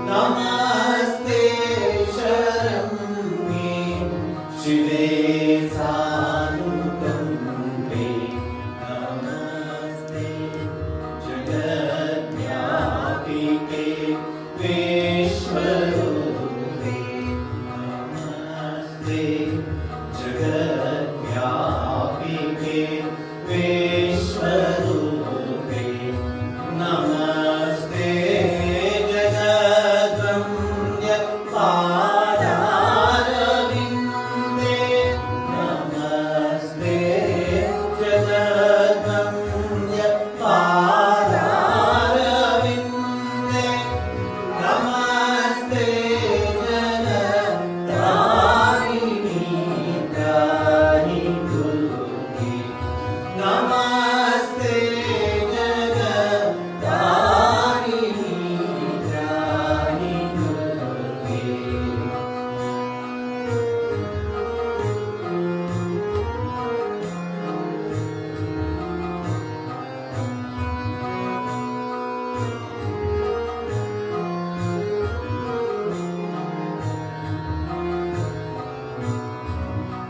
नमस्ते शरण्ये शिवे सानुकम्पे नमस्ते जगद्व्यापिके विश्वरूपे नमस्ते जगद्व्यापिके विश्वरूपे नमस्ते जगद्वन्द्य पादारविन्दे नमस्ते जगद्वन्द्य पादारविन्दे नमस्ते जगत्तारिणी त्राहि दुर्गे नमस्ते जगत्तारिणी त्राहि दुर्गे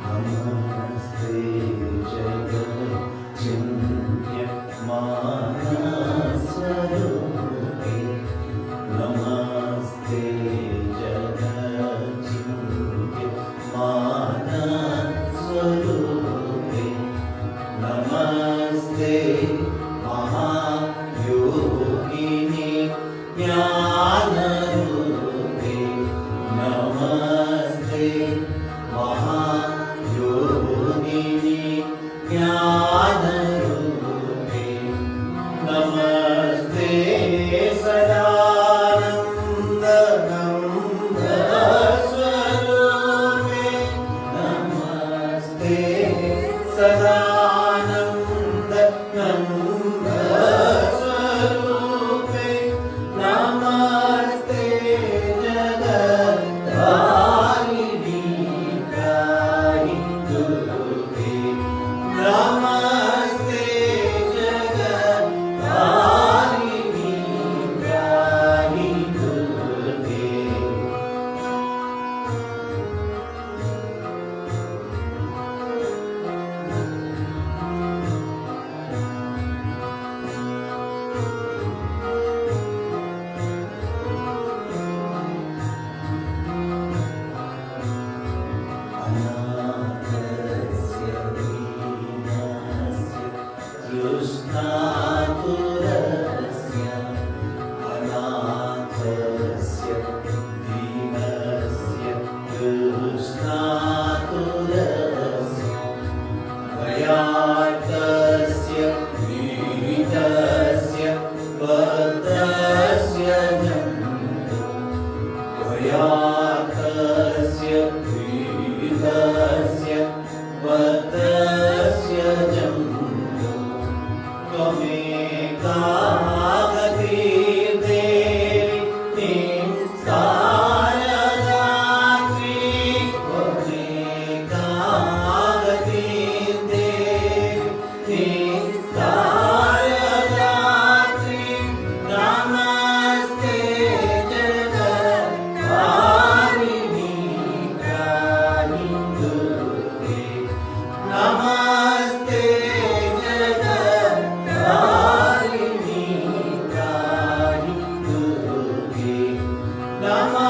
नमस्ते जगच्चिन्त्यमानस्वरूपे नमस्ते जगच्चिन्त्यमानस्वरूपे नमस्ते महायोगिनि ज्ञानरूपे नमस्ते महायोगिनि ज्ञानरूपे नमस्ते सदानन्दस्वरूपे नमस्ते सदानन्दस्वरूपे नमस्ते जगत्तारिणी त्राहि दुर्गे नमस्ते जगत्तारिणी त्राहि दुर्गे अनाथस्य दीनस्य कृष्णातुरस्य अनाथस्य दीनस्य कृष्णातुरस्य भयार्तस्य पीडितस्य बद्धस्य जन्तु भयार्तस्य पीडितस्य बद्धस्य जन्तु त्वमेका गतिर्देवि निस्तारदात्री त्वमेका गतिर्देवि निस्तारदात्री नमस्ते जगत्तारिणी त्राहि दुर्गे नमस्ते जगत्तारिणी त्राहि दुर्गे नमस्ते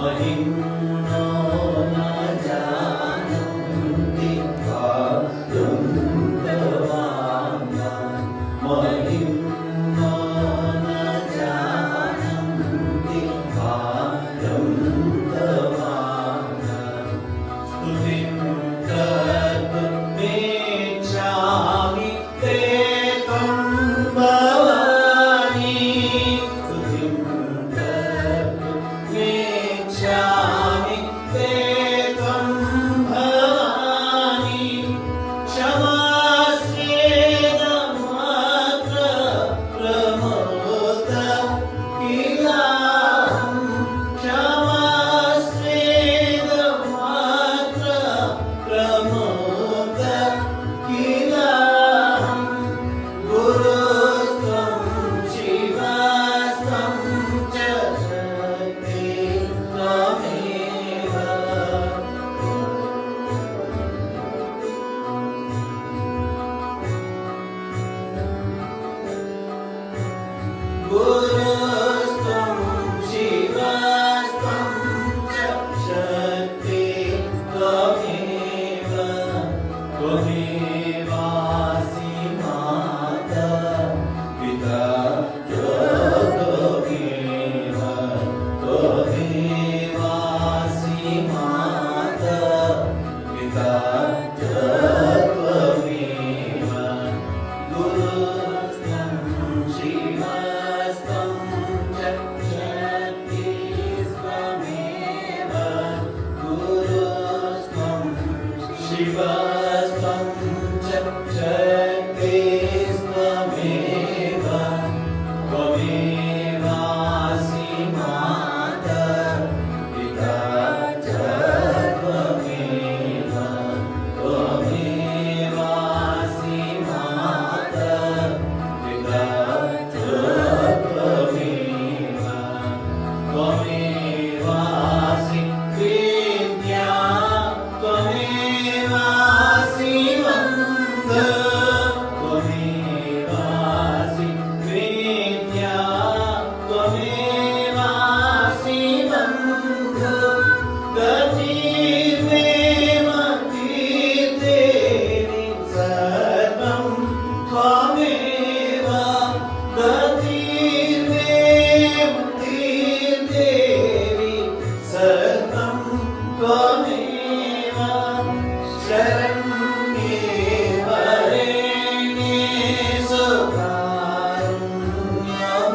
महिम्नो न जानन्ति कार्यं तवाङ्गा महिम्नो न जानन्ति कार्यं तवाङ्गा स्तुतिं कर्तुमिच्छामि ते त्वं भवानि स्तुतिं कर्तुमिच्छामि ते त्वं भवानि क्षमास्येदमात्र प्रमोद किलाहं क्षमास्येदमात्र प्रमोद किलाहं गुरुस्त्वं शिवस्त्वं च शक्तिस्त्वमेव गुरुस्त्वं शिवस्त्वं च शक्तिस्त्वमेव त्वमेवासि माता पिता च त्वमेव त्वमेवासि माता पिता च त्वमेव गुरुस्त्वं शिवस्त्वं च शक्तिस्त्वमेव गुरुस्त्वं शिवस्त्वं च शक्तिस्त्वमेव त्वमेवासि माता पिता च त्वमेव त्वमेवासि माता पिता च त्वमेव त्वमेवासि विद्या त्वमेवासि वन्द त्वमेवासि विद्या त्वमेवासि वन्द गतिर्मेमतीर्देवि सर्वं त्वमेव गतिर्मेमतीर्देवि सर्वं त्वमेव शरण्ये वरेण्ये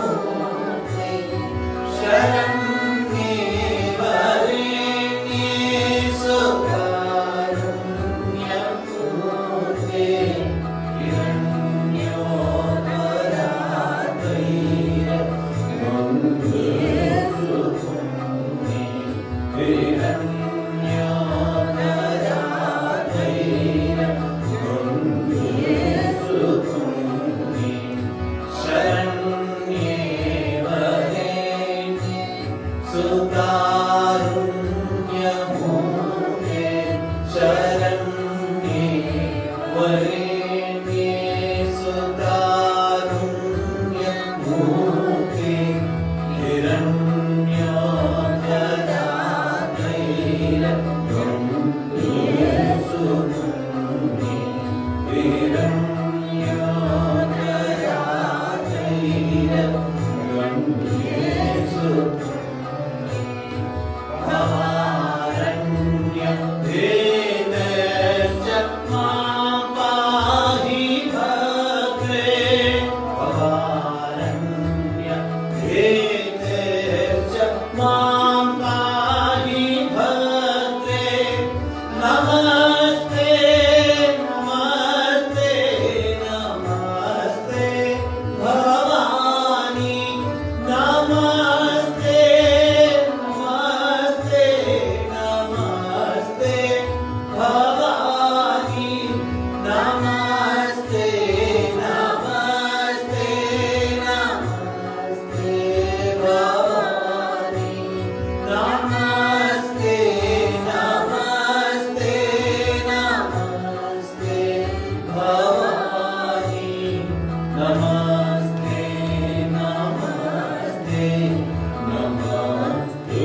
सुकारुण्यमूर्ते शरण्ये वरेण्ये सुकारुण्यमूर्ते नमस्ते नमस्ते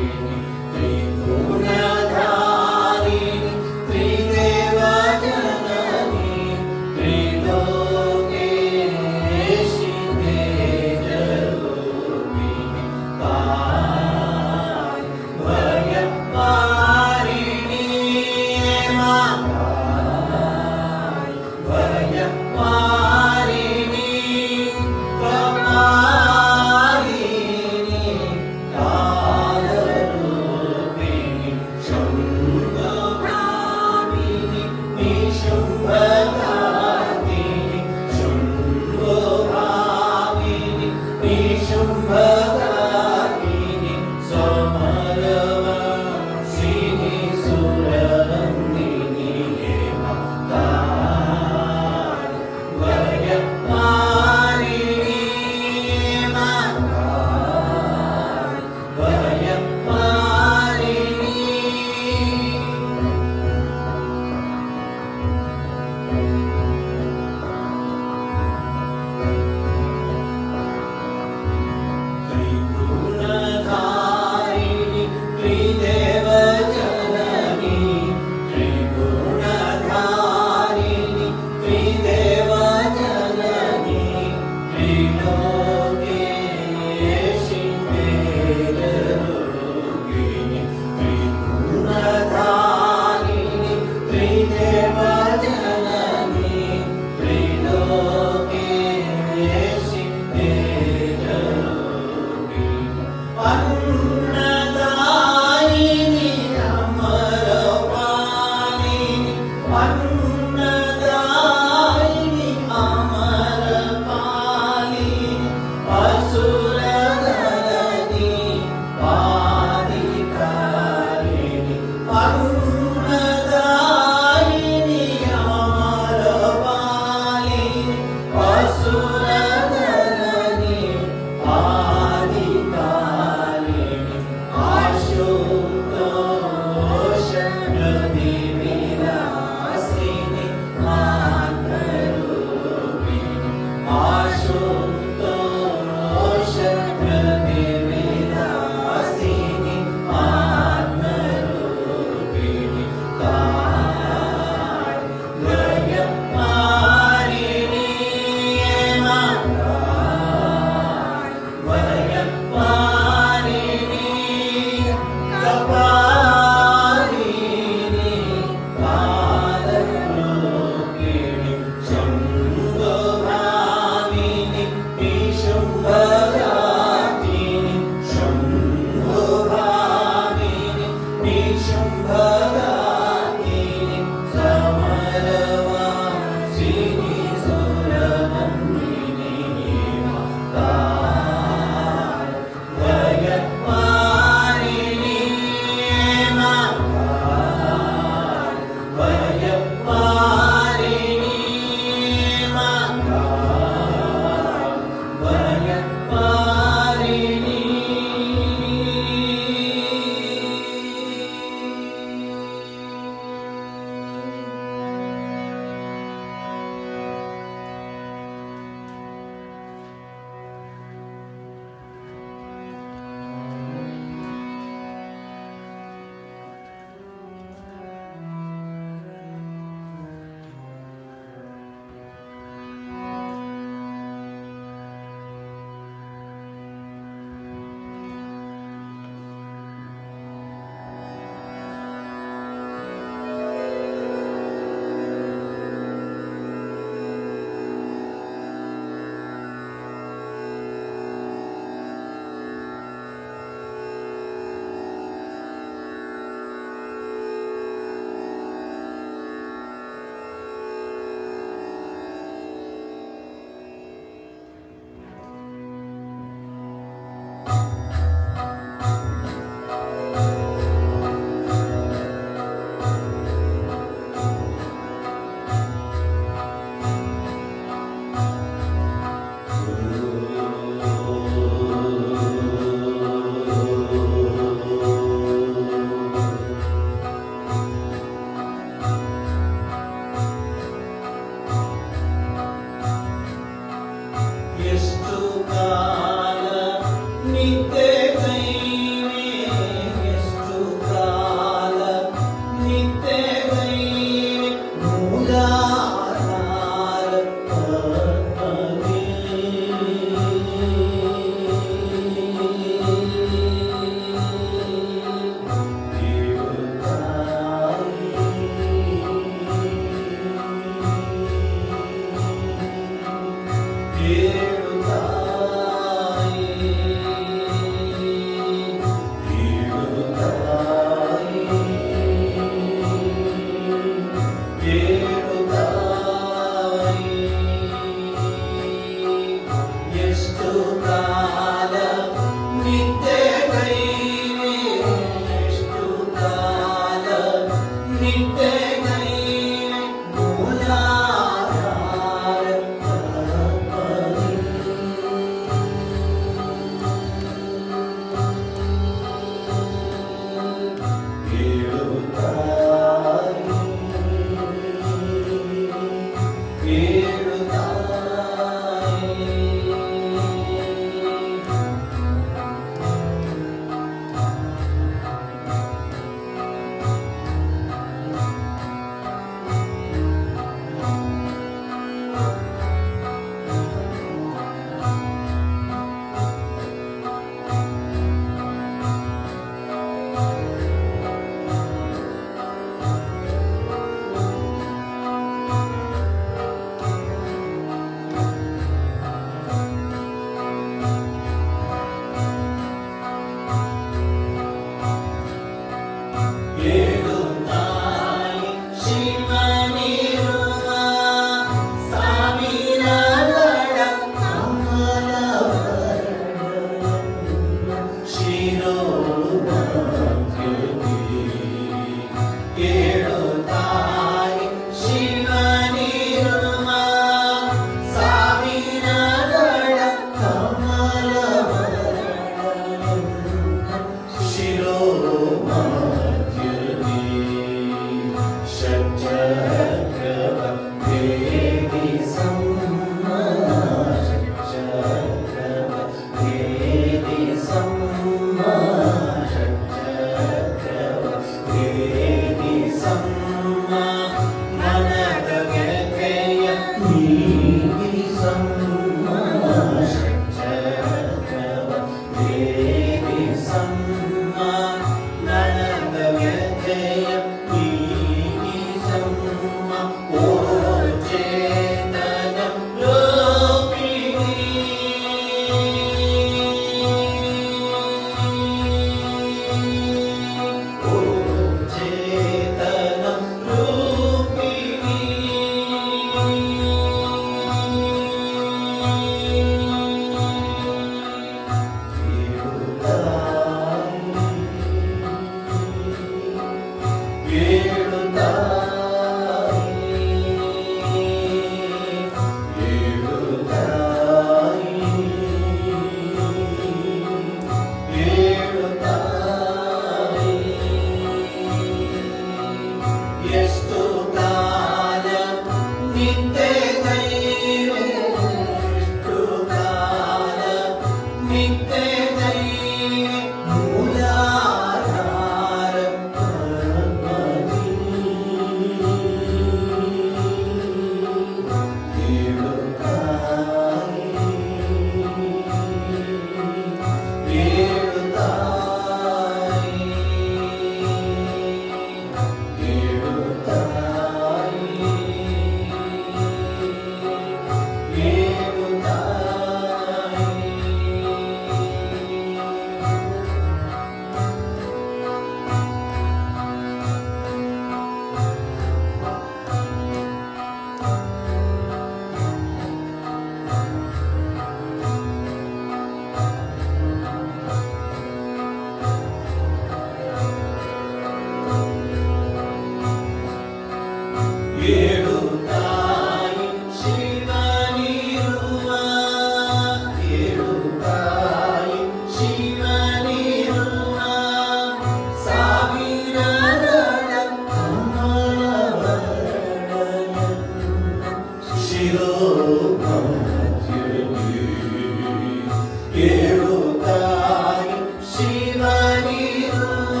ಶಿವನಿರುವ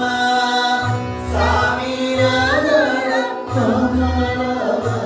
ಸಾವಿರ ಕಮಲವ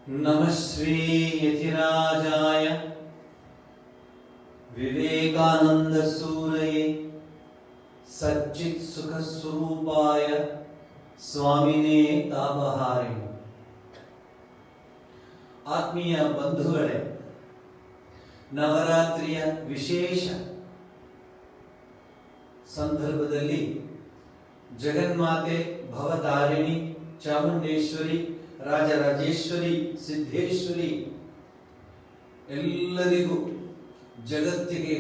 नमः श्री यतिराजाय विवेकानंद सूरये सच्चित सुख स्वरूपाय स्वामिने तापहारिणे। ಆತ್ಮೀಯ ಬಂಧುಗಳೇ, ನವರಾತ್ರಿಯ ವಿಶೇಷ ಸಂದರ್ಭದಲ್ಲಿ ಜಗನ್ಮಾತೆ ಭವತಾರಿಣಿ ಚಾಮುಂಡೇಶ್ವರಿ, ರಾಜರಾಜೇಶ್ವರಿ, ಸಿದ್ದೇಶ್ವರಿ ಎಲ್ಲರಿಗೂ ಜಗತ್ತಿಗೆ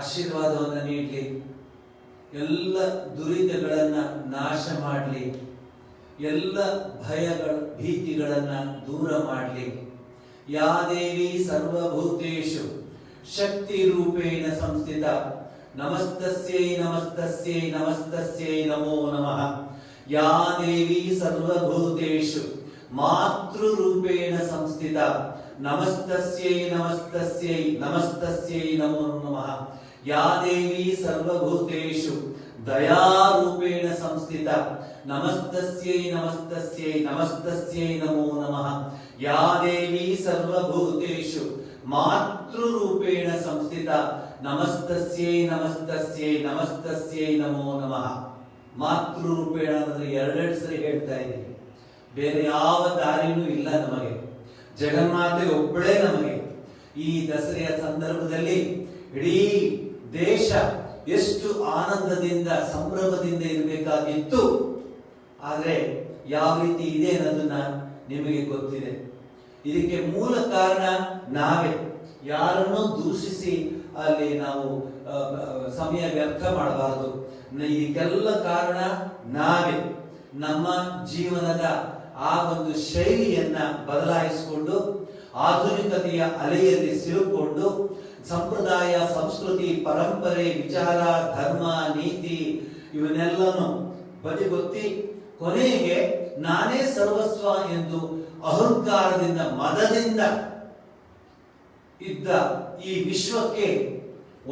ಆಶೀರ್ವಾದವನ್ನು ನೀಡಲಿ, ಎಲ್ಲ ದುರಿತಗಳನ್ನು ನಾಶ ಮಾಡಲಿ, ಎಲ್ಲ ಭಯಗಳು ಭೀತಿಗಳನ್ನು ದೂರ ಮಾಡಲಿ. ಯಾ ದೇವಿ ಸರ್ವಭೂತೇಷು ಶಕ್ತಿ ರೂಪೇಣ ಸಂಸ್ಥಿತ ನಮಸ್ತಸ್ಯೈ ನಮಸ್ತಸ್ಯೈ ನಮಸ್ತಸ್ಯೈ ನಮೋ ನಮಃ. ಯಾ ದೇವಿ ಸರ್ವಭೂತೇಷು ಮಾತೃರೂಪೇಣ ಸಂಸ್ಥಿತ ನಮಸ್ತಸ್ಯೈ ನಮಸ್ತಸ್ಯೈ ನಮಸ್ತಸ್ಯೈ ನಮೋ ನಮಃ. ಯಾ ದೇವಿ ಸರ್ವಭೂತೇಷು ದಯಾರೂಪೇಣ ಸಂಸ್ಥಿತ ನಮಸ್ತಸ್ಯೈ ನಮಸ್ತಸ್ಯೈ ನಮಸ್ತಸ್ಯೈ ನಮೋ ನಮಃ. ಯಾ ದೇವಿ ಸರ್ವಭೂತೇಷು ಮಾತೃರೂಪೇಣ ಸಂಸ್ಥಿತ ನಮಸ್ತಸ್ಯೈ ನಮಸ್ತಸ್ಯೈ ನಮಸ್ತಸ್ಯೈ ನಮೋ ನಮಃ. ಮಾತೃರೂಪೇಣ ಅಂದ್ರೆ ಎರಡೆರಡು ಸರಿ ಹೇಳ್ತಾ ಇದ್ದೀವಿ. ಬೇರೆ ಯಾವ ದಾರಿನೂ ಇಲ್ಲ ನಮಗೆ. ಜಗನ್ಮಾತೆ ಒಬ್ಬಳೇ ನಮಗೆ. ಈ ದಸರೆಯ ಸಂದರ್ಭದಲ್ಲಿ ಇಡೀ ದೇಶ ಎಷ್ಟು ಆನಂದದಿಂದ ಸಂಭ್ರಮದಿಂದ ಇರಬೇಕಾಗಿತ್ತು. ಆದ್ರೆ ಯಾವ ರೀತಿ ಇದೆ ಅನ್ನೋದನ್ನ ನಿಮಗೆ ಗೊತ್ತಿದೆ. ಇದಕ್ಕೆ ಮೂಲ ಕಾರಣ ನಾವೇ. ಯಾರನ್ನೂ ದೂಷಿಸಿ ಅಲ್ಲಿ ನಾವು ಸಮಯ ವ್ಯರ್ಥ ಮಾಡಬಾರದು. ಇದಕ್ಕೆಲ್ಲ ಕಾರಣ ನಾವೇ. ನಮ್ಮ ಜೀವನದ ಆ ಒಂದು ಶೈಲಿಯನ್ನ ಬದಲಾಯಿಸಿಕೊಂಡು ಆಧುನಿಕತೆಯ ಅಲೆಯಲ್ಲಿ ಸಿಲುಕೊಂಡು ಸಂಪ್ರದಾಯ, ಸಂಸ್ಕೃತಿ, ಪರಂಪರೆ, ವಿಚಾರ, ಧರ್ಮ, ನೀತಿ ಇವನ್ನೆಲ್ಲನೂ ಬದಿಗೊತ್ತಿ ಕೊನೆಗೆ ನಾನೇ ಸರ್ವಸ್ವ ಎಂದು ಅಹಂಕಾರದಿಂದ, ಮದದಿಂದ ಇದ್ದ ಈ ವಿಶ್ವಕ್ಕೆ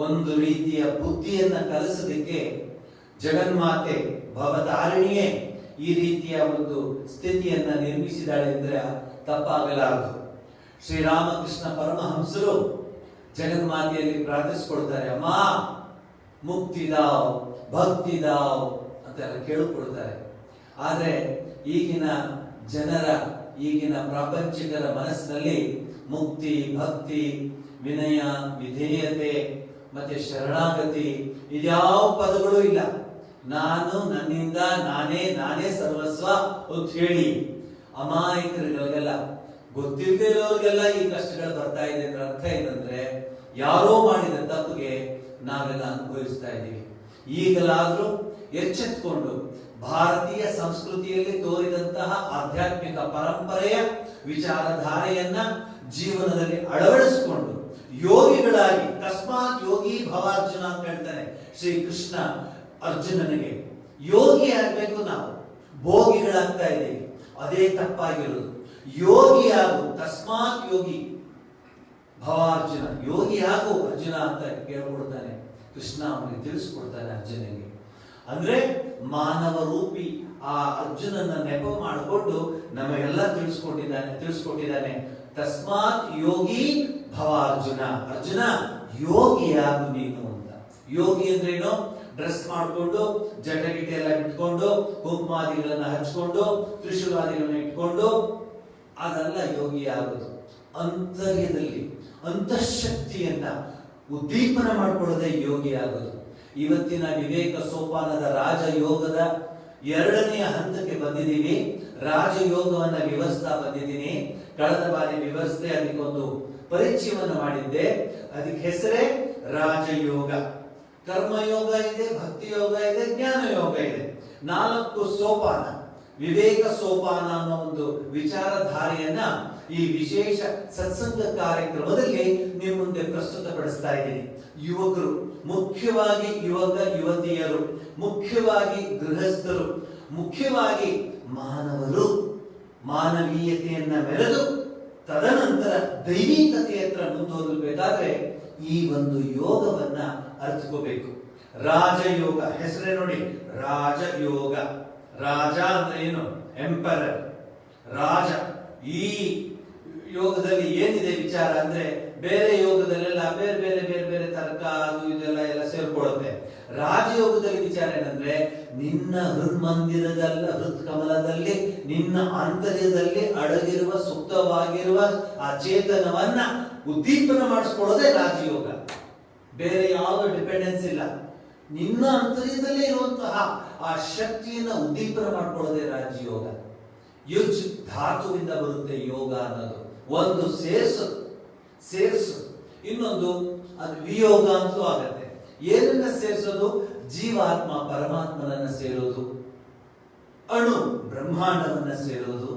ಒಂದು ರೀತಿಯ ಬುದ್ಧಿಯನ್ನ ಕಲಿಸೋದಕ್ಕೆ ಜಗನ್ಮಾತೆ ಭವತಾರಿಣಿಯೇ ಈ ರೀತಿಯ ಒಂದು ಸ್ಥಿತಿಯನ್ನ ನಿರ್ಮಿಸಿದಾಳೆ ಅಂದ್ರೆ ತಪ್ಪಾಗಲಾರದು. ಶ್ರೀರಾಮಕೃಷ್ಣ ಪರಮಹಂಸರು ಜಗನ್ಮಾತೆಯಲ್ಲಿ ಪ್ರಾರ್ಥಿಸಿಕೊಳ್ತಾರೆ, ಅಮ್ಮ ಮುಕ್ತಿದಾವ್, ಭಕ್ತಿದಾವ್ ಅಂತೆಲ್ಲ ಕೇಳಿಕೊಳ್ತಾರೆ. ಆದ್ರೆ ಈಗಿನ ಜನರ, ಈಗಿನ ಪ್ರಾಪಂಚಿಕರ ಮನಸ್ಸಿನಲ್ಲಿ ಮುಕ್ತಿ, ಭಕ್ತಿ, ವಿನಯ, ವಿಧೇಯತೆ ಮತ್ತೆ ಶರಣಾಗತಿ ಇದ್ಯಾವ ಪದಗಳು ಇಲ್ಲ. ನಾನು, ನನ್ನಿಂದ, ನಾನೇ ಸರ್ವಸ್ವ ಅಂತ ಹೇಳಿ ಅಮಾಯಕರಿಗೆಲ್ಲ, ಗೊತ್ತಿಲ್ಲದೆ ಇರೋರಿಗೆಲ್ಲ ಈ ಕಷ್ಟಗಳು ಬರ್ತಾ ಇದೆ ಅಂದ್ರೆ ಅರ್ಥ ಏನಂದ್ರೆ ಯಾರೋ ಮಾಡಿದ ತಪ್ಪಿಗೆ ನಾವೆಲ್ಲ ಅನುಭವಿಸ್ತಾ ಇದ್ದೀವಿ. ಈಗಲಾದ್ರೂ ಎಚ್ಚೆತ್ತುಕೊಂಡು ಭಾರತೀಯ ಸಂಸ್ಕೃತಿಯಲ್ಲಿ ತೋರಿದಂತಹ ಆಧ್ಯಾತ್ಮಿಕ ಪರಂಪರೆಯ ವಿಚಾರಧಾರೆಯನ್ನ ಜೀವನದಲ್ಲಿ ಅಳವಡಿಸಿಕೊಂಡು ಯೋಗಿಗಳಾಗಿ, ತಸ್ಮಾತ್ ಯೋಗಿ ಭವಾರ್ಜುನ ಅಂತ ಹೇಳ್ತಾನೆ ಶ್ರೀಕೃಷ್ಣ ಅರ್ಜುನನಿಗೆ. ಯೋಗಿ ಆಗ್ಬೇಕು ನಾವು, ಭೋಗಿಗಳಾಗ್ತಾ ಇದ್ದೀವಿ, ಅದೇ ತಪ್ಪಾಗಿರೋದು. ಯೋಗಿಯಾಗು, ತಸ್ಮಾತ್ ಯೋಗಿ ಭವಾರ್ಜುನ, ಯೋಗಿಯಾಗು ಅರ್ಜುನ ಅಂತ ಕೇಳ್ಕೊಡ್ತಾನೆ ಕೃಷ್ಣ. ಅವನಿಗೆ ತಿಳಿಸ್ಕೊಡ್ತಾನೆ ಅರ್ಜುನಿಗೆ. ಅಂದ್ರೆ ಮಾನವ ರೂಪಿ ಆ ಅರ್ಜುನನ ನೆಪ ಮಾಡಿಕೊಂಡು ನಮಗೆಲ್ಲ ತಿಳಿಸ್ಕೊಟ್ಟಿದ್ದಾನೆ. ತಸ್ಮಾತ್ ಯೋಗಿ ಭವಾರ್ಜುನ, ಅರ್ಜುನ ಯೋಗಿಯಾಗು ನೀನು ಅಂತ. ಯೋಗಿ ಅಂದ್ರೇನು? ಡ್ರೆಸ್ ಮಾಡ್ಕೊಂಡು, ಜಟಗಿಟಿ ಎಲ್ಲ ಇಟ್ಕೊಂಡು, ಕುಂಕುಮಾದಿಗಳನ್ನ ಹಚ್ಕೊಂಡು, ತ್ರಿಶೂಲಾದಿಗಳನ್ನ ಇಟ್ಕೊಂಡು ಅದೆಲ್ಲ ಯೋಗಿ ಆಗೋದು. ಅಂತರ್ಯದಲ್ಲಿ ಅಂತಃಶಕ್ತಿಯನ್ನ ಉದ್ದೀಪನ ಮಾಡ್ಕೊಳ್ಳೋದೇ ಯೋಗಿ ಆಗೋದು. ಇವತ್ತಿನ ವಿವೇಕ ಸೋಪಾನದ ರಾಜಯೋಗದ 2ನೇ ಹಂತಕ್ಕೆ ಬಂದಿದ್ದೀವಿ. ರಾಜಯೋಗವನ್ನ ವಿವರಿಸ್ತಾ ಬಂದಿದ್ದೀನಿ. ಕಳೆದ ಬಾರಿ ವಿವರಿಸದೆ ಅದಕ್ಕೊಂದು ಪರಿಚಯವನ್ನು ಮಾಡಿದ್ದೆ. ಅದಕ್ಕೆ ಹೆಸರೇ ರಾಜಯೋಗ. ಕರ್ಮಯೋಗ ಇದೆ, ಭಕ್ತಿ ಯೋಗ ಇದೆ, ಜ್ಞಾನ ಯೋಗ ಇದೆ. 4 ಸೋಪಾನ, ವಿವೇಕ ಸೋಪಾನ ಅನ್ನೋ ಒಂದು ವಿಚಾರಧಾರೆಯನ್ನ ಈ ವಿಶೇಷ ಸತ್ಸಂಗ ಕಾರ್ಯಕ್ರಮದಲ್ಲಿ ನಿಮ್ಮ ಮುಂದೆ ಪ್ರಸ್ತುತಪಡಿಸ್ತಾ ಇದ್ದೀನಿ. ಯುವಕರು, ಮುಖ್ಯವಾಗಿ ಯುವಕ ಯುವತಿಯರು, ಮುಖ್ಯವಾಗಿ ಗೃಹಸ್ಥರು, ಮುಖ್ಯವಾಗಿ ಮಾನವರು ಮಾನವೀಯತೆಯನ್ನ ಮೆರೆದು ತದನಂತರ ದೈವಿಕತೆಯ ಹತ್ರ ಮುಂದುವರಿಬೇಕಾದ್ರೆ ಈ ಒಂದು ಯೋಗವನ್ನ ಅರ್ಥಕೋಬೇಕು. ರಾಜಯೋಗ ಹೆಸರೇ ನೋಡಿ, ರಾಜಯೋಗ. ರಾಜ ಅಂದ್ರೆ ಏನು? ಎಂಪರರ್, ರಾಜ. ಈ ಯೋಗದಲ್ಲಿ ಏನಿದೆ ವಿಚಾರ ಅಂದ್ರೆ ಬೇರೆ ಯೋಗದಲ್ಲೆಲ್ಲ ಬೇರೆ ಬೇರೆ ಬೇರೆ ಬೇರೆ ತರ್ಕ ಅದು ಇದೆಲ್ಲ ಎಲ್ಲ ಸೇರ್ಕೊಳ್ಳುತ್ತೆ. ರಾಜಯೋಗದಲ್ಲಿ ವಿಚಾರ ಏನಂದ್ರೆ ನಿನ್ನ ಹೃತ್ಕಮಲದಲ್ಲಿ, ನಿನ್ನ ಆಂತರ್ಯದಲ್ಲಿ ಅಡಗಿರುವ ಸುಪ್ತವಾಗಿರುವ ಆ ಚೇತನವನ್ನ ಉದ್ದೀಪನ ಮಾಡಿಸ್ಕೊಳ್ಳೋದೇ ರಾಜಯೋಗ. ಬೇರೆ ಯಾವ ಡಿಪೆಂಡೆನ್ಸ್ ಇಲ್ಲ. ನಿನ್ನ ಅಂತರ್ಯದಲ್ಲೇ ಇರುವಂತಹ ಆ ಶಕ್ತಿಯನ್ನ ಉದ್ದೀಪನ ಮಾಡ್ಕೊಳ್ಳೋದೇ ರಾಜಯೋಗ. ಯುಜ್ ಧಾತುವಿಂದ ಬರುತ್ತೆ ಯೋಗ ಅನ್ನೋದು. ಒಂದು ಸೇರ್ಸು, ಇನ್ನೊಂದು ಅದು ವಿಯೋಗ ಅಂತಲೂ ಆಗತ್ತೆ. ಏನನ್ನ ಸೇರಿಸೋದು? ಜೀವಾತ್ಮ ಪರಮಾತ್ಮನನ್ನ ಸೇರೋದು, ಅಣು ಬ್ರಹ್ಮಾಂಡವನ್ನ ಸೇರೋದು.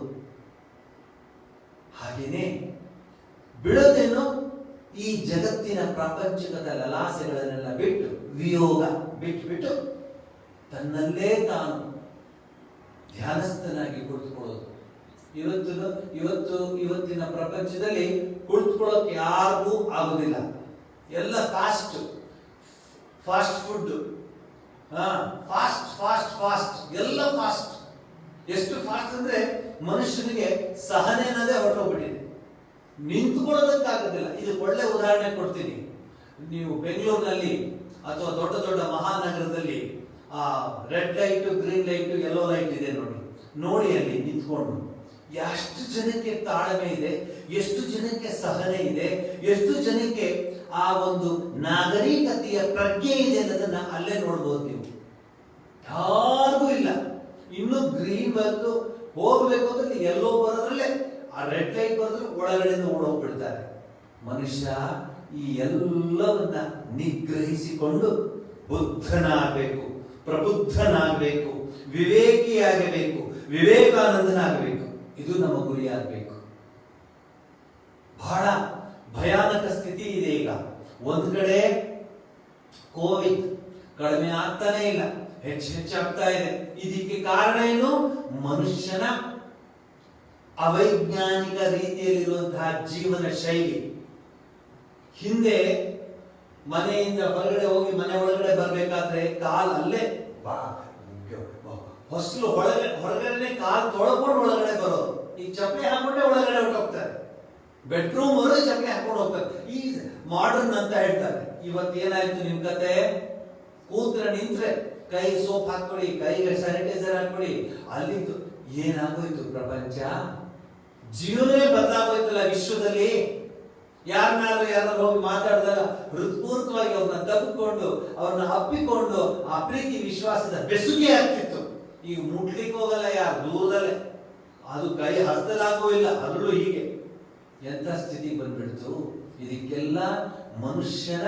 ಹಾಗೇನೆ ಬಿಡೋದೇನು? ಈ ಜಗತ್ತಿನ ಪ್ರಾಪಂಚಿಕದ ಲಲಾಸೆಗಳನ್ನೆಲ್ಲ ಬಿಟ್ಟು, ವಿಯೋಗ ಬಿಟ್ಟು ತನ್ನಲ್ಲೇ ತಾನು ಧ್ಯಾನಸ್ಥನಾಗಿ ಕುಳಿತುಕೊಳ್ಳೋದು. ಇವತ್ತಿನ ಪ್ರಪಂಚದಲ್ಲಿ ಕುಳಿತುಕೊಳ್ಳೋಕೆ ಯಾರಿಗೂ ಆಗುದಿಲ್ಲ. ಎಲ್ಲ ಫಾಸ್ಟ್ ಫುಡ್, ಫಾಸ್ಟ್ ಎಲ್ಲ ಫಾಸ್ಟ್. ಎಷ್ಟು ಫಾಸ್ಟ್ ಅಂದ್ರೆ ಮನುಷ್ಯನಿಗೆ ಸಹನೆ ಅನ್ನೋದೇ ಹೊರಟೋಗ್ಬಿಟ್ಟಿದೆ. ನಿಂತುಕೊಳ್ಳೋದಕ್ಕಾಗೋದಿಲ್ಲ. ಇದು ಒಳ್ಳೆ ಉದಾಹರಣೆ ಕೊಡ್ತೀನಿ. ನೀವು ಬೆಂಗಳೂರಿನಲ್ಲಿ ಅಥವಾ ದೊಡ್ಡ ದೊಡ್ಡ ಮಹಾನಗರದಲ್ಲಿ ಆ red light, green light, yellow light ಇದೆ ನೋಡಿ ಅಲ್ಲಿ ನಿಂತ್ಕೊಂಡು ಎಷ್ಟು ಜನಕ್ಕೆ ತಾಳ್ಮೆ ಇದೆ, ಎಷ್ಟು ಜನಕ್ಕೆ ಸಹನೆ ಇದೆ, ಎಷ್ಟು ಜನಕ್ಕೆ ಆ ಒಂದು ನಾಗರಿಕತೆಯ ಪ್ರಜ್ಞೆ ಇದೆ ಅನ್ನೋದನ್ನ ಅಲ್ಲೇ ನೋಡ್ಬೋದು ನೀವು. ಯಾರಿಗೂ ಇಲ್ಲ. ಇನ್ನು ಗ್ರೀನ್ ಬಂದು ಹೋಗ್ಬೇಕು ಅಂದ್ರೆ ಎಲ್ಲೋ ಬರೋದ್ರಲ್ಲೇ ಆ ರೆಡ್ ಲೈಟ್ ಬರೋದ್ರೆ ಒಳಗಡೆಯಿಂದ ಓಡೋಗ್ಬಿಡ್ತಾರೆ. ಮನುಷ್ಯ ಈ ಎಲ್ಲವನ್ನ ನಿಗ್ರಹಿಸಿಕೊಂಡು ಬುದ್ಧನಾಗಬೇಕು, ಪ್ರಬುದ್ಧನಾಗಬೇಕು, ವಿವೇಕಿಯಾಗಬೇಕು, ವಿವೇಕಾನಂದನಾಗಬೇಕು. ಇದು ನಮ್ಮ ಗುರಿಯಾಗಬೇಕು. ಬಹಳ ಭಯಾನಕ ಸ್ಥಿತಿ ಇದೆ ಈಗ. ಒಂದ್ ಕಡೆ ಕೋವಿಡ್ ಕಡಿಮೆ ಆಗ್ತಾನೆ ಇಲ್ಲ, ಹೆಚ್ಚಾಗ್ತಾ ಇದೆ. ಇದಕ್ಕೆ ಕಾರಣ ಏನು? ಮನುಷ್ಯನ ಅವೈಜ್ಞಾನಿಕ ರೀತಿಯಲ್ಲಿರುವಂತಹ ಜೀವನ ಶೈಲಿ. ಹಿಂದೆ ಮನೆಯಿಂದ ಹೊರಗಡೆ ಹೋಗಿ ಮನೆ ಒಳಗಡೆ ಬರ್ಬೇಕಾದ್ರೆ ಕಾಲ್ ಅಲ್ಲೇ ಹೊಸಲು ಹೊರಗಡೆ ಕಾಲ್ ತೊಳ್ಕೊಂಡು ಒಳಗಡೆ ಬರೋದು. ಈಗ ಚಪ್ಪಲಿ ಹಾಕೊಂಡೆ ಒಳಗಡೆ ಹೊರಟೋಗ್ತಾರೆ. ಬೆಡ್ರೂಮ್ ಹೊರಗೆ ಚಪ್ಪಲಿ ಹಾಕೊಂಡು ಹೋಗ್ತಾರೆ. ಈ ಮಾಡರ್ನ್ ಅಂತ ಹೇಳ್ತಾರೆ. ಇವತ್ತೇನಾಯ್ತು ನಿಮ್ ಕತೆ? ಕೂತ್ರೆ ನಿಂತ್ರೆ ಕೈ ಸೋಪ್ ಹಾಕೊಳ್ಳಿ, ಕೈಗೆ ಸ್ಯಾನಿಟೈಸರ್ ಹಾಕೊಳ್ಳಿ. ಅಲ್ಲಿದ್ದು ಏನಾಗೋಯ್ತು ಪ್ರಪಂಚ? ಜೀವನವೇ ಬದಲಾಗೋಯ್ತಲ್ಲ ವಿಶ್ವದಲ್ಲಿ. ಯಾರು ಹೋಗಿ ಮಾತಾಡಿದಾಗ ಹೃತ್ಪೂರ್ವಕವಾಗಿ ಅವ್ರನ್ನ ತಬ್ಬಿಕೊಂಡು ಅವ್ರನ್ನ ಅಪ್ಪಿಕೊಂಡು ಆ ಪ್ರೀತಿ ವಿಶ್ವಾಸದ ಬೆಸುಗೆ ಆಗ್ತಿತ್ತು. ಈಗ ಮುಟ್ಲಿಕ್ಕೆ ಹೋಗಲ್ಲ, ಯಾರು ದೂರದಲ್ಲೇ, ಅದು ಕೈ ಹಸ್ತಲಾಗುವಿಲ್ಲ. ಅದರಲ್ಲೂ ಹೀಗೆ ಎಂತ ಸ್ಥಿತಿ ಬಂದ್ಬಿಡ್ತು. ಇದಕ್ಕೆಲ್ಲ ಮನುಷ್ಯನ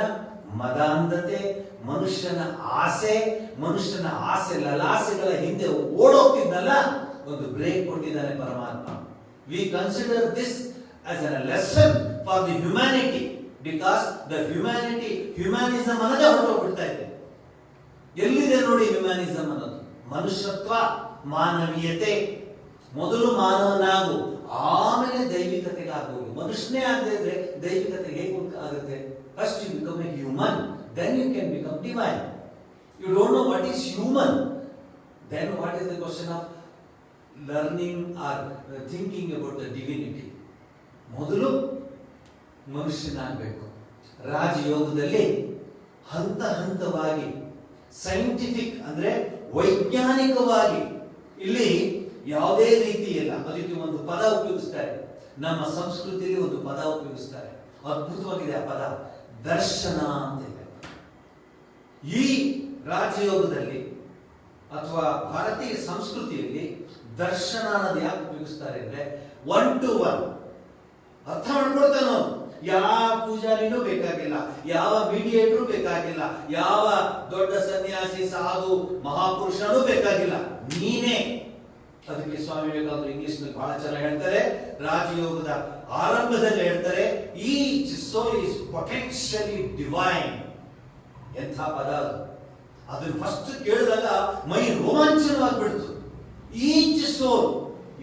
ಮದಾಂಧತೆ, ಮನುಷ್ಯನ ಆಸೆ ಲಲಾಸೆಗಳ ಹಿಂದೆ ಓಡೋಗ್ತಿದ್ನಲ್ಲ, ಒಂದು ಬ್ರೇಕ್ ಕೊಟ್ಟಿದ್ದಾನೆ ಪರಮಾತ್ಮ. We consider this as a lesson for the humanity, because the humanism ಅನ್ನೋದೇ ಹೊರಟೋಗ್ಬಿಡ್ತಾ ಇದೆ. ಎಲ್ಲಿದೆ ನೋಡಿ ಹ್ಯುಮ್ಯಾನಿಸಮ್ ಅನ್ನೋದು? ಮನುಷ್ಯತ್ವ, ಮಾನವೀಯತೆ. ಮೊದಲು ಮಾನವನಾಗು, ಆಮೇಲೆ ದೈವಿಕತೆಗೆ ಆಗೋದು. ಮನುಷ್ಯನೇ ಆಗದೆ ಇದ್ರೆ ದೈವಿಕತೆಗೆ ಹೇಗೆ ಆಗುತ್ತೆ? First you become a human, then you can become divine. You don't know what is human, then what is the question of learning or thinking about the divinity? ಮೊದಲು ಮನುಷ್ಯನಾಗಬೇಕು. ರಾಜಯೋಗದಲ್ಲಿ ಹಂತ ಹಂತವಾಗಿ ಸೈಂಟಿಫಿಕ್ ಅಂದ್ರೆ ವೈಜ್ಞಾನಿಕವಾಗಿ, ಇಲ್ಲಿ ಯಾವುದೇ ರೀತಿ ಇಲ್ಲ. ಅದಕ್ಕೆ ಒಂದು ಪದ ಉಪಯೋಗಿಸ್ತಾರೆ, ನಮ್ಮ ಸಂಸ್ಕೃತಿಯಲ್ಲಿ ಒಂದು ಪದ ಉಪಯೋಗಿಸ್ತಾರೆ, ಅದ್ಭುತವಾಗಿದೆ ಆ ಪದ, ದರ್ಶನ ಅಂತ ಇದೆ. ಈ ರಾಜಯೋಗದಲ್ಲಿ ಅಥವಾ ಭಾರತೀಯ ಸಂಸ್ಕೃತಿಯಲ್ಲಿ ದರ್ಶನ ಅನ್ನೋದು ಯಾಕೆ ಉಪಯೋಗಿಸ್ತಾರೆ ಅಂದ್ರೆ, 1 to 1 ಅರ್ಥ ಮಾಡ್ಕೊಳ್ತಾನೋ. ಯಾವ ಪೂಜಾರಿನೂ ಬೇಕಾಗಿಲ್ಲ, ಯಾವ ಮೀಡಿಯೇಟರ್ ಬೇಕಾಗಿಲ್ಲ, ಯಾವ ದೊಡ್ಡ ಸನ್ಯಾಸಿ, ಸಾಧು, ಮಹಾಪುರುಷನೂ ಬೇಕಾಗಿಲ್ಲ, ನೀನೇ. ಅದಕ್ಕೆ ಸ್ವಾಮಿ ವಿವೇಕಾನಂದರು ಇಂಗ್ಲಿಷ್ ನಲ್ಲಿ ಬಹಳ ಚೆನ್ನಾಗಿ ಹೇಳ್ತಾರೆ. ರಾಜಯೋಗದ ಆರಂಭದಲ್ಲಿ ಹೇಳ್ತಾರೆ, each soul is potentially divine. ಎಂಥ ಪದ ಅದು! ಅದನ್ನು ಫಸ್ಟ್ ಕೇಳಿದಾಗ ಮೈ ರೋಮಾಂಚನವಾಗ್ಬಿಡ್ತು. ಈಚ್ ಸೋಲ್,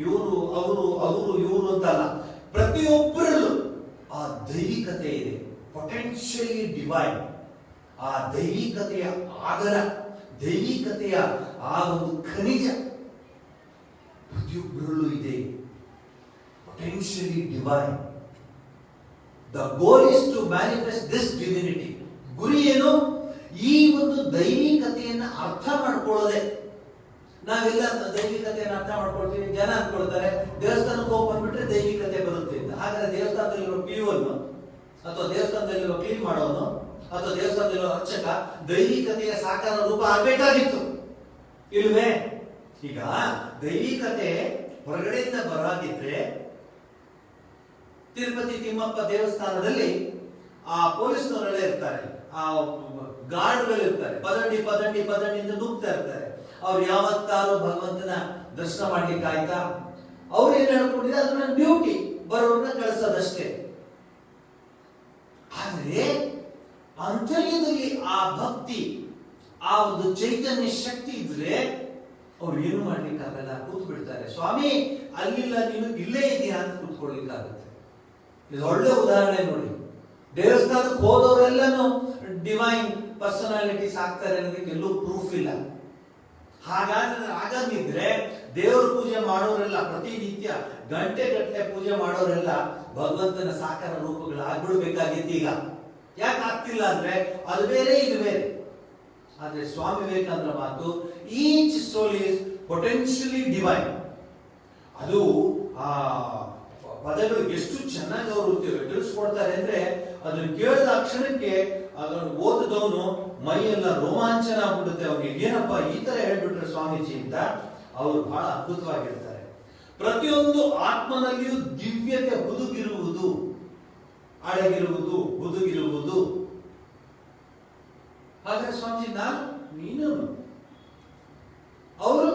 ಇವರು ಅವರು ಇವರು ಅಂತಲ್ಲ, ಪ್ರತಿಯೊಬ್ಬರಲ್ಲೂ ಆ ದೈವಿಕತೆ ಇದೆ, ಪೊಟೆನ್ಷಿಯಲಿ ಡಿವೈನ್. ಆ ದೈವಿಕತೆಯ ಆಗರ, ದೈವಿಕತೆಯ ಆ ಒಂದು ಖನಿಜ ಪ್ರತಿಯೊಬ್ಬರಲ್ಲೂ ಇದೆ, potentially divine. The goal is to manifest this divinity. ಗುರಿ ಏನು? ಈ ಒಂದು ದೈವಿಕತೆಯನ್ನ ಅರ್ಥ ಮಾಡ್ಕೊಳ್ಳೋದೆ. ನಾವೆಲ್ಲ ದೈವಿಕತೆಯನ್ನು ಅರ್ಥ ಮಾಡ್ಕೊಳ್ತೀವಿ. ಜನ ಅನ್ಕೊಳ್ತಾರೆ ದೇವಸ್ಥಾನಕ್ಕೆ ಹೋಗಿ ಬಂದ್ಬಿಟ್ರೆ ದೈವಿಕತೆ ಬರುತ್ತೆ ಅಂತ. ಹಾಗಾದ್ರೆ ದೇವಸ್ಥಾನದಲ್ಲಿರೋ ಪಿಯೋನು ಅಥವಾ ದೇವಸ್ಥಾನದಲ್ಲಿರೋ ಕ್ಲೀನ್ ಮಾಡೋನು ಅಥವಾ ದೇವಸ್ಥಾನದಲ್ಲಿರೋ ಅರ್ಚಕ ದೈವಿಕತೆಯ ಸಾಕಾರ ರೂಪ ಆಗ್ಬೇಕಾಗಿತ್ತು, ಇಲ್ವೇ? ಈಗ ದೈವಿಕತೆ ಹೊರಗಡೆಯಿಂದ ಬರಾಗಿದ್ರೆ, ತಿರುಪತಿ ತಿಮ್ಮಪ್ಪ ದೇವಸ್ಥಾನದಲ್ಲಿ ಆ ಪೊಲೀಸ್ನವರೆಲ್ಲ ಇರ್ತಾರೆ, ಆ ಗಾರ್ಡ್ಗಳು ಇರ್ತಾರೆ, ಪದಂಡಿಯಿಂದ ನುಗ್ತಾ ಇರ್ತಾರೆ. ಅವ್ರು ಯಾವತ್ತಾರು ಭಗವಂತನ ದರ್ಶನ ಮಾಡ್ಲಿಕ್ಕೆ ಆಯ್ತಾ? ಅವ್ರು ಏನ್ ಹೇಳ್ಕೊಂಡಿದ್ರೆ ಅದನ್ನ ಡ್ಯೂಟಿ, ಬರೋರ್ನ ಕಳಿಸೋದಷ್ಟೇ. ಆದ್ರೆ ಅಂತರ್ಯದಲ್ಲಿ ಆ ಭಕ್ತಿ, ಆ ಒಂದು ಚೈತನ್ಯ ಶಕ್ತಿ ಇದ್ರೆ ಅವ್ರು ಏನು ಮಾಡ್ಲಿಕ್ಕಾಗಲ್ಲ, ಕೂತ್ ಬಿಡ್ತಾರೆ. ಸ್ವಾಮಿ ಅಲ್ಲಿಲ್ಲ, ನೀನು ಇಲ್ಲೇ ಇದೆಯಾ ಅಂತ ಕೂತ್ಕೊಳ್ಳಿಕ್ಕಾಗುತ್ತೆ. ಇದು ಒಳ್ಳೆ ಉದಾಹರಣೆ ನೋಡಿ. ದೇವಸ್ಥಾನಕ್ಕೆ ಹೋದವರೆಲ್ಲನೂ ಡಿವೈನ್ ಪರ್ಸನಾಲಿಟೀಸ್ ಆಗ್ತಾರೆ ಅನ್ನೋದಕ್ಕೆ ಎಲ್ಲೂ ಪ್ರೂಫ್ ಇಲ್ಲ. ಹಾಗಾಗಿದ್ರೆ ದೇವರ ಪೂಜೆ ಮಾಡೋರೆಲ್ಲ, ಪ್ರತಿನಿತ್ಯ ಗಂಟೆ ಗಟ್ಟಲೆ ಪೂಜೆ ಮಾಡೋರೆಲ್ಲ ಭಗವಂತನ ಸಾಕಾರ ರೂಪಗಳಾಗ್ಬಿಡ್ಬೇಕಾಗಿತ್ತು. ಈಗ ಯಾಕೆ ಆಗ್ತಿಲ್ಲ ಅಂದ್ರೆ ಅದು ಬೇರೆ ಇದು ಬೇರೆ. ಆದ್ರೆ ಸ್ವಾಮಿ ವಿವೇಕಾನಂದರ ಮಾತು, each soul is potentially divine. ಅದು ಆ ಪದಗಳು ಎಷ್ಟು ಚೆನ್ನಾಗಿ ಅವರು ತಿಳಿಸ್ಕೊಡ್ತಾರೆ ಅಂದ್ರೆ ಅದನ್ನು ಕೇಳಿದ ಕ್ಷಣಕ್ಕೆ ಅದನ್ನು ಓದಿದವನು ಮೈಯೆಲ್ಲ ರೋಮಾಂಚನ ಆಗ್ಬಿಡುತ್ತೆ. ಅವ್ರಿಗೆ ಏನಪ್ಪ ಈ ತರ ಹೇಳ್ಬಿಟ್ರೆ ಸ್ವಾಮೀಜಿ ಅಂತ ಅವರು ಬಹಳ ಅದ್ಭುತವಾಗಿರ್ತಾರೆ. ಪ್ರತಿಯೊಂದು ಆತ್ಮನಲ್ಲಿಯೂ ದಿವ್ಯತೆ ಹುದುಗಿರುವುದು, ಅಡಗಿರುವುದು, ಹುದುಗಿರುವುದು. ಹಾಗಾದ್ರೆ ಸ್ವಾಮೀಜಿ ನಾನು, ನೀನು, ಅವರು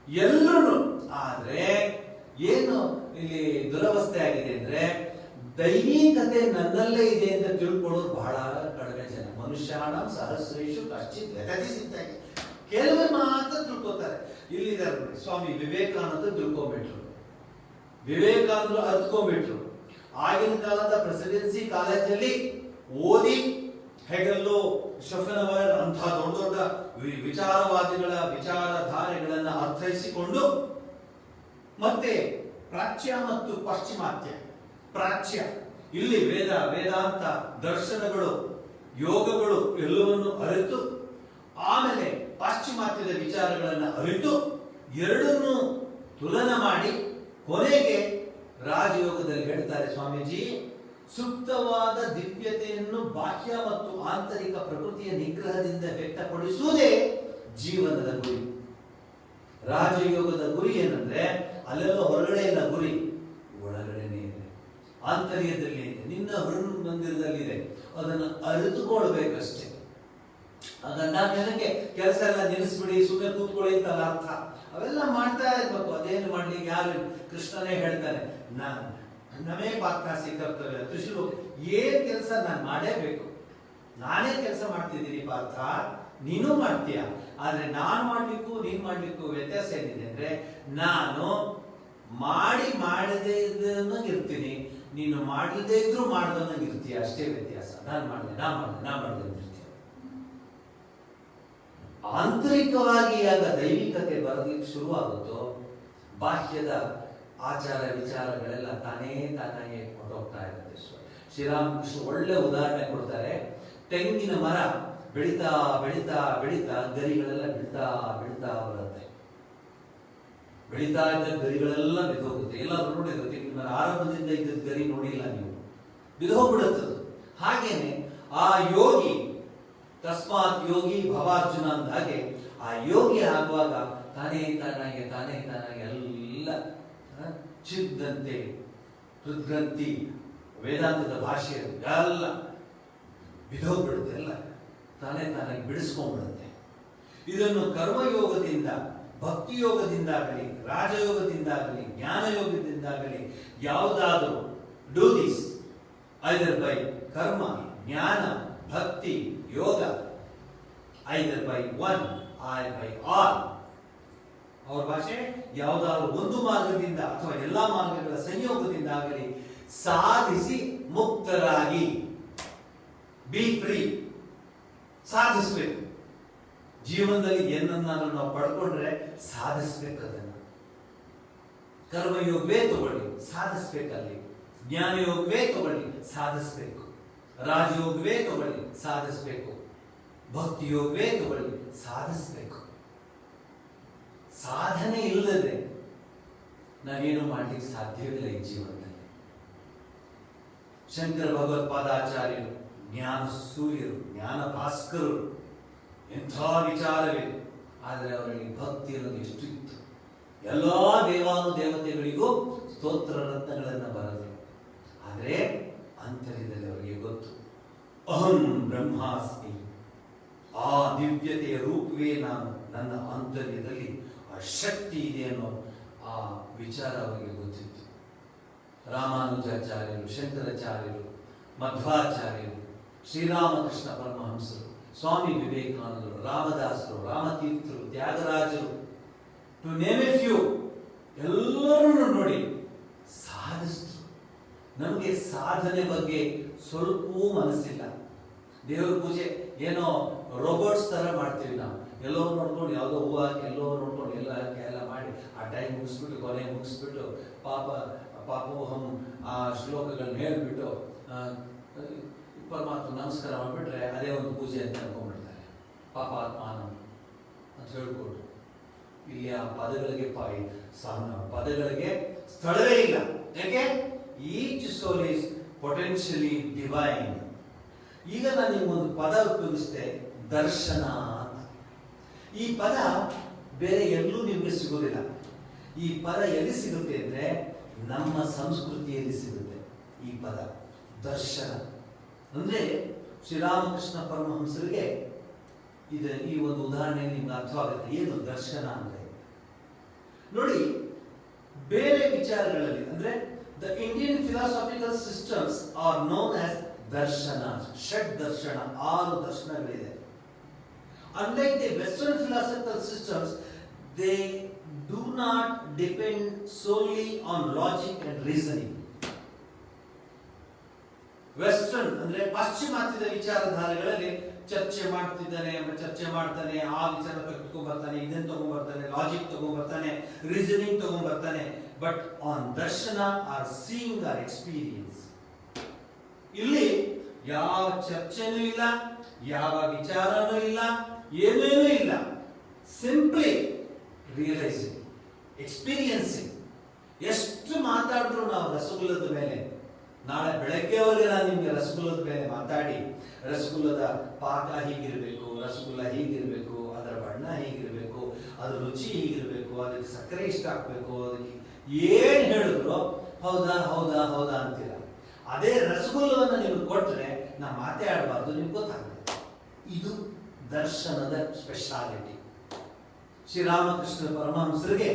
ಎಲ್ಲರೂ. ಆದ್ರೆ ಏನು ಇಲ್ಲಿ ದುರವಸ್ಥೆ ಆಗಿದೆ ಅಂದ್ರೆ ದೈವಿಕತೆ ನನ್ನಲ್ಲೇ ಇದೆ ಅಂತ ತಿಳ್ಕೊಳ್ಳೋರು ಬಹಳ ಕಡಿಮೆ ಜನ. ಮನುಷ್ಯಾಣ ಸಹಸ್ರೇಶು ಕಶ್ಚಿತ್ ವ್ಯಥಿಸಿದ್ದಾಗಿ ಕೆಲವರು ಮಾತ್ರ ತಿಳ್ಕೊತಾರೆ. ಇಲ್ಲಿದ್ದಾರೆ ನೋಡಿ, ಸ್ವಾಮಿ ವಿವೇಕಾನಂದ ತಿಳ್ಕೊಂಡ್ಬಿಟ್ರು, ವಿವೇಕಾನಂದರು ಅರ್ತ್ಕೊಂಡ್ಬಿಟ್ರು. ಆಗಿನ ಕಾಲದ ಪ್ರೆಸಿಡೆನ್ಸಿ ಕಾಲೇಜಲ್ಲಿ ಓದಿ ಹೆಗಲ್ಲು, ಶಫನವರ್ ಅಂಥ ದೊಡ್ಡ ದೊಡ್ಡ ವಿಚಾರವಾದಿಗಳ ವಿಚಾರಧಾರೆಗಳನ್ನ ಅರ್ಥೈಸಿಕೊಂಡು ಮತ್ತೆ ಪ್ರಾಚ್ಯ ಮತ್ತು ಪಾಶ್ಚಿಮಾತ್ಯ, ಪ್ರಾಚ್ಯ ಇಲ್ಲಿ ವೇದ, ವೇದಾಂತ, ದರ್ಶನಗಳು, ಯೋಗಗಳು ಎಲ್ಲವನ್ನು ಅರಿತು ಆಮೇಲೆ ಪಾಶ್ಚಿಮಾತ್ಯದ ವಿಚಾರಗಳನ್ನು ಅರಿತು ಎರಡನ್ನೂ ತುಲನ ಮಾಡಿ ಕೊನೆಗೆ ರಾಜಯೋಗದಲ್ಲಿ ಹೇಳ್ತಾರೆ ಸ್ವಾಮೀಜಿ, ಸೂಕ್ತವಾದ ದಿವ್ಯತೆಯನ್ನು ಬಾಹ್ಯ ಮತ್ತು ಆಂತರಿಕ ಪ್ರಕೃತಿಯ ನಿಗ್ರಹದಿಂದ ವ್ಯಕ್ತಪಡಿಸುವುದೇ ಜೀವನದ ಗುರಿ. ರಾಜಯೋಗದ ಗುರಿ ಏನಂದ್ರೆ ಅಲ್ಲೆಲ್ಲ ಹೊರಗಡೆ ಇಲ್ಲ, ಗುರಿ ಒಳಗಡೆನೇ ಇದೆ, ಆಂತರ್ಯದಲ್ಲಿ ಇದೆ, ನಿನ್ನ ಮಂದಿರದಲ್ಲಿದೆ. ಅದನ್ನು ಅರಿತುಕೊಳ್ಬೇಕಷ್ಟೇ. ಅದಕ್ಕೆ ಕೆಲಸ ಎಲ್ಲ ನಿಲ್ಲಿಸ್ಬಿಡಿ, ಸುಮ್ಮನೆ ಕೂತ್ಕೊಳ್ಳಿ ಅಂತಲ್ಲ ಅರ್ಥ. ಅವೆಲ್ಲ ಮಾಡ್ತಾ ಇರ್ಬೇಕು. ಅದೇನು ಮಾಡ್ಲಿಕ್ಕೆ ಯಾರು, ಕೃಷ್ಣನೇ ಹೇಳ್ತಾನೆ, ನಮೇ ಪಾತ್ರಾಸಿ ಕರ್ತವ್ಯ ತ್ರಿಶೂಲ, ಏನ್ ಕೆಲಸ ನಾನು ಮಾಡೇಬೇಕು. ನಾನೇ ಕೆಲಸ ಮಾಡ್ತಿದ್ದೀನಿ ಪಾರ್ಥ, ನೀನು ಮಾಡ್ತೀಯ. ಆದ್ರೆ ನಾನು ಮಾಡ್ಲಿಕ್ಕೂ ನೀನ್ ಮಾಡ್ಲಿಕ್ಕೂ ವ್ಯತ್ಯಾಸ ಏನಿದೆ ಅಂದ್ರೆ, ನಾನು ಮಾಡದೇ ಇರ್ತೀನಿ, ನೀನು ಮಾಡದೇ ಇದ್ರೂ ಮಾಡ್ದಂಗೆ ಇರ್ತೀಯ, ಅಷ್ಟೇ ವ್ಯತ್ಯಾಸ. ನಾನು ಮಾಡಿದೆ ಇರ್ತೀಯ. ಆಂತರಿಕವಾಗಿ ಆಗ ದೈವಿಕತೆ ಬರಲಿಕ್ಕೆ ಶುರುವಾಗುತ್ತೋ ಬಾಹ್ಯದ ಆಚಾರ ವಿಚಾರಗಳೆಲ್ಲ ತಾನಾಗೆ ಹೊರಟೋಗ್ತಾ ಇರುತ್ತೆ. ಶ್ರೀರಾಮಕೃಷ್ಣ ಒಳ್ಳೆ ಉದಾಹರಣೆ ಕೊಡ್ತಾರೆ. ತೆಂಗಿನ ಮರ ಬೆಳೀತಾ ಬೆಳೀತಾ ಬೆಳೀತಾ ಗರಿಗಳೆಲ್ಲ ಬೀಳ್ತಾ ಬರುತ್ತೆ. ಬೆಳೀತಾ ಇದ್ದ ಗರಿಗಳೆಲ್ಲ ಬಿದ್ದೋಗುತ್ತೆ. ಎಲ್ಲಾದ್ರೂ ನೋಡಿದ್ರೆ ತೆಂಗಿನ ಮರ ಆರಂಭದಿಂದ ಇದ್ದ ಗರಿ ನೋಡಿಲ್ಲ ನೀವು, ಬಿದ್ದೋಗ್ಬಿಡುತ್ತದು. ಹಾಗೇನೆ ಆ ಯೋಗಿ, ತಸ್ಮಾತ್ ಯೋಗಿ ಭವಾರ್ಜುನ ಅಂದ ಹಾಗೆ, ಆ ಯೋಗಿ ಆಗುವಾಗ ತಾನೇ ತಾನಾಗೆ ಎಲ್ಲ ಚಿದ್ದಂತೆ ಹೃದ್ಗ್ರಂಥಿ, ವೇದಾಂತದ ಭಾಷೆ ಎಲ್ಲ ಬಿದ್ದೋಗ್ಬಿಡುತ್ತೆ, ಎಲ್ಲ ತಾನಾಗಿ ಬಿಡಿಸ್ಕೊಂಡ್ಬಿಡುತ್ತೆ. ಇದನ್ನು ಕರ್ಮಯೋಗದಿಂದ, ಭಕ್ತಿಯೋಗದಿಂದಾಗಲಿ, ರಾಜಯೋಗದಿಂದಾಗಲಿ, ಜ್ಞಾನಯೋಗದಿಂದಾಗಲಿ ಯಾವುದಾದರೂ do this either by karma, jnana, bhakti, yoga, either by one or by all. ಅವ್ರ ಭಾಷೆ ಯಾವುದಾದ್ರು ಒಂದು ಮಾರ್ಗದಿಂದ ಅಥವಾ ಎಲ್ಲಾ ಮಾರ್ಗಗಳ ಸಂಯೋಗದಿಂದಾಗಲಿ ಸಾಧಿಸಿ ಮುಕ್ತರಾಗಿ, ಬಿ ಫ್ರೀ, ಸಾಧಿಸ್ಬೇಕು. ಜೀವನದಲ್ಲಿ ಏನನ್ನಾದ್ರೂ ನಾವು ಪಡ್ಕೊಂಡ್ರೆ ಸಾಧಿಸ್ಬೇಕು. ಅದನ್ನ ಕರ್ಮಯೋಗವೇ ತಗೊಳ್ಳಿ, ಸಾಧಿಸ್ಬೇಕಲ್ಲಿ. ಜ್ಞಾನಯೋಗವೇ ತಗೊಳ್ಳಿ, ಸಾಧಿಸ್ಬೇಕು. ರಾಜಯೋಗವೇ ತಗೊಳ್ಳಿ, ಸಾಧಿಸ್ಬೇಕು. ಭಕ್ತಿಯೋಗವೇ ತಗೊಳ್ಳಿ, ಸಾಧಿಸ್ಬೇಕು. ಸಾಧನೆ ಇಲ್ಲದೆ ನಾವೇನು ಮಾಡ್ಲಿಕ್ಕೆ ಸಾಧ್ಯವಿಲ್ಲ ಈ ಜೀವನದಲ್ಲಿ. ಶಂಕರ ಭಗವತ್ಪಾದಾಚಾರ್ಯರು ಜ್ಞಾನ ಸೂರ್ಯರು, ಜ್ಞಾನ ಭಾಸ್ಕರರು, ಎಂಥ ವಿಚಾರವಿದೆ. ಆದರೆ ಅವರಲ್ಲಿ ಭಕ್ತಿ ಅನ್ನೋದು ಎಷ್ಟು ಇತ್ತು. ಎಲ್ಲಾ ದೇವಾನುದೇವತೆಗಳಿಗೂ ಸ್ತೋತ್ರ ರತ್ನಗಳನ್ನು ಬರೆದರು. ಆದರೆ ಅಂತರ್ಯದಲ್ಲಿ ಅವರಿಗೆ ಗೊತ್ತು, ಅಹಂ ಬ್ರಹ್ಮಾಸ್ಮಿ, ಆ ದಿವ್ಯತೆಯ ರೂಪವೇ ನಾನು, ನನ್ನ ಆಂತರ್ಯದಲ್ಲಿ ಆ ಶಕ್ತಿ ಇದೆ ಅನ್ನೋ ಆ ವಿಚಾರ ಅವರಿಗೆ ಗೊತ್ತಿತ್ತು. ರಾಮಾನುಜಾಚಾರ್ಯರು, ಶಂಕರಾಚಾರ್ಯರು, ಮಧ್ವಾಚಾರ್ಯರು, ಶ್ರೀರಾಮಕೃಷ್ಣ ಪರಮಹಂಸರು, ಸ್ವಾಮಿ ವಿವೇಕಾನಂದರು, ರಾಮದಾಸರು, ರಾಮತೀರ್ಥರು, ತ್ಯಾಗರಾಜರು, ಟು ನೇಮ್ ಎ ಫ್ಯೂ, ಎಲ್ಲರೂ ನೋಡಿ ಸಾಧಿಸಿದ್ರು. ನಮಗೆ ಸಾಧನೆ ಬಗ್ಗೆ ಸ್ವಲ್ಪವೂ ಮನಸ್ಸಿಲ್ಲ. ದೇವ್ರ ಪೂಜೆ ಏನೋ ರೋಬೋಟ್ಸ್ ತರ ಮಾಡ್ತೀವಿ ನಾವು. ಎಲ್ಲೋ ನೋಡ್ಕೊಂಡು ಯಾವುದೋ ಹೂವು ಹಾಕಿ, ಎಲ್ಲೋ ನೋಡ್ಕೊಂಡು ಎಲ್ಲ ಮಾಡಿ ಆ ಟೈಮ್ ಮುಗಿಸ್ಬಿಟ್ಟು, ಕೊನೆ ಮುಗಿಸ್ಬಿಟ್ಟು, ಪಾಪೋಹಂ ಆ ಶ್ಲೋಕಗಳನ್ನ ಹೇಳ್ಬಿಟ್ಟು ಪರಮಾತ್ಮ ನಮಸ್ಕಾರ ಮಾಡಿಬಿಟ್ರೆ ಅದೇ ಒಂದು ಪೂಜೆ ಅಂತ ಅನ್ಕೊಂಡ್ಬಿಡ್ತಾರೆ. ಪಾಪಾತ್ಮಾನಂ ಅಂತ ಹೇಳ್ಕೊಟ್ಟು ಇಲ್ಲಿ ಆ ಪದಗಳಿಗೆ ಪದಗಳಿಗೆ ಸ್ಥಳವೇ ಇಲ್ಲ. ಯಾಕೆ? Each soul is potentially divine. ಈಗ ನಾನು ನಿಮ್ಗೊಂದು ಪದ ಉಪಯೋಗಿಸಿದೆ, ದರ್ಶನ ಅಂತ. ಈ ಪದ ಬೇರೆ ಎಲ್ಲೂ ನಿಮಗೆ ಸಿಗೋದಿಲ್ಲ. ಈ ಪದ ಎಲ್ಲಿ ಸಿಗುತ್ತೆ ಅಂದ್ರೆ ನಮ್ಮ ಸಂಸ್ಕೃತಿಯಲ್ಲಿ ಸಿಗುತ್ತೆ. ಈ ಪದ ದರ್ಶನ ಅಂದ್ರೆ ಶ್ರೀರಾಮಕೃಷ್ಣ ಪರಮಹಂಸರಿಗೆ ಈ ಒಂದು ಉದಾಹರಣೆ ನಿಮ್ಗೆ ಅರ್ಥವಾಗುತ್ತೆ. ಏನು ದರ್ಶನ ಅಂದ್ರೆ ನೋಡಿ, ಬೇರೆ ವಿಚಾರಗಳಲ್ಲಿ ಅಂದ್ರೆ the Indian philosophical systems are known as ದರ್ಶನ, ಷಡ್ ದರ್ಶನ, 6 ದರ್ಶನಗಳಿದೆ. Unlike the Western philosophical systems, they do not depend solely on logic and reasoning. Western ಅಂದ್ರೆ ಪಾಶ್ಚಿಮಾತ್ಯದ ವಿಚಾರಧಾರೆಗಳಲ್ಲಿ ಚರ್ಚೆ ಮಾಡ್ತಾನೆ, ಆ ವಿಚಾರ ತಗೊಂಡ್ಬರ್ತಾನೆ, ಇದನ್ನ ತಗೊಂಡ್ಬರ್ತಾನೆ, ಲಾಜಿಕ್ ತಗೊಂಡ್ಬರ್ತಾನೆ, ರೀಸನಿಂಗ್ ತಗೊಂಡ್ಬರ್ತಾನೆ. ಬಟ್ ಆನ್ ದರ್ಶನ ಆರ್ ಸೀಯಿಂಗ್ ಆರ್ ಎಕ್ಸ್ಪೀರಿಯನ್ಸ್. ಇಲ್ಲಿ ಯಾವ ಚರ್ಚೆನೂ ಇಲ್ಲ, ಯಾವ ವಿಚಾರನೂ ಇಲ್ಲ, ಏನೇನೂ ಇಲ್ಲ. Simply realising, experiencing. ಎಷ್ಟು ಮಾತಾಡಿದ್ರು ನಾವು ರಸಗುಲ್ಲದ ಮೇಲೆ, ನಾಳೆ ಬೆಳಗ್ಗೆವರೆಗೆ ನಾನು ನಿಮಗೆ ರಸಗುಲ್ಲದ ಮೇಲೆ ಮಾತಾಡಿ, ರಸಗುಲ್ಲದ ಪಾಕ ಹೀಗಿರಬೇಕು, ರಸಗುಲ್ಲ ಹೀಗಿರಬೇಕು, ಅದರ ಬಣ್ಣ ಹೀಗಿರಬೇಕು, ಅದ್ರ ರುಚಿ ಹೀಗಿರಬೇಕು, ಅದಕ್ಕೆ ಸಕ್ಕರೆ ಇಷ್ಟ ಹಾಕ್ಬೇಕು, ಅದಕ್ಕೆ ಏನ್ ಹೇಳಿದ್ರು ಹೌದಾ ಹೌದಾ ಹೌದಾ ಅಂತೀರ. ಅದೇ ರಸಗುಲ್ಲವನ್ನು ನೀವು ಕೊಟ್ಟರೆ ನಾ ಮಾತಾಡಬಾರ್ದು, ನಿಮ್ಗೆ ಗೊತ್ತಾಗುತ್ತೆ. ಇದು ದರ್ಶನದ ಸ್ಪೆಷಾಲಿಟಿ. ಶ್ರೀರಾಮಕೃಷ್ಣ ಪರಮಹಂಸರಿಗೆ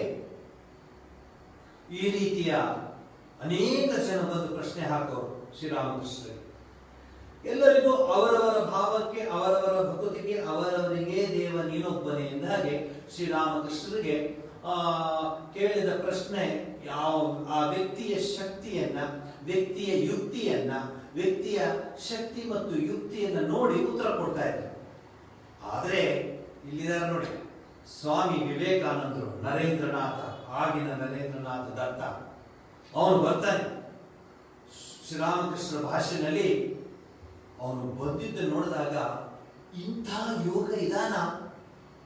ಈ ರೀತಿಯ ಅನೇಕ ಜನ ಬಂದು ಪ್ರಶ್ನೆ ಹಾಕೋರು ಶ್ರೀರಾಮಕೃಷ್ಣರಿಗೆ. ಎಲ್ಲರಿಗೂ ಅವರವರ ಭಾವಕ್ಕೆ, ಅವರವರ ಭಕ್ತಿಗೆ, ಅವರವರಿಗೆ ದೇವ ನೀನೊಬ್ಬನೇ ಎಂದ ಹಾಗೆ ಶ್ರೀರಾಮಕೃಷ್ಣರಿಗೆ ಕೇಳಿದ ಪ್ರಶ್ನೆ ಆ ವ್ಯಕ್ತಿಯ ಶಕ್ತಿಯನ್ನ, ವ್ಯಕ್ತಿಯ ಯುಕ್ತಿಯನ್ನ, ವ್ಯಕ್ತಿಯ ಶಕ್ತಿ ಮತ್ತು ಯುಕ್ತಿಯನ್ನ ನೋಡಿ ಉತ್ತರ ಕೊಡ್ತಾ ಇದ್ದಾರೆ. ಆದರೆ ಇಲ್ಲಿದ್ದಾರೆ ನೋಡಿ, ಸ್ವಾಮಿ ವಿವೇಕಾನಂದರು, ನರೇಂದ್ರನಾಥ, ಆಗಿನ ನರೇಂದ್ರನಾಥ ದತ್ತ, ಅವನು ಬರ್ತಾನೆ ಶ್ರೀರಾಮಕೃಷ್ಣ ಭಾಷೆನಲ್ಲಿ. ಅವನು ಬಂದಿದ್ದು ನೋಡಿದಾಗ ಇಂಥ ಯೋಗ ಇದಾನ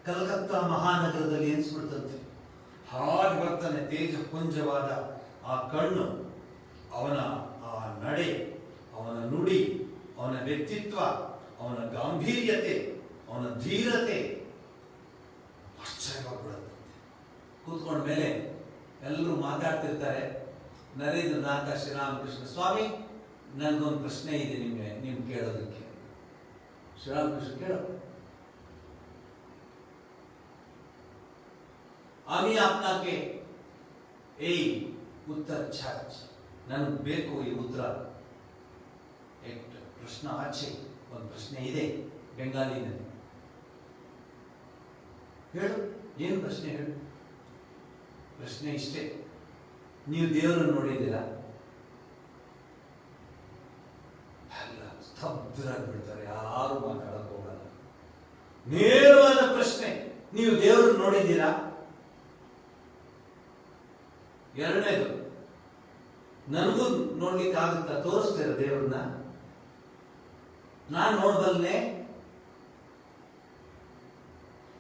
ಕಲ್ಕತ್ತಾ ಮಹಾನಗರದಲ್ಲಿ ಎನಿಸ್ಬಿಡ್ತಂತೆ. ಹಾಗೆ ಬರ್ತಾನೆ, ತೇಜಪುಂಜವಾದ ಆ ಕಣ್ಣು, ಅವನ ಆ ನಡೆ, ಅವನ ನುಡಿ, ಅವನ ವ್ಯಕ್ತಿತ್ವ, ಅವನ ಗಾಂಭೀರ್ಯತೆ, ಅವನ ಧೀರತೆ ಆಶ್ಚರ್ಯವಾಗ್ಬಿಡುತ್ತೆ. ಕೂತ್ಕೊಂಡ ಮೇಲೆ ಎಲ್ಲರೂ ಮಾತಾಡ್ತಿರ್ತಾರೆ. ನರೇಂದ್ರನಾಥ ಶ್ರೀರಾಮಕೃಷ್ಣ, ಸ್ವಾಮಿ ನನಗೊಂದು ಪ್ರಶ್ನೆ ಇದೆ ನಿಮ್ಗೆ ಕೇಳೋದಕ್ಕೆ. ಶ್ರೀರಾಮಕೃಷ್ಣ, ಕೇಳೋ. আমি আপনাকে এই উত্তর চাচ্ছি, ನನಗೆ ಬೇಕು ಈ ಉತ್ತರ. ಪ್ರಶ್ನ ಆಚೆ ಒಂದು ಪ್ರಶ್ನೆ ಇದೆ ಬೆಂಗಾಲಿನಲ್ಲಿ. ಹೇಳು, ಏನು ಪ್ರಶ್ನೆ ಹೇಳು. ಪ್ರಶ್ನೆ ಇಷ್ಟೇ, ನೀವು ದೇವರನ್ನು ನೋಡಿದ್ದೀರಾ? ಎಲ್ಲ ಸ್ತಬ್ಧರಾಗಿ ಬಿಡ್ತಾರೆ, ಯಾರು ಮಾತಾಡಕ್ ಹೋಗಲ್ಲ. ನೇರವಾದ ಪ್ರಶ್ನೆ, ನೀವು ದೇವರನ್ನು ನೋಡಿದ್ದೀರಾ? ಎರಡನೇದು, ನನಗೂ ನೋಡ್ಲಿಕ್ಕೆ ಆಗುತ್ತಾ? ತೋರಿಸ್ತೀರ ದೇವ್ರನ್ನ? ನಾನು ನೋಡಬಲ್ಲೆ?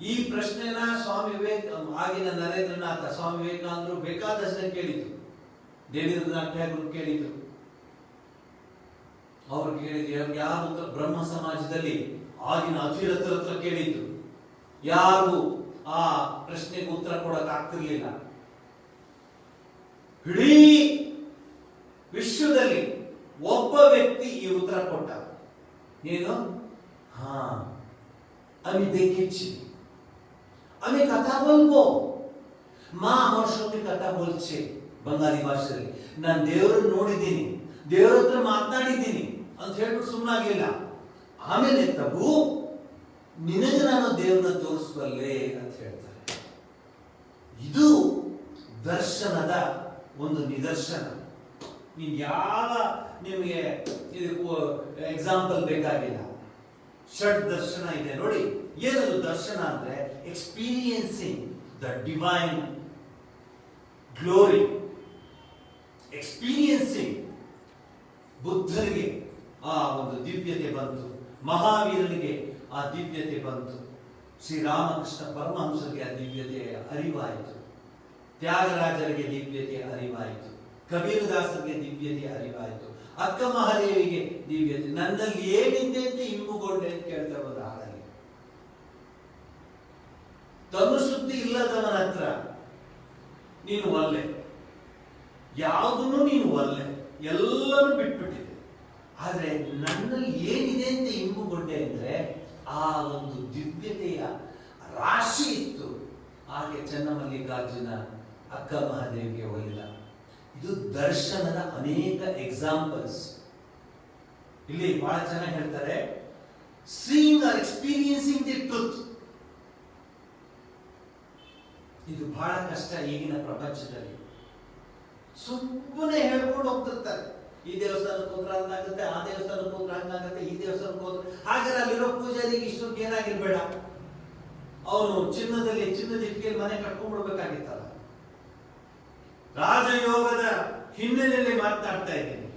ಈ ಪ್ರಶ್ನೆನ ಸ್ವಾಮಿ ಆಗಿನ ನರೇಂದ್ರನಾಥ, ಸ್ವಾಮಿ ವಿವೇಕಾನಂದರು ಬೇಕಾದಷ್ಟು ಕೇಳಿದ್ರು. ದೇವೇಂದ್ರನಾಥ್ ಟ್ಯಾಗೋರ್ ಕೇಳಿದ್ರು, ಅವ್ರು ಕೇಳಿದ್ರು. ಯಾರು ಬ್ರಹ್ಮ ಸಮಾಜದಲ್ಲಿ ಆಗಿನ ಅತಿರಥರ ಹತ್ರ ಕೇಳಿದ್ರು. ಯಾರು ಆ ಪ್ರಶ್ನೆಗೆ ಉತ್ತರ ಕೊಡಕ್ ಆಗ್ತಿರ್ಲಿಲ್ಲ. ಇಡೀ ವಿಶ್ವದಲ್ಲಿ ಒಬ್ಬ ವ್ಯಕ್ತಿ ಈ ಉತ್ತರ ಕೊಟ್ಟ. ಏನು? আমি দেখেছি, আমি কথা বলবো, মা আমার সঙ্গে কথা বলছে ಬಂಗಾಲಿ ಭಾಷೆಯಲ್ಲಿ. ನಾನು ದೇವರನ್ನು ನೋಡಿದ್ದೀನಿ, ದೇವರ ಹತ್ರ ಮಾತನಾಡಿದ್ದೀನಿ ಅಂತ ಹೇಳ್ಬಿಟ್ಟು ಸುಮ್ಮನಾಗಿಲ್ಲ. ಆಮೇಲೆ ತಗು ನಿನಗೆ ನಾನು ದೇವರನ್ನ ತೋರಿಸುವಲ್ಲೇ ಅಂತ ಹೇಳ್ತಾರೆ. ಇದು ದರ್ಶನದ ಒಂದು ನಿದರ್ಶನ. ನೀವು ಯಾವ ನಿಮಗೆ ಇದಕ್ಕೂ ಎಕ್ಸಾಂಪಲ್ ಬೇಕಾಗಿಲ್ಲ. ಷಡ್ ದರ್ಶನ ಇದೆ ನೋಡಿ. ಏನದು ದರ್ಶನ ಅಂದ್ರೆ experiencing the divine glory. Experiencing. ಬುದ್ಧನಿಗೆ ಆ ಒಂದು ದಿವ್ಯತೆ ಬಂತು, ಮಹಾವೀರನಿಗೆ ಆ ದಿವ್ಯತೆ ಬಂತು, ಶ್ರೀರಾಮಕೃಷ್ಣ ಪರಮಹಂಸರಿಗೆ ಆ ದಿವ್ಯತೆಯ ಅರಿವಾಯಿತು, ತ್ಯಾಗರಾಜರಿಗೆ ದಿವ್ಯತೆಯ ಅರಿವಾಯಿತು, ಕಬೀರದಾಸರಿಗೆ ದಿವ್ಯತೆಯ ಅರಿವಾಯಿತು, ಅಕ್ಕ ಮಹಾದೇವಿಗೆ ದಿವ್ಯತೆ. ನನ್ನಲ್ಲಿ ಏನಿದೆ ಅಂತ ಇಂಬುಗೊಂಡೆ ಅಂತ ಕೇಳ್ತಾ ಬಂದ ಹಾಡಲ್ಲಿ. ತನು ಶುದ್ಧಿ ಇಲ್ಲದವನ ಹತ್ರ ನೀನು ಒಲ್ಲೆ, ಯಾವುದನ್ನು ನೀನು ಒಲ್ಲೆ, ಎಲ್ಲರೂ ಬಿಟ್ಬಿಟ್ಟಿದೆ. ಆದ್ರೆ ನನ್ನಲ್ಲಿ ಏನಿದೆ ಅಂತ ಇಂಬುಗೊಂಡೆ ಅಂದ್ರೆ ಆ ಒಂದು ದಿವ್ಯತೆಯ ರಾಶಿ ಇತ್ತು. ಹಾಗೆ ಚೆನ್ನಮಲ್ಲಿಕಾರ್ಜುನ ಅಕ್ಕ ಮಹಾದೇವಿಗೆ ಒಲಿದ. ಇದು ದರ್ಶನದ ಅನೇಕ ಎಕ್ಸಾಂಪಲ್ಸ್. ಇಲ್ಲಿ ಬಹಳ ಚೆನ್ನಾಗಿ ಹೇಳ್ತಾರೆ, seeing R experiencing the truth. ಇದು ಬಹಳ ಕಷ್ಟ ಈಗಿನ ಪ್ರಪಂಚದಲ್ಲಿ. ಸುಮ್ಮನೆ ಹೇಳ್ಕೊಂಡು ಹೋಗ್ತಿರ್ತಾರೆ. ಈ ದೇವಸ್ಥಾನಕ್ಕೆ ಹೋದ್ರೆ ಹಂಗಾಗುತ್ತೆ, ಆ ದೇವಸ್ಥಾನಕ್ಕೆ ಹೋದ್ರೆ ಹಂಗಾಗುತ್ತೆ, ಈ ದೇವಸ್ಥಾನಕ್ಕೆ ಹೋದ್ರೆ ಹಾಗೆ. ಅಲ್ಲಿರೋ ಪೂಜಾರಿಗೆ ಇಷ್ಟೊಂದು ಏನಾಗಿರ್ಬೇಡ, ಅವನು ಚಿನ್ನದ ಇಟ್ಟಿಗೆಯಲ್ಲಿ ಮನೆ ಕಟ್ಕೊಂಡ್ಬಿಡ್ಬೇಕಾಗಿತ್ತಲ್ಲ. ರಾಜಯೋಗದ ಹಿನ್ನೆಲೆಯಲ್ಲಿ ಮಾತನಾಡ್ತಾ ಇದ್ದೀನಿ.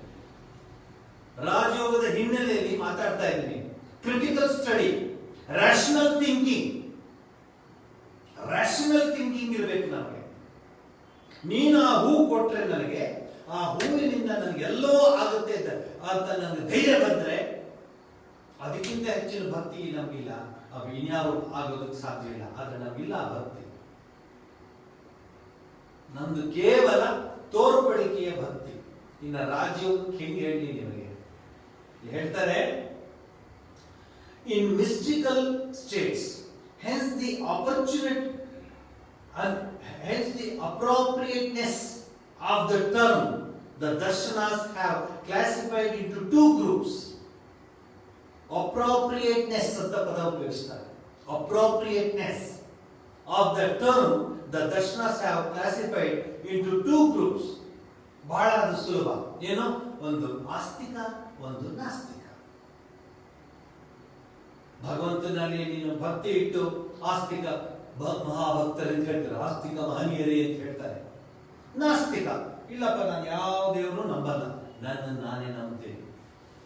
ರಾಜಯೋಗದ ಹಿನ್ನೆಲೆಯಲ್ಲಿ ಮಾತಾಡ್ತಾ ಇದ್ದೀನಿ. ಕ್ರಿಟಿಕಲ್ ಸ್ಟಡಿ, ರ್ಯಾಷನಲ್ ಥಿಂಕಿಂಗ್ ಇರಬೇಕು ನಮಗೆ. ನೀನು ಆ ಹೂ ಕೊಟ್ರೆ ನನಗೆ, ಆ ಹೂವಿನಿಂದ ನನಗೆಲ್ಲೋ ಆಗುತ್ತೆ ಅಂತ ನನಗೆ ಧೈರ್ಯ ಬಂದ್ರೆ ಅದಕ್ಕಿಂತ ಹೆಚ್ಚಿನ ಭಕ್ತಿ ನಮಗಿಲ್ಲ. ಅವು ಇನ್ಯಾರು ಆಗೋದಕ್ಕೆ ಸಾಧ್ಯ ಇಲ್ಲ. ಆದ್ರೆ ನಮಗಿಲ್ಲ ಆ ಭಕ್ತಿ. ನಮ್ದು ಕೇವಲ ತೋರ್ಪಡಿಕೆಯ ಭಕ್ತಿ. ಇನ್ನು ರಾಜಯೋಗಕ್ಕೆ ಹೆಂಗೆ ಹೇಳಿ ನಿಮಗೆ ಹೇಳ್ತಾರೆ, in mystical states hence the opportunity hence the appropriateness of the term the darshanas have classified into two groups. Appropriateness ಅಂತ ಪದ ಉಪಯೋಗಿಸ್ತಾರೆ. Appropriateness of the term the darshanas have classified into two groups. ಬಹಳ ಅದು ಸುಲಭ. ಏನು? ಒಂದು ಆಸ್ತಿಕ, ಒಂದು ನಾಸ್ತಿಕ. ಭಗವಂತನಲ್ಲಿ ನೀನು ಭಕ್ತಿ ಇಟ್ಟು ಆಸ್ತಿಕ ಮಹಾಭಕ್ತರು ಅಂತ ಹೇಳ್ತಾರೆ, ಆಸ್ತಿಕ ಮಹನೀಯರೇ ಅಂತ ಹೇಳ್ತಾರೆ. ನಾಸ್ತಿಕ, ಇಲ್ಲಪ್ಪ ನಾನು ಯಾವ ದೇವರು ನಂಬಲ್ಲ, ನನ್ನನ್ನು ನಾನೇ ನಂಬ್ತೇನೆ.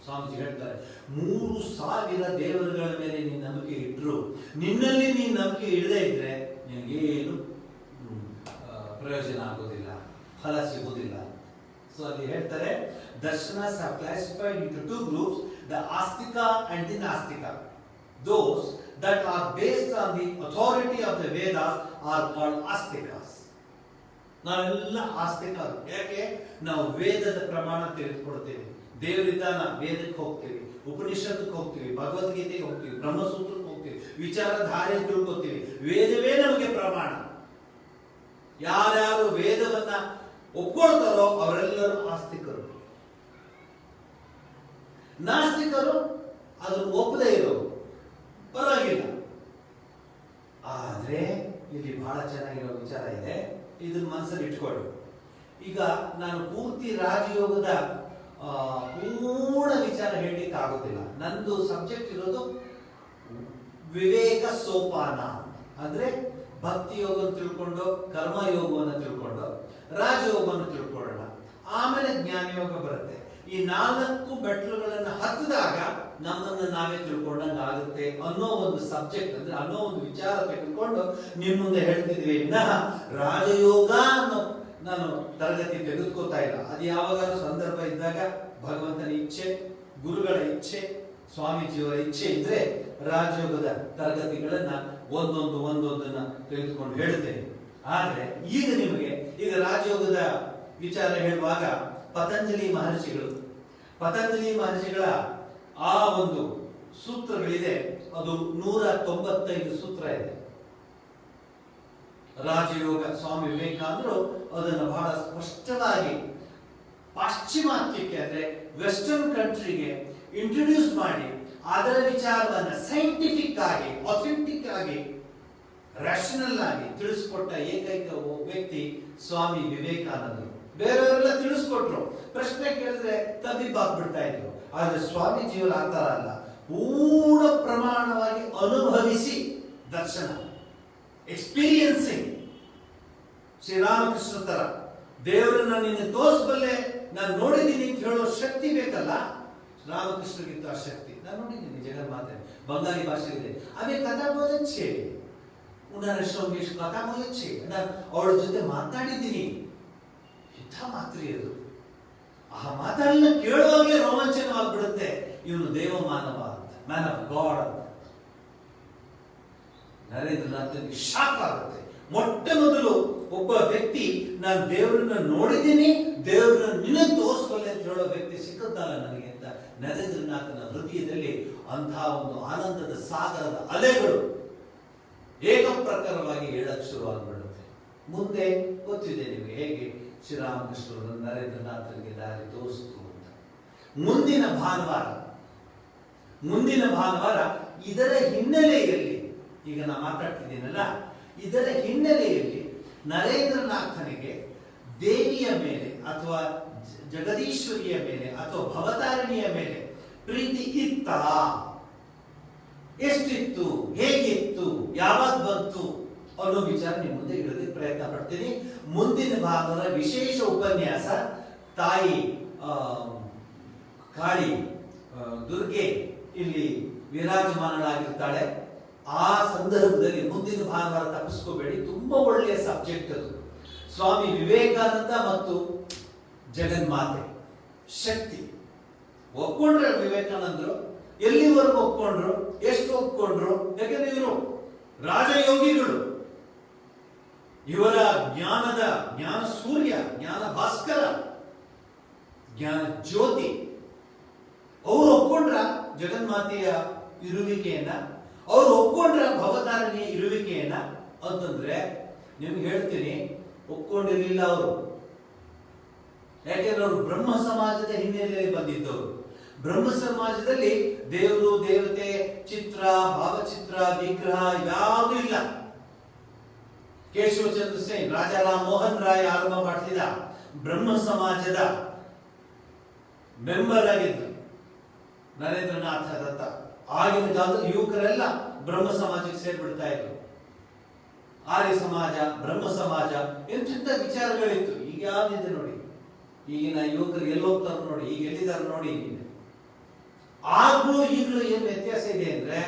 ಸ್ವಾಮೀಜಿ ಹೇಳ್ತಾರೆ, 3000 ದೇವರುಗಳ ಮೇಲೆ ನೀನು ನಂಬಿಕೆ ಇಟ್ಟರು, ನಿನ್ನಲ್ಲಿ ನೀನು ನಂಬಿಕೆ ಇಡದೇ ಇದ್ರೆ ನಿನಗೇನು ಪ್ರಯೋಜನ ಆಗೋದಿಲ್ಲ, ಫಲ ಸಿಗೋದಿಲ್ಲ. ಸೊ ಅಲ್ಲಿ ಹೇಳ್ತಾರೆ, darshanas have classified into two groups, the astika and the nastika. Those that are based on the authority of the Vedas are called astikas. ನಾವೆಲ್ಲ ಆಸ್ತಿಕರು. ಯಾಕೆ? ನಾವು ವೇದದ ಪ್ರಮಾಣ ತಿಳಿದುಕೊಡ್ತೇವೆ, ದೇವರಿದ್ದಾನ ವೇದಕ್ಕೆ ಹೋಗ್ತೀವಿ, ಉಪನಿಷತ್ತಕ್ಕೆ ಹೋಗ್ತೀವಿ, ಭಗವದ್ಗೀತೆಗೆ ಹೋಗ್ತೀವಿ, ಬ್ರಹ್ಮಸೂತ್ರಕ್ಕೆ ಹೋಗ್ತೀವಿ, ವಿಚಾರಧಾರೆ ತಿಳ್ಕೊತೀವಿ. ವೇದವೇ ನಮಗೆ ಪ್ರಮಾಣ. ಯಾರ್ಯಾರು ವೇದವನ್ನ ಒಪ್ಕೊಳ್ತಾರೋ ಅವರೆಲ್ಲರೂ ಆಸ್ತಿಕರು. ನಾಸ್ತಿಕರು ಅದನ್ನು ಒಪ್ಪದೇ ಇರೋರು, ಪರವಾಗಿಲ್ಲ. ಆದ್ರೆ ಇಲ್ಲಿ ಬಹಳ ಚೆನ್ನಾಗಿರೋ ವಿಚಾರ ಇದೆ, ಇದನ್ನ ಮನಸ್ಸಲ್ಲಿ ಇಟ್ಕೊಳ್ಳಿ. ಈಗ ನಾನು ಪೂರ್ತಿ ರಾಜಯೋಗದ ಪೂರ್ಣ ವಿಚಾರ ಹೇಳಲಿಕ್ಕೆ ಆಗೋದಿಲ್ಲ. ನಂದು ಸಬ್ಜೆಕ್ಟ್ ಇರೋದು ವಿವೇಕ ಸೋಪಾನ. ಅಂದ್ರೆ ಭಕ್ತಿ ಯೋಗವನ್ನು ತಿಳ್ಕೊಂಡು, ಕರ್ಮಯೋಗವನ್ನು ತಿಳ್ಕೊಂಡು, ರಾಜಯೋಗವನ್ನು ತಿಳ್ಕೊಳ್ಳೋಣ, ಆಮೇಲೆ ಜ್ಞಾನಯೋಗ ಬರುತ್ತೆ. ಈ 4 ಮೆಟ್ಲುಗಳನ್ನು ಹತ್ತಿದಾಗ ನಮ್ಮನ್ನು ನಾವೇ ತಿಳ್ಕೊಂಡಂಗೆ ಆಗುತ್ತೆ ಅನ್ನೋ ಒಂದು ಸಬ್ಜೆಕ್ಟ್, ಅಂದ್ರೆ ಅನ್ನೋ ಒಂದು ವಿಚಾರ ತೆಗೆದುಕೊಂಡು ನಿಮ್ಮ ಮುಂದೆ ಹೇಳ್ತಿದ್ವಿ. ವಿನಃ ರಾಜಯೋಗ ಅನ್ನೋ ನಾನು ತರಗತಿ ತೆಗೆದುಕೋತಾ ಇಲ್ಲ. ಅದು ಯಾವಾಗಾದ್ರೂ ಸಂದರ್ಭ ಇದ್ದಾಗ ಭಗವಂತನ ಇಚ್ಛೆ, ಗುರುಗಳ ಇಚ್ಛೆ, ಸ್ವಾಮೀಜಿಯವರ ಇಚ್ಛೆ ಇದ್ರೆ ರಾಜಯೋಗದ ತರಗತಿಗಳನ್ನ ಒಂದೊಂದನ್ನ ತೆಗೆದುಕೊಂಡು ಹೇಳ್ತೇನೆ. ಆದ್ರೆ ಈಗ ನಿಮಗೆ ಈಗ ರಾಜಯೋಗದ ವಿಚಾರ ಹೇಳುವಾಗ ಪತಂಜಲಿ ಮಹರ್ಷಿಗಳ ಆ ಒಂದು ಸೂತ್ರಗಳಿದೆ. ಅದು 195 ಸೂತ್ರ ಇದೆ. ರಾಜಯೋಗ ಸ್ವಾಮಿ ವಿವೇಕಾನಂದರು ಅದನ್ನು ಬಹಳ ಸ್ಪಷ್ಟವಾಗಿ ಪಾಶ್ಚಿಮಾತ್ಯಕ್ಕೆ, ಅಂದ್ರೆ ವೆಸ್ಟರ್ನ್ ಕಂಟ್ರಿಗೆ ಇಂಟ್ರೊಡ್ಯೂಸ್ ಮಾಡಿ ಅದರ ವಿಚಾರವನ್ನ ಸೈಂಟಿಫಿಕ್ ಆಗಿ, ಅಥೆಂಟಿಕ್ ಆಗಿ, ರ್ಯಾಷನಲ್ ಆಗಿ ತಿಳಿಸ್ಕೊಟ್ಟ ಏಕೈಕ ವ್ಯಕ್ತಿ ಸ್ವಾಮಿ ವಿವೇಕಾನಂದರು. ಬೇರೆಯವರೆಲ್ಲ ತಿಳಿಸ್ಕೊಟ್ರು, ಪ್ರಶ್ನೆ ಕೇಳಿದ್ರೆ ತಬ್ಬಿಬ್ಬಾಗ್ಬಿಡ್ತಾ ಇದ್ರು. ಆದ್ರೆ ಸ್ವಾಮೀಜಿಯವರು ಆ ತರ ಅಲ್ಲ, ಪೂರ್ಣ ಪ್ರಮಾಣವಾಗಿ ಅನುಭವಿಸಿ ದರ್ಶನ, ಎಕ್ಸ್ಪೀರಿಯನ್ಸಿಂಗ್. ಶ್ರೀರಾಮಕೃಷ್ಣ ತರ ದೇವರನ್ನ ನಿನ್ನ ತೋರಿಸಬಲ್ಲೆ, ನಾನು ನೋಡಿದ್ದೀನಿ ಅಂತ ಹೇಳೋ ಶಕ್ತಿ ಬೇಕಲ್ಲ, ರಾಮಕೃಷ್ಣಗಿಂತ ಆ ಶಕ್ತಿ ನಾನು ನೋಡಿದ್ದೀನಿ. ಜಗನ್ಮಾತೆ ಬಂಗಾಲಿ ಭಾಷೆ ಇದೆ, ಅವೇ ಕಥಾ ಬೋಲಚ್ಚೆ, ಉನ್ನಾರ ಸೋಮೇಶ್ ಕಥಾ ಬೋಲಚ್ಚೆ, ನಾನು ಅವಳ ಜೊತೆ ಮಾತಾಡಿದ್ದೀನಿ. ಇಂಥ ಮಾತ್ರಿಯದು, ಆ ಮಾತನ್ನ ಕೇಳುವಾಗಲೇ ರೋಮಾಂಚನವಾಗ್ಬಿಡುತ್ತೆ. ಇವನು ದೇವ ಮಾನವ ಅಂತ, ಮ್ಯಾನ್ ಆಫ್ ಗಾಡ್ ಅಂತ. ನರೇಂದ್ರನಾಥನಿಗೆ ಶಾಕ್ ಆಗುತ್ತೆ. ಮೊಟ್ಟ ಮೊದಲು ಒಬ್ಬ ವ್ಯಕ್ತಿ ನಾನು ದೇವರನ್ನ ನೋಡಿದ್ದೀನಿ, ದೇವರನ್ನ ನಿನ್ನ ತೋರಿಸಬಲ್ಲೆ ಅಂತ ಹೇಳೋ ವ್ಯಕ್ತಿ ಸಿಕ್ಕದ್ದಲ್ಲ ನನಗೆ ಅಂತ ನರೇಂದ್ರನಾಥನ ಹೃದಯದಲ್ಲಿ ಅಂತಹ ಒಂದು ಆನಂದದ ಸಾಗರದ ಅಲೆಗಳು ಏಕಪ್ರಕಾರವಾಗಿ ಹೇಳಕ್ ಶುರುವಾಗ್ಬಿಡುತ್ತೆ. ಮುಂದೆ ಗೊತ್ತಿದೆ ನಿಮಗೆ ಹೇಗೆ ಶ್ರೀರಾಮಕೃಷ್ಣರು ನರೇಂದ್ರನಾಥನಿಗೆ ದಾರಿ ತೋರಿಸ್ತು ಅಂತ. ಮುಂದಿನ ಭಾನುವಾರ ಇದರ ಹಿನ್ನೆಲೆಯಲ್ಲಿ, ಈಗ ನಾ ಮಾತಾಡ್ತಿದ್ದೀನಲ್ಲ, ಇದರ ಹಿನ್ನೆಲೆಯಲ್ಲಿ ನರೇಂದ್ರನಾಥನಿಗೆ ದೇವಿಯ ಮೇಲೆ ಅಥವಾ ಜಗದೀಶ್ವರಿಯ ಮೇಲೆ ಅಥವಾ ಭವತಾರಿಣಿಯ ಮೇಲೆ ಪ್ರೀತಿ ಇತ್ತ, ಎಷ್ಟಿತ್ತು, ಹೇಗಿತ್ತು, ಯಾವಾಗ ಬಂತು ಅನ್ನೋ ವಿಚಾರ ನಿಮ್ಮ ಮುಂದೆ ಇಡೋದಕ್ಕೆ ಪ್ರಯತ್ನ ಪಡ್ತೀನಿ. ಮುಂದಿನ ಭಾಗದ ವಿಶೇಷ ಉಪನ್ಯಾಸ ತಾಯಿ ಕಾಳಿ ದುರ್ಗೆ ಇಲ್ಲಿ ವಿರಾಜಮಾನಳಾಗಿರ್ತಾಳೆ. ಆ ಸಂದರ್ಭದಲ್ಲಿ ಮುಂದಿನ ಭಾನುವಾರ ತಪ್ಪಿಸ್ಕೋಬೇಡಿ, ತುಂಬಾ ಒಳ್ಳೆಯ ಸಬ್ಜೆಕ್ಟ್ ಅದು. ಸ್ವಾಮಿ ವಿವೇಕಾನಂದ ಮತ್ತು ಜಗನ್ಮಾತೆ ಶಕ್ತಿ ಒಪ್ಕೊಂಡ್ರೆ ವಿವೇಕಾನಂದರು ಎಲ್ಲಿವರೆಗೂ ಒಪ್ಕೊಂಡ್ರು, ಎಷ್ಟು ಒಪ್ಕೊಂಡ್ರು? ಯಾಕಂದ್ರೆ ಇವರು ರಾಜಯೋಗಿಗಳು, ಇವರ ಜ್ಞಾನ ಸೂರ್ಯ, ಜ್ಞಾನ ಭಾಸ್ಕರ, ಜ್ಞಾನ ಜ್ಯೋತಿ. ಅವರು ಒಪ್ಕೊಂಡ್ರ ಜಗನ್ಮಾತೆಯ ಇರುವಿಕೆಯನ್ನ, ಅವರು ಒಪ್ಕೊಂಡ್ರ ಭವತಾರಿಣಿಯ ಇರುವಿಕೆಯನ್ನ ಅಂತಂದ್ರೆ ನಿಮ್ಗೆ ಹೇಳ್ತೀನಿ, ಒಪ್ಕೊಂಡಿರ್ಲಿಲ್ಲ ಅವರು. ಯಾಕೆಂದ್ರೆ ಅವರು ಬ್ರಹ್ಮ ಸಮಾಜದ ಹಿನ್ನೆಲೆಯಲ್ಲಿ ಬಂದಿದ್ದವರು. ಬ್ರಹ್ಮ ಸಮಾಜದಲ್ಲಿ ದೇವರು, ದೇವತೆ, ಚಿತ್ರ, ಭಾವಚಿತ್ರ, ವಿಗ್ರಹ ಯಾವುದೂ ಇಲ್ಲ. ಕೇಶವಚಂದ್ರ ಸೇನ್, ರಾಜಾರಾಮ್ ಮೋಹನ್ ರಾಯ್ ಆರಂಭ ಮಾಡಿಸಿದ ಬ್ರಹ್ಮ ಸಮಾಜದ ಮೆಂಬರ್ ಆಗಿದ್ರು ನರೇಂದ್ರನಾಥ ದತ್ತ. ಆಗಿನ ಕಾಲದಲ್ಲಿ ಯುವಕರೆಲ್ಲ ಬ್ರಹ್ಮ ಸಮಾಜಕ್ಕೆ ಸೇರ್ಬಿಡ್ತಾ ಇದ್ರು. ಆರ್ಯ ಸಮಾಜ, ಬ್ರಹ್ಮ ಸಮಾಜ, ಎಂತೆಂಥ ವಿಚಾರಗಳಿತ್ತು. ಈಗ ಯಾವ್ದಿದೆ ನೋಡಿ, ಈಗಿನ ಯುವಕರು ಎಲ್ಲೋಗ್ತಾರೆ ನೋಡಿ, ಈಗ ಎಲ್ಲಿದ್ದಾರೆ ನೋಡಿ. ಆಗ್ಲೂ ಈಗಲೂ ಏನು ವ್ಯತ್ಯಾಸ ಇದೆ ಅಂದ್ರೆ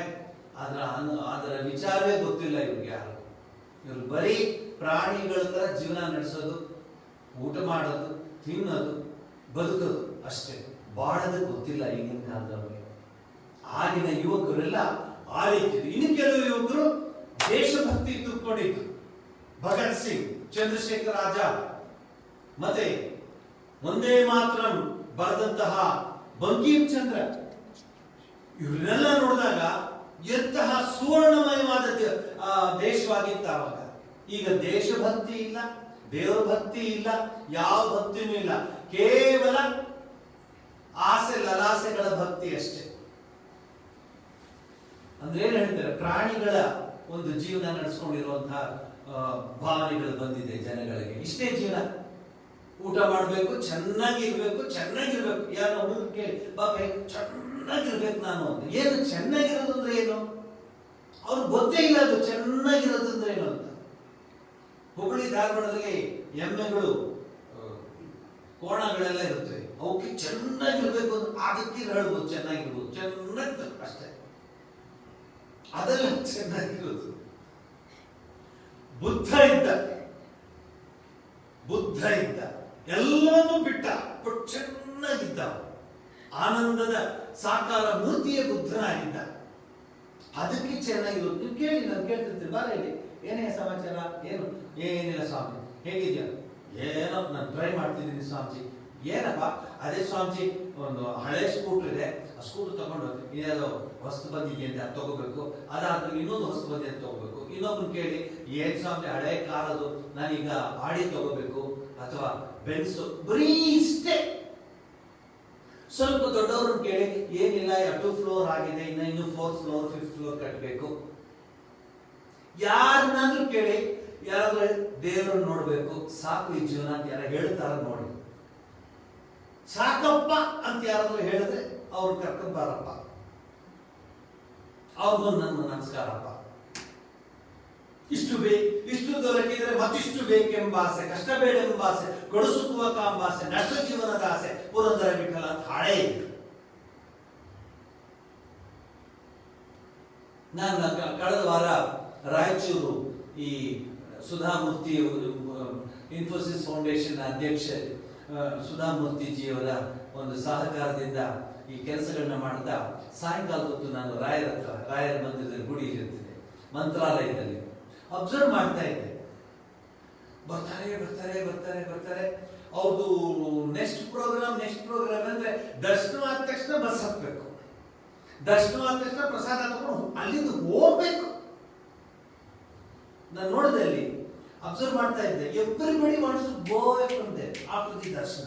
ಅದರ ವಿಚಾರವೇ ಗೊತ್ತಿಲ್ಲ ಇವ್ರಿಗೆ. ಯಾರು ಇವ್ರು ಬರೀ ಪ್ರಾಣಿಗಳ ತರ ಜೀವನ ನಡೆಸೋದು, ಊಟ ಮಾಡೋದು, ತಿನ್ನೋದು, ಬದುಕೋದು ಅಷ್ಟೇ. ಬಾಳೋದು ಗೊತ್ತಿಲ್ಲ ಈಗಿನ ಕಾಲದವ್ರಿಗೆ. ಆಗಿನ ಯುವಕರೆಲ್ಲ ಆ ರೀತಿ. ಇನ್ನು ಕೆಲವು ಯುವಕರು ದೇಶಭಕ್ತಿ ತುಂಬಿಕೊಂಡಿತ್ತು. ಭಗತ್ ಸಿಂಗ್, ಚಂದ್ರಶೇಖರ್ ಆಜಾದ್, ಮತ್ತೆ ಒಂದೇ ಮಾತ್ರ ಬರೆದಂತಹ ಬಂಕಿಮ್ ಚಂದ್ರ, ಇವರನ್ನೆಲ್ಲ ನೋಡಿದಾಗ ಎಂತಹ ಸುವರ್ಣಮಯವಾದ ದೇಶವಾಗಿತ್ತು ಆವಾಗ. ಈಗ ದೇಶಭಕ್ತಿ ಇಲ್ಲ, ದೇವರ ಭಕ್ತಿ ಇಲ್ಲ, ಯಾವ ಭಕ್ತಿನೂ ಇಲ್ಲ. ಕೇವಲ ಆಸೆ ಲಲಾಸೆಗಳ ಭಕ್ತಿ ಅಷ್ಟೇ. ಅಂದ್ರೆ ಏನ್ ಹೇಳ್ತಾರೆ, ಪ್ರಾಣಿಗಳ ಒಂದು ಜೀವನ ನಡೆಸ್ಕೊಂಡಿರುವಂತಹ ಭಾವನೆಗಳು ಬಂದಿದೆ ಜನಗಳಿಗೆ. ಇಷ್ಟೇ ಜೀವನ, ಊಟ ಮಾಡ್ಬೇಕು, ಚೆನ್ನಾಗಿರ್ಬೇಕು. ಯಾರೋ ಹುಡುಗ ಕೇಳಿ, ಬಾಬೆ ಚೆನ್ನಾಗಿರ್ಬೇಕು ನಾನು ಅಂತ. ಏನು ಚೆನ್ನಾಗಿರೋದು ಅಂದ್ರೆ ಏನು? ಅವ್ರಿಗೆ ಗೊತ್ತೇ ಇಲ್ಲ ಅದು ಚೆನ್ನಾಗಿರೋದು ಅಂದ್ರೆ ಏನು ಅಂತ. ಹುಬ್ಬಳ್ಳಿ ಧಾರವಾಡದಲ್ಲಿ ಎಮ್ಮೆಗಳು, ಕೋಣಗಳೆಲ್ಲ ಇರುತ್ತೆ, ಅವಕ್ಕೆ ಚೆನ್ನಾಗಿರ್ಬೇಕು ಅಂದ್ರೆ ಅದಕ್ಕೆ ಹೇಳ್ಬೋದು ಚೆನ್ನಾಗಿರ್ಬೋದು, ಚೆನ್ನಾಗಿ ಅಷ್ಟೇ. ಅದೆಲ್ಲ ಚೆನ್ನಾಗಿರೋದು. ಬುದ್ಧ ಇದ್ದ, ಎಲ್ಲವನ್ನೂ ಬಿಟ್ಟ, ಬಟ್ ಚೆನ್ನಾಗಿದ್ದ. ಆನಂದದ ಸಾಕಾರ ಮೂರ್ತಿಯ ಬುದ್ಧನಾಗಿದ್ದ. ಅದಕ್ಕೆ ಚೆನ್ನಾಗಿರೋದು. ನೀವು ಕೇಳಿ, ನಾನು ಕೇಳ್ತಿರ್ತೀನಿ, ಬಾರ ಇಲ್ಲಿ ಏನೇ ಸಮಾಚಾರ, ಏನಿಲ್ಲ ಸ್ವಾಮಿ, ಹೇಗಿದ್ಯಾ? ಏನೋ ನಾನು ಟ್ರೈ ಮಾಡ್ತಿದ್ದೀನಿ ಸ್ವಾಮೀಜಿ. ಏನಪ್ಪ? ಅದೇ ಸ್ವಾಮೀಜಿ, ಒಂದು ಹಳೆ ಸ್ಕೂಟರ್ ಇದೆ, ಆ ಸ್ಕೂಟರ್ ತಗೊಂಡು ಏನಾದ್ರು ಹೊಸ್ತು ಬಂದಿದೆ ಅಂತ ತಗೋಬೇಕು, ಅದಾದ್ಮೇಲೆ ಇನ್ನೊಂದು ಹೊಸ್ತು ಬಂದಿದೆ ಅಂತ ತಗೋಬೇಕು. ಇನ್ನೊಬ್ಬರು ಕೇಳಿ, ಏನ್ ಸ್ವಾಮಿ ಹಳೆ ಕಾರ್ ಅದು, ನಾನೀಗ ಆಡಿ ತಗೋಬೇಕು ಅಥವಾ ಬೆನ್ಸು, ಬರೀ ಇಷ್ಟೇ. ಸ್ವಲ್ಪ ದೊಡ್ಡವ್ರನ್ನ ಕೇಳಿ, ಏನಿಲ್ಲ 2 ಫ್ಲೋರ್ ಆಗಿದೆ, ಇನ್ನು 4th ಫ್ಲೋರ್ 5th ಫ್ಲೋರ್ ಕಟ್ಟಬೇಕು. ಯಾರನ್ನಾದ್ರೂ ಕೇಳಿ, ಯಾರಾದ್ರೂ ದೇವರನ್ನ ನೋಡ್ಬೇಕು, ಸಾಕು ಈ ಜೀವನ ಅಂತ ಯಾರು ಹೇಳ್ತಾರ ನೋಡಿ. ಸಾಕಪ್ಪ ಅಂತ ಯಾರಾದ್ರೂ ಹೇಳಿದ್ರೆ ಅವ್ರು ಕರ್ಕೊಂಬಾರಪ್ಪ, ಅವ್ರಿಗೊಂದು ನನ್ನ ನಮಸ್ಕಾರಪ್ಪ. ಇಷ್ಟು ದೊರಕಿದ್ರೆ ಮತ್ತಿಷ್ಟು ಬೇಕೆಂಬ ಆಸೆ, ಕಷ್ಟ ಬೇಡೆಂಬ ಆಸೆ, ಕೊಡುಸುಕುವ ಕಾಂಬಾಸೆ, ನಷ್ಟ ಜೀವನದ ಆಸೆ, ಪುರಂದರ ವಿಠಲ ಅಂತ ಹಾಡೇ ಇದೆ. ನಾನು ಕಳೆದ ವಾರ ರಾಯಚೂರು ಈ ಸುಧಾಮೂರ್ತಿ ಇನ್ಫೋಸಿಸ್ ಫೌಂಡೇಶನ್ ಅಧ್ಯಕ್ಷ ಸುಧಾಮೂರ್ತಿಜಿಯವರ ಒಂದು ಸಹಕಾರದಿಂದ ಈ ಕೆಲಸಗಳನ್ನ ಮಾಡ್ತಾ ಸಾಯಂಕಾಲ ಹೊತ್ತು ನಾನು ರಾಯರ ಮಂದಿರದಲ್ಲಿ ಗುಡಿಯಲ್ಲಿ ಇರ್ತಿದ್ದೆ, ಮಂತ್ರಾಲಯದಲ್ಲಿ ಅಬ್ಸರ್ವ್ ಮಾಡ್ತಾ ಇದ್ದೆ. ಬರ್ತಾರೆ ಅವ್ರದ್ದು ನೆಕ್ಸ್ಟ್ ಪ್ರೋಗ್ರಾಮ್ ಅಂದ್ರೆ ದರ್ಶನ ಆದ ತಕ್ಷಣ ಬಸ್ ಹತ್ಬೇಕು, ದರ್ಶನ ಆದ ತಕ್ಷಣ ಪ್ರಸಾದ ತಗೊಂಡು ಅಲ್ಲಿಂದ ಹೋಗ್ಬೇಕು. ನಾನು ನೋಡಿದೆ, ಅಲ್ಲಿ ಅಬ್ಸರ್ವ್ ಮಾಡ್ತಾ ಇದ್ದೆ. Everybody wants to go away from there after the darshan.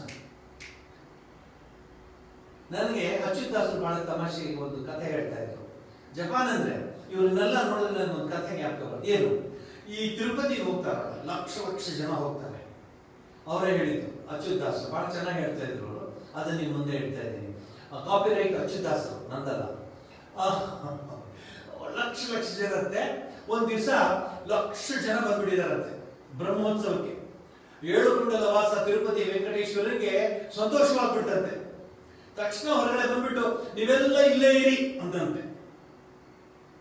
ನನಗೆ ಅಚ್ಯುತ್ ದಾಸರು ಬಹಳ ತಮಾಷೆಗೆ ಒಂದು ಕಥೆ ಹೇಳ್ತಾ ಇದ್ರು. ಜಪಾನ್ ಅಂದ್ರೆ ಇವ್ರನ್ನೆಲ್ಲ ನೋಡಿದ್ರೆ ನನಗೆ ಒಂದು ಕಥೆ ಜ್ಞಾಪಕ ಬರುತ್ತೆ. ಏನು, ಈ ತಿರುಪತಿಗೆ ಹೋಗ್ತಾರಲ್ಲ, ಲಕ್ಷ ಜನ ಹೋಗ್ತಾರೆ. ಅವರೇ ಹೇಳಿದ್ರು, ಅಚ್ಯುತ್ ದಾಸರು ಬಹಳ ಚೆನ್ನಾಗಿ ಹೇಳ್ತಾ ಇದ್ರು ಅವರು. ಅದನ್ನ ನಿಮ್ಮ ಮುಂದೆ ಹೇಳ್ತಾ ಇದ್ದೀನಿ. ಕಾಪಿ ರೈಟ್ ಅಚ್ಯುತ್ ದಾಸರು, ನಂದಲ್ಲ. ಲಕ್ಷ ಜನ ಇರುತ್ತೆ. ಒಂದ್ ದಿವಸ 1,00,000 ಜನ ಬಂದ್ಬಿಟ್ಟಿದಾರಂತೆ ಬ್ರಹ್ಮೋತ್ಸವಕ್ಕೆ. 7 ಕುಂಡಲ ವಾಸ ತಿರುಪತಿ ವೆಂಕಟೇಶ್ವರರಿಗೆ ಸಂತೋಷವಾಗ್ಬಿಟ್ಟಂತೆ. ತಕ್ಷಣ ಹೊರಗಡೆ ಬಂದ್ಬಿಟ್ಟು, ನೀವೆಲ್ಲ ಇಲ್ಲೇ ಇರಿ ಅಂತಂತೆ.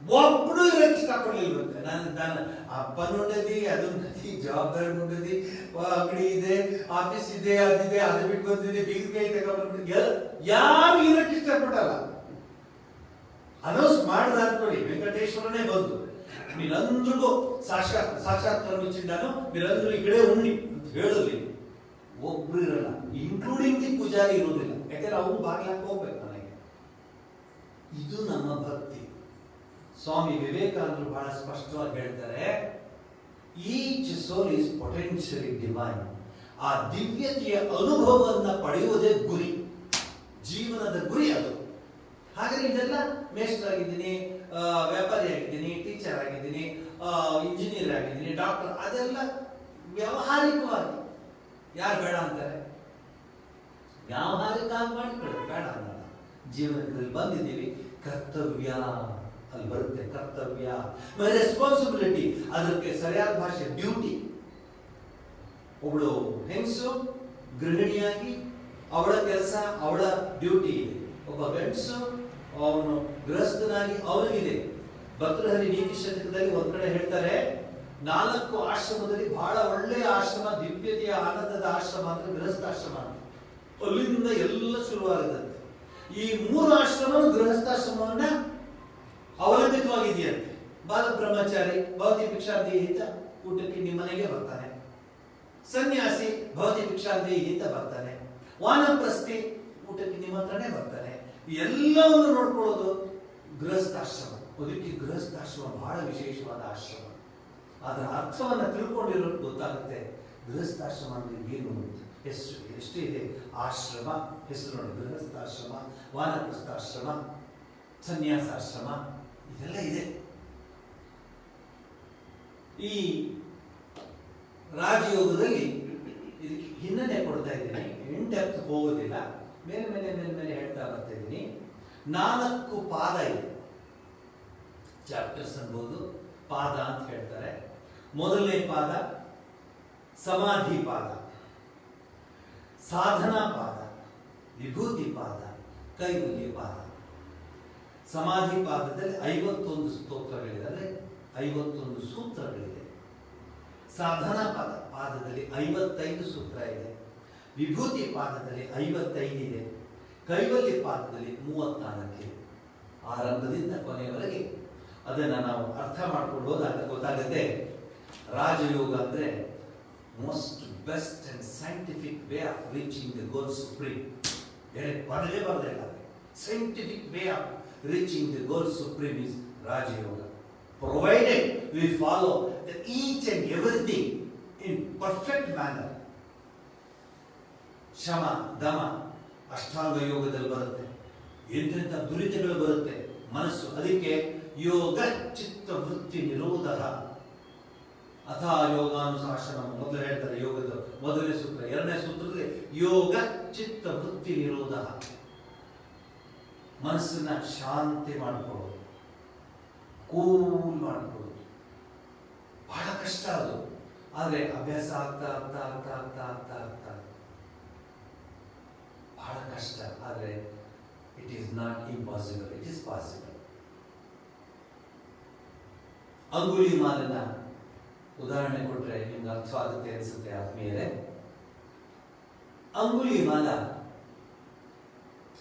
ಒಬ್ಬರು ಇರಕ್ಕೆ ಇಷ್ಟಪಡ್ಲಿಲ್ವಂತೆ. ನಾನು ಅಪ್ಪನುಂಡದಿ, ಅದನ್ನದಿ, ಜವಾಬ್ದಾರಿ ಉಂಡದಿ, ಅಂಗಡಿ ಇದೆ, ಆಫೀಸ್ ಇದೆ, ಅದಿದೆ, ಅದು ಬಿಟ್ಟು ಬಂದಿದೆ, ಬೀಗಕಾಯಿ ತಗೊಂಡ್ಬಿಟ್ಟು ಯಾರು ಇರಕ್ಕೆ ಇಷ್ಟಪಡಲ್ಲ. ಅನೌನ್ಸ್ ಮಾಡಿದಾದ್ಕೊಳ್ಳಿ, ವೆಂಕಟೇಶ್ವರನೇ ಬಂದು మీరందరూ సాక్షాత్కరించిండాను, మీరందరూ ఇక్కడే ఉండి ಅಂತ ಹೇಳಲಿ, ಒಬ್ರು ಇರಲ್ಲ, ಇನ್ಕ್ಲೂಡಿಂಗ್ ದಿ ಪೂಜಾರಿ ಇರೋದಿಲ್ಲ. ಯಾಕಂದ್ರೆ ಅವ್ರು ಬಾಗ್ಲಾಕ್ ಹೋಗ್ಬೇಕು ನನಗೆ. ಇದು ನಮ್ಮ ಭಕ್ತಿ. ಸ್ವಾಮಿ ವಿವೇಕಾನಂದರು ಬಹಳ ಸ್ಪಷ್ಟವಾಗಿ ಹೇಳ್ತಾರೆ, each soul is potentially divine. ಆ ದಿವ್ಯತೆಯ ಅನುಭವವನ್ನು ಪಡೆಯುವುದೇ ಗುರಿ, ಜೀವನದ ಗುರಿ ಅದು. ಹಾಗಾದ್ರೆ ಇದೆಲ್ಲ ಮೇಸ್ಟರ್ ಆಗಿದ್ದೀನಿ, ವ್ಯಾಪಾರಿ ಆಗಿದ್ದೀನಿ, ಟೀಚರ್ ಆಗಿದ್ದೀನಿ, ಇಂಜಿನಿಯರ್ ಆಗಿದ್ದೀನಿ, ಡಾಕ್ಟರ್, ಅದೆಲ್ಲ ವ್ಯಾವಹಾರಿಕವಾಗಿ. ಯಾರು ಬೇಡ ಅಂತಾರೆ? ವ್ಯಾವಹಾರಿಕ ಮಾಡಿಕೊಳ್ಳಿ, ಬೇಡ ಅನ್ನಲ್ಲ. ಜೀವನದಲ್ಲಿ ಬಂದಿದ್ದೀವಿ, ಕರ್ತವ್ಯ ಅಲ್ಲಿ ಬರುತ್ತೆ. ಕರ್ತವ್ಯ, ರೆಸ್ಪಾನ್ಸಿಬಿಲಿಟಿ, ಅದಕ್ಕೆ ಸರಿಯಾದ ಭಾಷೆ ಡ್ಯೂಟಿ. ಒಬ್ಬಳು ಹೆಂಗಸು ಗೃಹಿಣಿಯಾಗಿ ಅವಳ ಕೆಲಸ, ಅವಳ ಡ್ಯೂಟಿ ಇದೆ. ಒಬ್ಬ ಗಂಡಸು ಅವನು ಗೃಹಸ್ಥನಾಗಿ ಅವನಿಗಿದೆ. ಭರ್ತೃಹರಿ ನೀತಿ ಶತಕದಲ್ಲಿ ಒಂದ್ ಕಡೆ ಹೇಳ್ತಾರೆ, 4 ಆಶ್ರಮದಲ್ಲಿ ಬಹಳ ಒಳ್ಳೆಯ ಆಶ್ರಮ, ದಿವ್ಯತೆಯ ಆನಂದದ ಆಶ್ರಮ ಅಂದ್ರೆ ಗೃಹಸ್ಥಾಶ್ರಮ. ಅಲ್ಲಿಂದ ಎಲ್ಲ ಶುರುವಾಗದಂತೆ. ಈ 3 ಆಶ್ರಮ ಗೃಹಸ್ಥಾಶ್ರಮವನ್ನ ಅವಲಂಬಿತವಾಗಿದೆಯಂತೆ. ಬಾಲ ಬ್ರಹ್ಮಚಾರಿ ಭವತಿ ಭಿಕ್ಷಾಂದೇಹಿತ ಊಟಕ್ಕೆ ನಿಮ್ಮನೆಗೆ ಬರ್ತಾನೆ. ಸನ್ಯಾಸಿ ಭವತಿ ಭಿಕ್ಷಾಂದೇಹಿತ ಬರ್ತಾನೆ. ವಾನಪ್ರಸ್ಥಿ ಊಟಕ್ಕೆ ನಿಮ್ಮ ಹತ್ರನೇ ಬರ್ತಾನೆ. ಎಲ್ಲವನ್ನು ನೋಡ್ಕೊಳ್ಳೋದು ಗೃಹಸ್ಥಾಶ್ರಮ. ಅದಕ್ಕೆ ಗೃಹಸ್ಥಾಶ್ರಮ ಬಹಳ ವಿಶೇಷವಾದ ಆಶ್ರಮ. ಅದರ ಅರ್ಥವನ್ನ ತಿಳ್ಕೊಂಡಿರೋದು ಗೊತ್ತಾಗುತ್ತೆ. ಗೃಹಸ್ಥಾಶ್ರಮ ಅಂದ್ರೆ ಏನು, ಎಷ್ಟು ಇದೆ ಆಶ್ರಮ, ಹೆಸರು ನೋಡಿ, ಗೃಹಸ್ಥಾಶ್ರಮ, ವಾನಪ್ರಸ್ಥಾಶ್ರಮ, ಸನ್ಯಾಸಾಶ್ರಮ, ಇದೆಲ್ಲ ಇದೆ. ಈ ರಾಜಯೋಗದಲ್ಲಿ ಇದಕ್ಕೆ ಹಿನ್ನೆಲೆ ಕೊಡ್ತಾ ಇದ್ದೀನಿ, ಇನ್ ಡೆಪ್ತ್ ಹೋಗೋದಿಲ್ಲ, ಮೇಲೆ ಹೇಳ್ತಾ ಬರ್ತಾ ಇದ್ದೀನಿ. 4 ಪಾದ ಇದೆ, ಚಾಪ್ಟರ್ಸ್ ಅನ್ಬೋದು, ಪಾದ ಅಂತ ಹೇಳ್ತಾರೆ. ಮೊದಲನೇ ಪಾದ ಸಮಾಧಿ ಪಾದ, ಸಾಧನಾ ಪಾದ, ವಿಭೂತಿ ಪಾದ, ಕೈವಲ್ಯ ಪಾದ. ಸಮಾಧಿ ಪಾದದಲ್ಲಿ 51 ಸ್ತೋತ್ರಗಳಿದೆ, ಅಂದರೆ 51 ಸೂತ್ರಗಳಿದೆ. ಸಾಧನಾ ಪಾದದಲ್ಲಿ 55 ಸೂತ್ರ ಇದೆ. ವಿಭೂತಿ ಪಾದದಲ್ಲಿ 55 ಇದೆ. ಕೈವಲ್ಯ ಪಾದದಲ್ಲಿ 34 ಇದೆ. ಆರಂಭದಿಂದ ಕೊನೆಯವರೆಗೆ ಅದನ್ನ ನಾವು ಅರ್ಥ ಮಾಡ್ಕೊಂಡು ಹೋದಾಗ ಗೊತ್ತಾಗುತ್ತೆ, ರಾಜಯೋಗ ಅಂದ್ರೆ most best and scientific way of reaching the goal supreme. ಪದವೇ ಬರದಿಲ್ಲ, scientific way of reaching the goal supreme is Rajayoga. Provided we follow each and everything in perfect manner. ಶಮ ದಮ ಅಷ್ಟಾಂಗ ಯೋಗದಲ್ಲಿ ಬರುತ್ತೆ. ಎಂತೆಂಥ ದುರಿತಗಳು ಬರುತ್ತೆ ಮನಸ್ಸು. ಅದಕ್ಕೆ ಯೋಗ ಚಿತ್ತ ವೃತ್ತಿ ನಿರೋಧ ಅಥಾ ಯೋಗಾನುಶಾಸನ ಮೊದಲು ಹೇಳ್ತಾರೆ. ಯೋಗದ ಮೊದಲನೇ ಸೂತ್ರ, ಎರಡನೇ ಸೂತ್ರದಲ್ಲಿ ಯೋಗ ಚಿತ್ತ ವೃತ್ತಿ ನಿರೋಧ. ಮನಸ್ಸನ್ನ ಶಾಂತಿ ಮಾಡಿಕೊಳ್ಳೋದು, ಕೂಲ್ ಮಾಡಿಕೊಳ್ಳೋದು ಬಹಳ ಕಷ್ಟ ಅದು. ಆದರೆ ಅಭ್ಯಾಸ ಆಗ್ತಾ ಆಗ್ತಾ ಆಗ್ತಾ ಆಗ್ತಾ ಆಗ್ತಾ ಆಗ್ತಾ ಬಹಳ ಕಷ್ಟ. ಆದರೆ it is not impossible, it is possible. ಅಂಗುಲಿಮಾಲನ ಉದಾಹರಣೆ ಕೊಟ್ರೆ ನಿಮ್ಗೆ ಅರ್ಥವಾಗುತ್ತೆ ಅನ್ಸುತ್ತೆ ಆತ್ಮೀಯರೇ. ಅಂಗುಲಿಮಾಲ,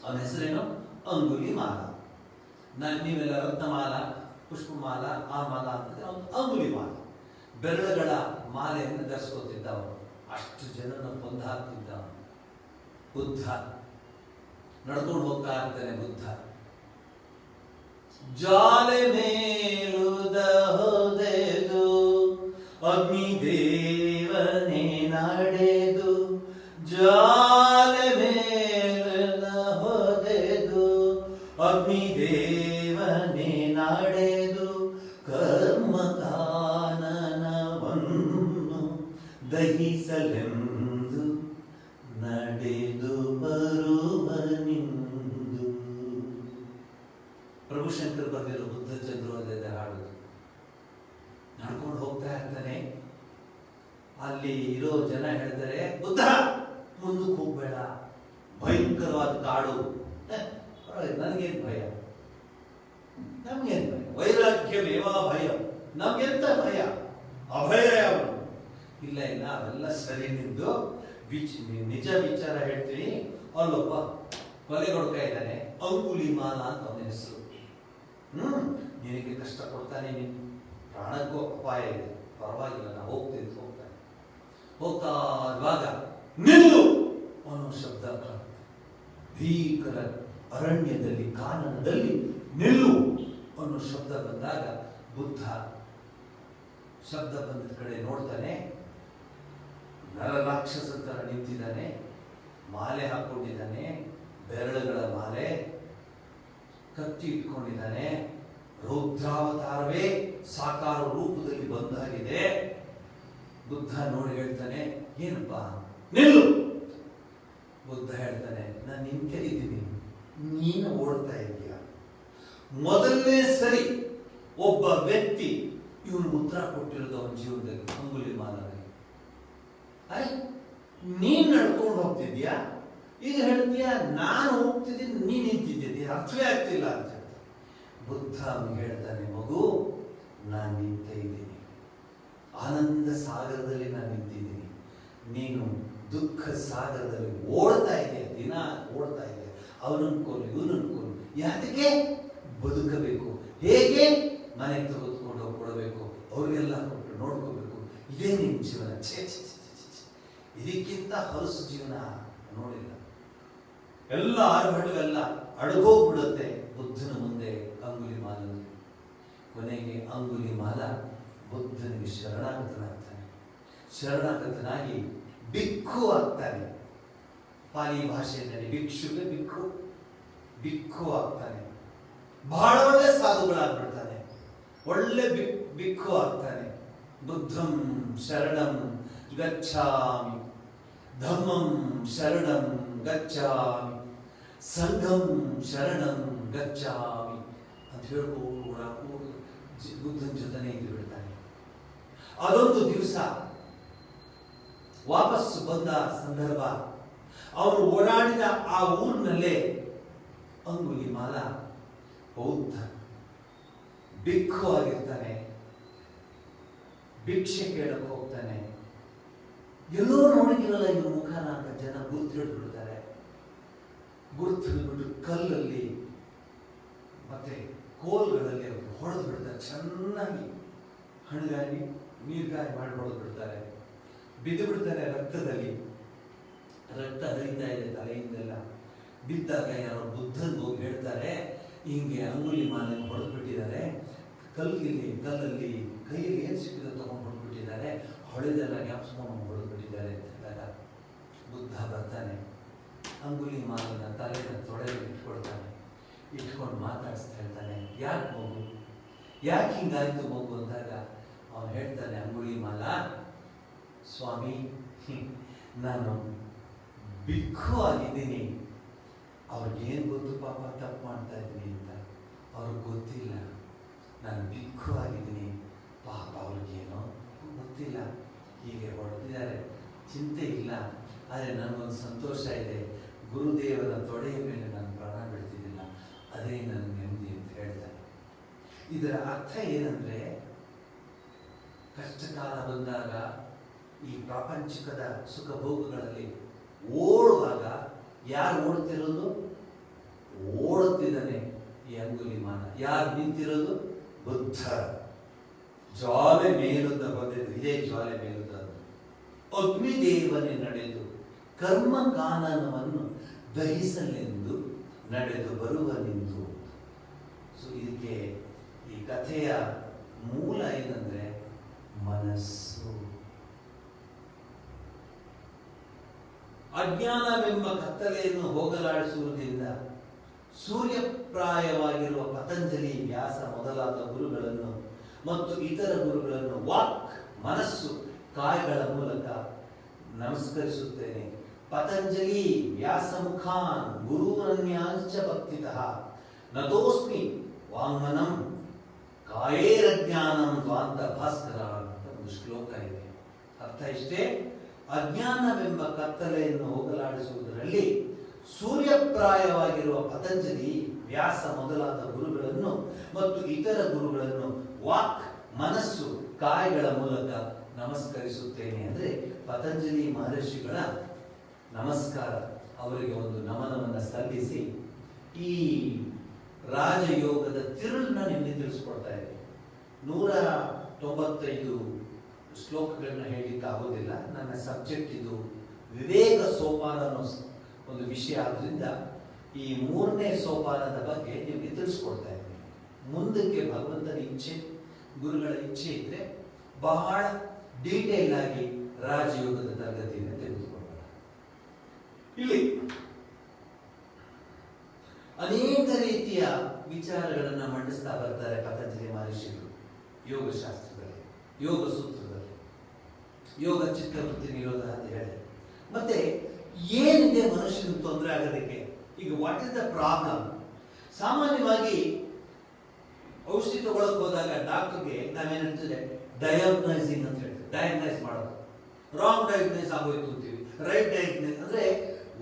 ಅವನ ಹೆಸರೇನು? ಅಂಗುಲಿಮಾಲ. ನೀವೆಲ್ಲ ರತ್ನಮಾಲ, ಪುಷ್ಪಮಾಲ, ಆ ಮಾಲ ಅಂತಂದ್ರೆ ಅವನು ಅಂಗುಲಿಮಾಲ. ಬೆರಳುಗಳ ಮಾಲೆಯನ್ನು ಧರಿಸ್ಕೊತಿದ್ದ ಅವನು. ಅಷ್ಟು ಜನನ ಕೊಂದು ಹಾಕ್ತಿದ್ದ ಅವನು. ಬುದ್ಧ ನಡ್ಕೊಂಡು ಹೋಗ್ತಾ ಇರ್ತಾನೆ. ಬುದ್ಧ ಜಾಲೆ ಮೇಲುದ ಹೋದೆದು ಅಗ್ನಿದೇವನೇ ನಡೆದು, ಜಾಲೆ ಮೇಲ ಹೋದೆದು ಅಗ್ನಿದೇವನೇ ನಡೆದು, ಕರ್ಮಕಾನನವನ್ನು ದಹಿಸಲೆಂದು ನಡೆದು ಬರುವನಿಂದು. ಪ್ರಭುಶಂಕರ್ ಬರೆದಿರೋ ಬುದ್ಧ ಚಂದ್ರೋದಯದ ಹಾಡು. ನಡ್ಕೊಂಡು ಹೋಗ್ತಾ ಇರ್ತಾನೆ. ಅಲ್ಲಿ ಇರೋ ಜನ ಹೇಳ್ತಾರೆ, ಬುದ್ಧ ಮುಂದಕ್ಕೆ ಹೋಗ್ಬೇಡ, ಭಯಂಕರವಾದ ಕಾಡು. ನನಗೇನು ಭಯ, ನಮ್ಗೇನು ಭಯ, ವೈರಾಗ್ಯಮೇವಾ ಭಯ, ನಮ್ಗೆಂತ ಭಯ, ಅಭಯ ಅವನು. ಇಲ್ಲ ಇಲ್ಲ, ಅವೆಲ್ಲ ಸರಿ. ನಿಂದು ನಿಜ ವಿಚಾರ ಹೇಳ್ತೀನಿ. ಅಲ್ಲೊಬ್ಬ ಕೊಲೆಗೊಡ್ತಾ ಇದ್ದಾನೆ, ಅಂಗುಲಿಮಾಲ ಅಂತ ಅವನ ಹೆಸರು. ನಿನಗೆ ಕಷ್ಟ ಕೊಡ್ತಾನೆ, ನಿನ್ ಪ್ರಾಣಕ್ಕೂ ಅಪಾಯ ಇದೆ, ಪರವಾಗಿಲ್ಲ, ನಾ ಹೋಗ್ತೀನಿ. ಹೋಗ್ತಾ ಇರುವಾಗ ನಿಲ್ಲು ಅನ್ನೋ ಶಬ್ದ. ಭೀಕರ ಅರಣ್ಯದಲ್ಲಿ, ಕಾನನದಲ್ಲಿ ನಿಲ್ಲು ಅನ್ನೋ ಶಬ್ದ ಬಂದಾಗ ಬುದ್ಧ ಶಬ್ದ ಬಂದ ಕಡೆ ನೋಡ್ತಾನೆ. ನರರಾಕ್ಷಸ ತರ ನಿಂತಿದ್ದಾನೆ, ಮಾಲೆ ಹಾಕೊಂಡಿದ್ದಾನೆ, ಬೆರಳುಗಳ ಮಾಲೆ, ಕತ್ತಿ ಇಟ್ಕೊಂಡಿದ್ದಾನೆ. ರೌದ್ರಾವತಾರವೇ ಸಾಕಾರ ರೂಪದಲ್ಲಿ ಬಂದಾಗಿದೆ. ಬುದ್ಧ ನೋಡಿ ಹೇಳ್ತಾನೆ, ಏನಪ್ಪ ನಿಲ್ಲು. ಬುದ್ಧ ಹೇಳ್ತಾನೆ, ನಾನು ನಿಂತಿದ್ದೀನಿ, ನೀನು ಓಡ್ತಾ ಇದೀಯ. ಮೊದಲನೇ ಸರಿ ಒಬ್ಬ ವ್ಯಕ್ತಿ ಇವನು ಉತ್ತರ ಕೊಟ್ಟಿರೋದು ಅವನ ಜೀವನದಲ್ಲಿ, ಅಂಗುಲಿಮಾಲನಿಗೆ. ನೀನ್ ನಡ್ಕೊಂಡು ಹೋಗ್ತಿದ್ಯಾ, ಈಗ ಹೇಳ್ತೀಯಾ ನಾನು ಹೋಗ್ತಿದ್ದೀನಿ, ನೀನ್ ನಿಂತಿದ್ದೀನಿ, ಅರ್ಥವೇ ಆಗ್ತಿಲ್ಲ ಅಂತ ಹೇಳ್ತಾನೆ. ಬುದ್ಧ ಅವನಿಗೆ ಹೇಳ್ತಾನೆ, ಮಗು ನಾನು ನಿಂತ ಇದ್ದೀನಿ, ಆನಂದ ಸಾಗರದಲ್ಲಿ ನಾನು ನಿಂತಿದ್ದೀನಿ, ನೀನು ದುಃಖ ಸಾಗರದಲ್ಲಿ ಓಡ್ತಾ ಇದೆಯಾ, ದಿನ ಓಡ್ತಾ ಇದೆಯಾ. ಅವನನ್ನು ಕೊಲ್ಲು, ಇವನನ್ನು ಕೊಲ್ಲು. ಯಾತಕ್ಕೆ? ಬದುಕಬೇಕು. ಹೇಗೆ? ಮನೆಗೆ ತೆಗೆದುಕೊಂಡು ಹೋಗಿ ಕೊಡಬೇಕು, ಅವ್ರಿಗೆಲ್ಲ ಕೊಟ್ಟು ನೋಡ್ಕೋಬೇಕು. ಇದೇ ನಿಮ್ಮ ಜೀವನ. ಛೇ ಛೇ ಛೇ ಛೇ, ಇದಕ್ಕಿಂತ ಹೊಲಸು ಜೀವನ ನೋಡಿಲ್ಲ. ಎಲ್ಲ ಆರ್ಭಟವೆಲ್ಲ ಅಡಗೋಗ್ಬಿಡುತ್ತೆ ಬುದ್ಧನ ಮುಂದೆ ಅಂಗುಲಿಮಾಲನಿಗೆ. ಕೊನೆಗೆ ಅಂಗುಲಿಮಾಲ ಬುದ್ಧನಿಗೆ ಶರಣಾಗತನಾಗ್ತಾನೆ. ಶರಣಾಗತನಾಗಿ ಬಿಕ್ಕು ಆಗ್ತಾನೆ. ಪಾಲಿ ಭಾಷೆಯಲ್ಲಿ ಭಿಕ್ಷುಕ, ಬಿಕ್ಕು, ಬಿಕ್ಕು ಆಗ್ತಾನೆ. ಬಹಳ ಒಳ್ಳೆ ಸಾಧುಗಳಾಗ್ಬಿಡ್ತಾನೆ, ಒಳ್ಳೆ ಬಿಕ್ಕು ಆಗ್ತಾನೆ. ಬುದ್ಧಂ ಶರಣಂ ಗಚ್ಛಾಮಿ, ಧಮ್ಮಂ ಶರಣಂ ಗಚ್ಛಾಮಿ, ಸಂಘಂ ಶರಣಂ ಗಚ್ಛಾಮಿ ಅಂತ ಹೇಳ್ಕೊಂಡು ಬುದ್ಧನ ಜೊತೆನೇ ಇದ್ದು ಬಿಡ್ತಾನೆ. ಅದೊಂದು ದಿವಸ ವಾಪಸ್ಸು ಬಂದ ಸಂದರ್ಭ, ಅವನು ಓಡಾಡಿದ ಆ ಊರಿನಲ್ಲೇ ಅಂಗುಲಿಮಾಲ ಬೌದ್ಧ ಬಿಕ್ಕು ಆಗಿರ್ತಾನೆ. ಭಿಕ್ಷೆ ಕೇಳಕ್ಕೆ ಹೋಗ್ತಾನೆ. ಎಲ್ಲೋ ನೋಡಿದಿರಲ್ಲ ಇವ್ರ ಮುಖನ ಅಂತ ಜನ ಗುರ್ತಿಡ್ಬಿಡ್ತಾರೆ. ಗುರ್ತಿಡ್ಬಿಟ್ಟು ಕಲ್ಲಲ್ಲಿ ಮತ್ತೆ ಕೋಲ್ಗಳಲ್ಲಿ ಅವರು ಹೊಡೆದು ಬಿಡ್ತಾರೆ. ಚೆನ್ನಾಗಿ ಹಣಗಾಗಿ ನೀರ್ಗಾಯಿ ಮಾಡಿ ಹೊಡೆದು ಬಿಡ್ತಾರೆ. ಬಿದ್ದು ಬಿಡ್ತಾರೆ ರಕ್ತದಲ್ಲಿ. ರಕ್ತ ಹರಿತಾ ಇದೆ ತಲೆಯಿಂದೆಲ್ಲ. ಬಿದ್ದಾಗ ಯಾರೋ ಬುದ್ಧನ್ ಹೋಗಿ ಹೇಳ್ತಾರೆ, ಹಿಂಗೆ ಅಂಗುಲಿಮಾಲ ಹೊಡೆದು ಬಿಟ್ಟಿದ್ದಾರೆ, ಕಲ್ಲಲ್ಲಿ ಕೈಯಲ್ಲಿ ಏನು ಸಿಕ್ಕಿದೆ ತಗೊಂಡು ಹೊಡೆದ್ಬಿಟ್ಟಿದ್ದಾರೆ, ಹೊಳೆದೆಲ್ಲ ಜ್ಞಾಪಿಸ್ಕೊಂಡು ಹೊಡೆದು ಬಿಟ್ಟಿದ್ದಾರೆ ಅಂತ ಹೇಳಿದಾಗ ಬುದ್ಧ ಬರ್ತಾನೆ. ಅಂಗುಲಿಮಾಲನ ತಲೆನ ತೊಡೆಯಲ್ಲಿ ಇಟ್ಕೊಡ್ತಾನೆ. ಇಟ್ಕೊಂಡು ಮಾತಾಡಿಸ್ತಾ ಹೇಳ್ತಾನೆ, ಯಾಕೆ ಮಗು, ಯಾಕೆ ಹಿಂಗಾಯ್ತು ಮಗು ಅಂದಾಗ ಅವನು ಹೇಳ್ತಾನೆ, ಅಂಗುಳಿಮಾಲ ಸ್ವಾಮಿ, ನಾನು ಬಿಕ್ಕು ಆಗಿದ್ದೀನಿ, ಅವ್ರಿಗೇನು ಗೊತ್ತು ಪಾಪ ತಪ್ಪು ಮಾಡ್ತಾ ಇದ್ದೀನಿ ಅಂತ, ಅವ್ರಿಗೆ ಗೊತ್ತಿಲ್ಲ. ನಾನು ಬಿಕ್ಕು ಆಗಿದ್ದೀನಿ, ಪಾಪ ಅವ್ರಿಗೇನೋ ಗೊತ್ತಿಲ್ಲ, ಹೀಗೆ ಹೊಡೆದಿದ್ದಾರೆ, ಚಿಂತೆ ಇಲ್ಲ. ಆದರೆ ನನಗೊಂದು ಸಂತೋಷ ಇದೆ, ಗುರುದೇವರ ತೊಡೆಯ ಮೇಲೆ ನಾನು ಪ್ರಾಣ ಬಿಡ್ತಿದ್ದಿಲ್ಲ, ಅದೇ ನನಗೆ ನೆಮ್ಮದಿ ಅಂತ ಹೇಳ್ತಾರೆ. ಇದರ ಅರ್ಥ ಏನಂದರೆ, ಕಷ್ಟಕಾಲ ಬಂದಾಗ ಈ ಪ್ರಾಪಂಚಿಕದ ಸುಖ ಭೋಗಗಳಲ್ಲಿ ಓಡುವಾಗ ಯಾರು ಓಡುತ್ತಿರೋದು? ಓಡುತ್ತಿದ್ದಾನೆ ಈ ಅಂಗುಲಿಮಾಲ. ಯಾರು ನಿಂತಿರೋದು? ಬುದ್ಧ. ಜ್ವಾಲೆ ಮೇಲುದ್ದ ಬಂದಿದ್ದು, ಇದೇ ಜ್ವಾಲೆ ಮೇಲುದ್ದ. ಅಗ್ನಿದೇವನೇ ನಡೆದು ಕರ್ಮ ಕಾನನವನ್ನು ದಹಿಸಲೆಂದು ನಡೆದು ಬರುವನೆಂದು. ಸೊ ಇದಕ್ಕೆ ಈ ಕಥೆಯ ಮೂಲ ಏನಂದ್ರೆ ಮನಸ್ಸು. ಅಜ್ಞಾನವೆಂಬ ಕತ್ತಲೆಯನ್ನು ಹೋಗಲಾಡಿಸುವುದರಿಂದ ಸೂರ್ಯಪ್ರಾಯವಾಗಿರುವ ಪತಂಜಲಿ, ವ್ಯಾಸ ಮೊದಲಾದ ಗುರುಗಳನ್ನು ಮತ್ತು ಇತರ ಗುರುಗಳನ್ನು ವಾಕ್, ಮನಸ್ಸು, ಕಾಯಗಳ ಮೂಲಕ ನಮಸ್ಕರಿಸುತ್ತೇನೆ. ಪತಂಜಲಿ ವ್ಯಾಸಮುಖಾನ್ ಗುರುರನ್ಯಾಂಚ ಭಕ್ತಿತಃ ನತೋಸ್ಮಿ ವಾಂಗ್ಮನಂ ಕಾಯೇರಜ್ಞಾನಂ ದ್ವಾಂತ ಭಾಸ್ಕರ ಅಂತ ಒಂದು ಶ್ಲೋಕ ಇದೆ. ಅರ್ಥ ಇಷ್ಟೇ, ಅಜ್ಞಾನವೆಂಬ ಕತ್ತಲೆಯನ್ನು ಹೋಗಲಾಡಿಸುವುದರಲ್ಲಿ ಸೂರ್ಯಪ್ರಾಯವಾಗಿರುವ ಪತಂಜಲಿ, ವ್ಯಾಸ ಮೊದಲಾದ ಗುರುಗಳನ್ನು ಮತ್ತು ಇತರ ಗುರುಗಳನ್ನು ವಾಕ್, ಮನಸ್ಸು, ಕಾಯಗಳ ಮೂಲಕ ನಮಸ್ಕರಿಸುತ್ತೇನೆ. ಅಂದರೆ ಪತಂಜಲಿ ಮಹರ್ಷಿಗಳ ನಮಸ್ಕಾರ, ಅವರಿಗೆ ಒಂದು ನಮನವನ್ನು ಸಲ್ಲಿಸಿ ಈ ರಾಜಯೋಗದ ತಿರುಳನ್ನ ನಿಮಗೆ ತಿಳಿಸ್ಕೊಡ್ತಾ ಇದೆ. 195 ಶ್ಲೋಕಗಳನ್ನ ಹೇಳಲಿಕ್ಕೆ ಆಗೋದಿಲ್ಲ. ನನ್ನ ಸಬ್ಜೆಕ್ಟ್ ಇದು ವಿವೇಕ ಸೋಪಾನ ಅನ್ನೋ ಒಂದು ವಿಷಯ ಆದ್ರಿಂದ ಈ 3ನೇ ಸೋಪಾನದ ಬಗ್ಗೆ ನಿಮಗೆ ತಿಳಿಸ್ಕೊಡ್ತಾ ಇದ್ದೀನಿ. ಮುಂದಕ್ಕೆ ಭಗವಂತನ ಇಚ್ಛೆ, ಗುರುಗಳ ಇಚ್ಛೆ ಇದ್ರೆ ಬಹಳ ಡೀಟೇಲ್ ಆಗಿ ರಾಜಯೋಗದ ತರಗತಿಯನ್ನು ತೆಗೆದುಕೊಳ್ಳೋಣ. ಇಲ್ಲಿ ಅನೇಕ ರೀತಿಯ ವಿಚಾರಗಳನ್ನು ಮಂಡಿಸ್ತಾ ಬರ್ತಾರೆ ಪತಂಜಲಿ ಮಹರ್ಷಿಗಳು ಯೋಗಶಾಸ್ತ್ರದಲ್ಲಿ, ಯೋಗ ಸೂತ್ರದಲ್ಲಿ. ಯೋಗ ಚಿತ್ತವೃತ್ತಿ ನಿರೋಧ ಅಂತ ಹೇಳಿ, ಮತ್ತೆ ಏನಿದೆ ಮನುಷ್ಯನಿಗೆ ತೊಂದರೆ ಆಗೋದಕ್ಕೆ. ಈಗ ವಾಟ್ ಇಸ್ ದ ಪ್ರಾಬ್ಲಮ್? ಸಾಮಾನ್ಯವಾಗಿ ಔಷಧಿ ತಗೊಳಕ್ ಹೋದಾಗ ಡಾಕ್ಟರ್ಗೆ ನಾವೇನಂತಿದೆ ಡಯಾಗ್ನೈಸಿಂಗ್ ಅಂತ ಹೇಳ್ತೀವಿ. ಡಯಾಗ್ನೈಸ್ ಮಾಡೋದು, ರಾಂಗ್ ಡಯಾಗ್ನೈಸ್ ಆಗೋಯ್ತು ಅಂತೀವಿ. ರೈಟ್ ಡಯಾಗ್ನೈಸ್ ಅಂದ್ರೆ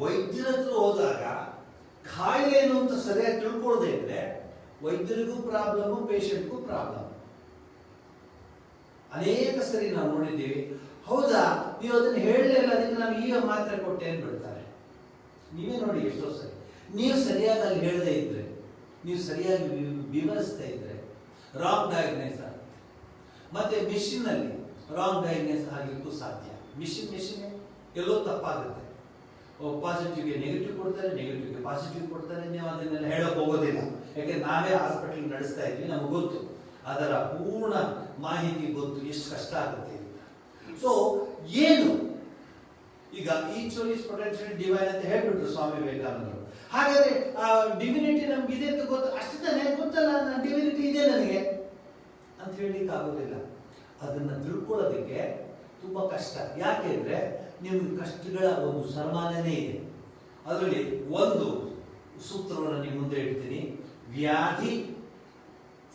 ವೈದ್ಯರ ಹತ್ರ ಹೋದಾಗ ಕಾಯಿಲೆ ಏನು ಅಂತ ಸರಿಯಾಗಿ ತಿಳ್ಕೊಳ್ಳೋದೇ ಇದ್ರೆ ವೈದ್ಯರಿಗೂ ಪ್ರಾಬ್ಲಮ್, ಪೇಷಂಟ್ಗೂ ಪ್ರಾಬ್ಲಮ್. ಅನೇಕ ಸರಿ ನಾವು ನೋಡಿದ್ದೀವಿ, ಹೌದಾ ನೀವು ಅದನ್ನು ಹೇಳಲಿಲ್ಲ, ಅದಕ್ಕೆ ನಾನು ಈಗ ಮಾತ್ರೆ ಕೊಟ್ಟೆ ಅಂತ ಬಿಡ್ತಾರೆ. ನೀವೇ ನೋಡಿ ಎಷ್ಟೋ ಸರಿ ನೀವು ಸರಿಯಾಗಿ ಅಲ್ಲಿ ಹೇಳದೇ ಇದ್ರೆ, ನೀವು ಸರಿಯಾಗಿ ವಿವರಿಸ್ತಾ ಇದ್ರೆ ರಾಂಗ್ ಡಯಾಗ್ನೈಸ್ ಆಗುತ್ತೆ. ಮತ್ತೆ ಮಿಷಿನ್ ಅಲ್ಲಿ ರಾಂಗ್ ಡಯಾಗ್ನೈಸ್ ಆಗಲಿಕ್ಕೂ ಸಾಧ್ಯ. ಮಿಷಿನ್ ಎಲ್ಲೋ ತಪ್ಪಾಗುತ್ತೆ. ಪಾಸಿಟಿವ್ಗೆ ನೆಗೆಟಿವ್ ಕೊಡ್ತಾರೆ, ನೆಗೆಟಿವ್ಗೆ ಪಾಸಿಟಿವ್ ಕೊಡ್ತಾರೆ. ನೀವು ಅದನ್ನೆಲ್ಲ ಹೇಳಕ್ ಹೋಗೋದಿಲ್ಲ, ಯಾಕೆಂದ್ರೆ ನಾವೇ ಹಾಸ್ಪಿಟಲ್ ನಡೆಸ್ತಾ ಇದ್ವಿ, ನಮ್ಗೆ ಗೊತ್ತು, ಅದರ ಪೂರ್ಣ ಮಾಹಿತಿ ಗೊತ್ತು, ಎಷ್ಟು ಕಷ್ಟ ಆಗುತ್ತೆ. ಸೊ ಏನು ಈಗ ಈಚ್ ಈಸ್ ಪೊಟೆನ್ಷಿಯಲ್ ಡಿವೈನ್ ಅಂತ ಹೇಳ್ಬಿಟ್ರು ಸ್ವಾಮಿ ವಿವೇಕಾನಂದರು. ಹಾಗಾದ್ರೆ ಆ ಡಿವಿನಿಟಿ ನಮ್ಗೆ ಇದೆ ಅಂತ ಗೊತ್ತು, ಅಷ್ಟೇ ತಾನೇ ಗೊತ್ತಲ್ಲ, ನನ್ನ ಡಿವಿನಿಟಿ ಇದೆ ನನಗೆ ಅಂತ ಹೇಳಲಿಕ್ಕೆ ಆಗೋದಿಲ್ಲ. ಅದನ್ನ ತಿಳ್ಕೊಳ್ಳೋದಕ್ಕೆ ತುಂಬಾ ಕಷ್ಟ. ಯಾಕೆಂದ್ರೆ ನಿಮ್ಗೆ ಕಷ್ಟಗಳ ಒಂದು ಸನ್ಮಾನನೇ ಇದೆ. ಅದರಲ್ಲಿ ಒಂದು ಸೂತ್ರವನ್ನು ನಿಮ್ಮ ಮುಂದೆ ಇಡ್ತೀನಿ. ವ್ಯಾಧಿ,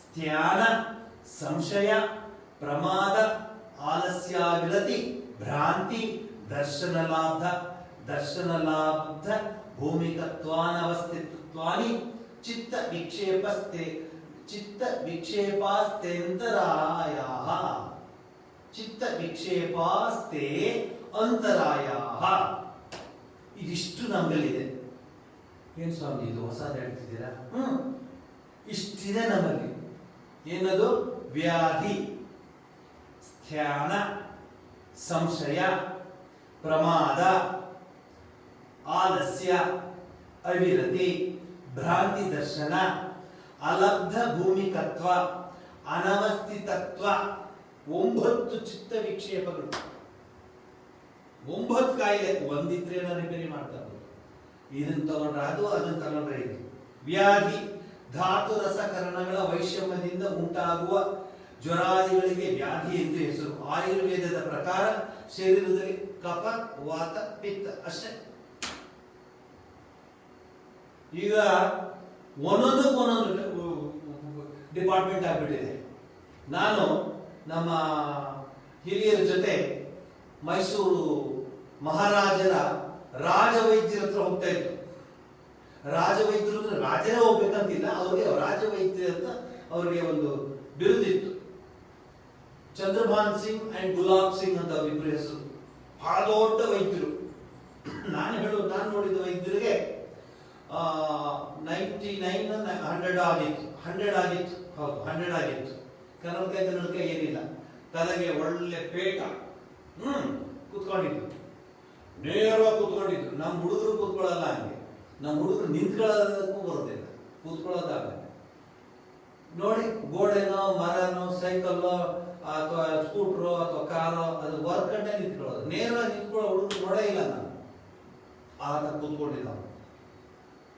ಸ್ಥಾನ, ಸಂಶಯ, ಪ್ರಮಾದ, ಆಲಸ್ಯ, ವಿರತಿ, ಭ್ರಾಂತಿ, ದರ್ಶನಲಾಬ್ಧ ಭೂಮಿಕತ್ವಾನವಸ್ಥಿತ್ವಾನಿ ಚಿತ್ತ ವಿಕ್ಷೇಪಾಸ್ತೆಂತರಾಯಾಹ. ಚಿತ್ತ ವಿಕ್ಷೇಪಾಸ್ತೆ ಅಂತರಾಯಾಹ. ಇದಿಷ್ಟು ನಮ್ಮಲ್ಲಿದೆ. ಏನ್ ಸ್ವಾಮಿ ಇದು ಹೊಸದು ಹೇಳ್ತಿದ್ದೀರಾ? ಇಷ್ಟಿದೆ ನಮ್ಮಲ್ಲಿ. ಏನದು? ವ್ಯಾಧಿ, ಸ್ಥಾನ, ಸಂಶಯ, ಪ್ರಮಾದ, ಆಲಸ್ಯ, ಅವಿರತಿ, ಭ್ರಾಂತಿ ದರ್ಶನ, ಅಲಬ್ಧ ಭೂಮಿಕತ್ವ, ಅನವಸ್ಥಿತತ್ವ. 9 ಚಿತ್ತ ವಿಕ್ಷೇಪಗಳು, 9 ಕಾಯಿಲೆ. ಒಂದಿದ್ರೆ ರಿಪೇರಿ ಮಾಡ್ತಾ ಇರೋದು. ಇದನ್ನ ತಗೊಂಡ್ರೆ ಅದು, ಅದನ್ನ ತಗೊಂಡ್ರೆ ಇದು. ವ್ಯಾಧಿ ಧಾತು ರಸಕರಣಗಳ ವೈಷಮ್ಯದಿಂದ ಉಂಟಾಗುವ ಜ್ವರಾದಿಗಳಿಗೆ ವ್ಯಾಧಿ ಎಂದು ಹೆಸರು. ಆಯುರ್ವೇದದ ಪ್ರಕಾರ ಶರೀರದಲ್ಲಿ ಕಫ, ವಾತ, ಪಿತ್ತ ಅಷ್ಟೇ. ಈಗ ಒಂದೊಂದು ಡಿಪಾರ್ಟ್ಮೆಂಟ್ ಆಗ್ಬಿಟ್ಟಿದೆ. ನಾನು ನಮ್ಮ ಹಿರಿಯರ ಜೊತೆ ಮೈಸೂರು ಮಹಾರಾಜರ ರಾಜವೈದ್ಯರ ಹತ್ರ ಹೋಗ್ತಾ ಇತ್ತು. ರಾಜವೈದ್ಯರು ಅಂದ್ರೆ ರಾಜರೇ ಹೋಗ್ಬೇಕಂತಿಲ್ಲ, ಅವ್ರಿಗೆ ರಾಜವೈದ್ಯ ಅಂತ ಅವ್ರಿಗೆ ಒಂದು ಬಿರುದಿತ್ತು. ಚಂದ್ರಭಾನ್ ಸಿಂಗ್ ಅಂಡ್ ಗುಲಾಬ್ ಸಿಂಗ್ ಅಂತ ಅವರಿಬ್ಬರು ಹೆಸರು. ಬಹಳ ದೊಡ್ಡ ವೈದ್ಯರು. ನಾನು ನೋಡಿದ ವೈದ್ಯರಿಗೆ 99 100 ಆಗಿತ್ತು. 100 ಆಗಿತ್ತು. ಹೌದು, 100 ಆಗಿತ್ತು. ಕನ್ನಡಕ ಏನಿಲ್ಲ, ತಲೆಗೆ ಒಳ್ಳೆ ಪೇಟ, ಕೂತ್ಕೊಂಡಿದ್ರು, ನೇರವಾಗಿ ಕೂತ್ಕೊಂಡಿದ್ರು. ನಮ್ಮ ಹುಡುಗರು ಕೂತ್ಕೊಳ್ಳಲ್ಲ ಹಂಗೆ. ನಮ್ಮ ಹುಡುಗರು ನಿಂತ್ಕೊಳ್ಳೋದಕ್ಕೂ ಬರೋದಿಲ್ಲ, ಕೂತ್ಕೊಳ್ಳೋದಾಗಲ್ಲ. ನೋಡಿ, ಗೋಡೆನೋ ಮರನೋ ಸೈಕಲ್ಲೋ ಅಥವಾ ಸ್ಕೂಟ್ರೋ ಅಥವಾ ಕಾರೋ ಅದು ವರ್ಕಂಡೇ ನಿಂತ್ಕೊಳ್ಳೋದು. ನೇರವಾಗಿ ನಿಂತ್ಕೊಳ್ಳೋ ಹುಡುಗರು ನೋಡೇ ಇಲ್ಲ ನಾನು. ಆತ ಕೂತ್ಕೊಂಡಿದ್ದ.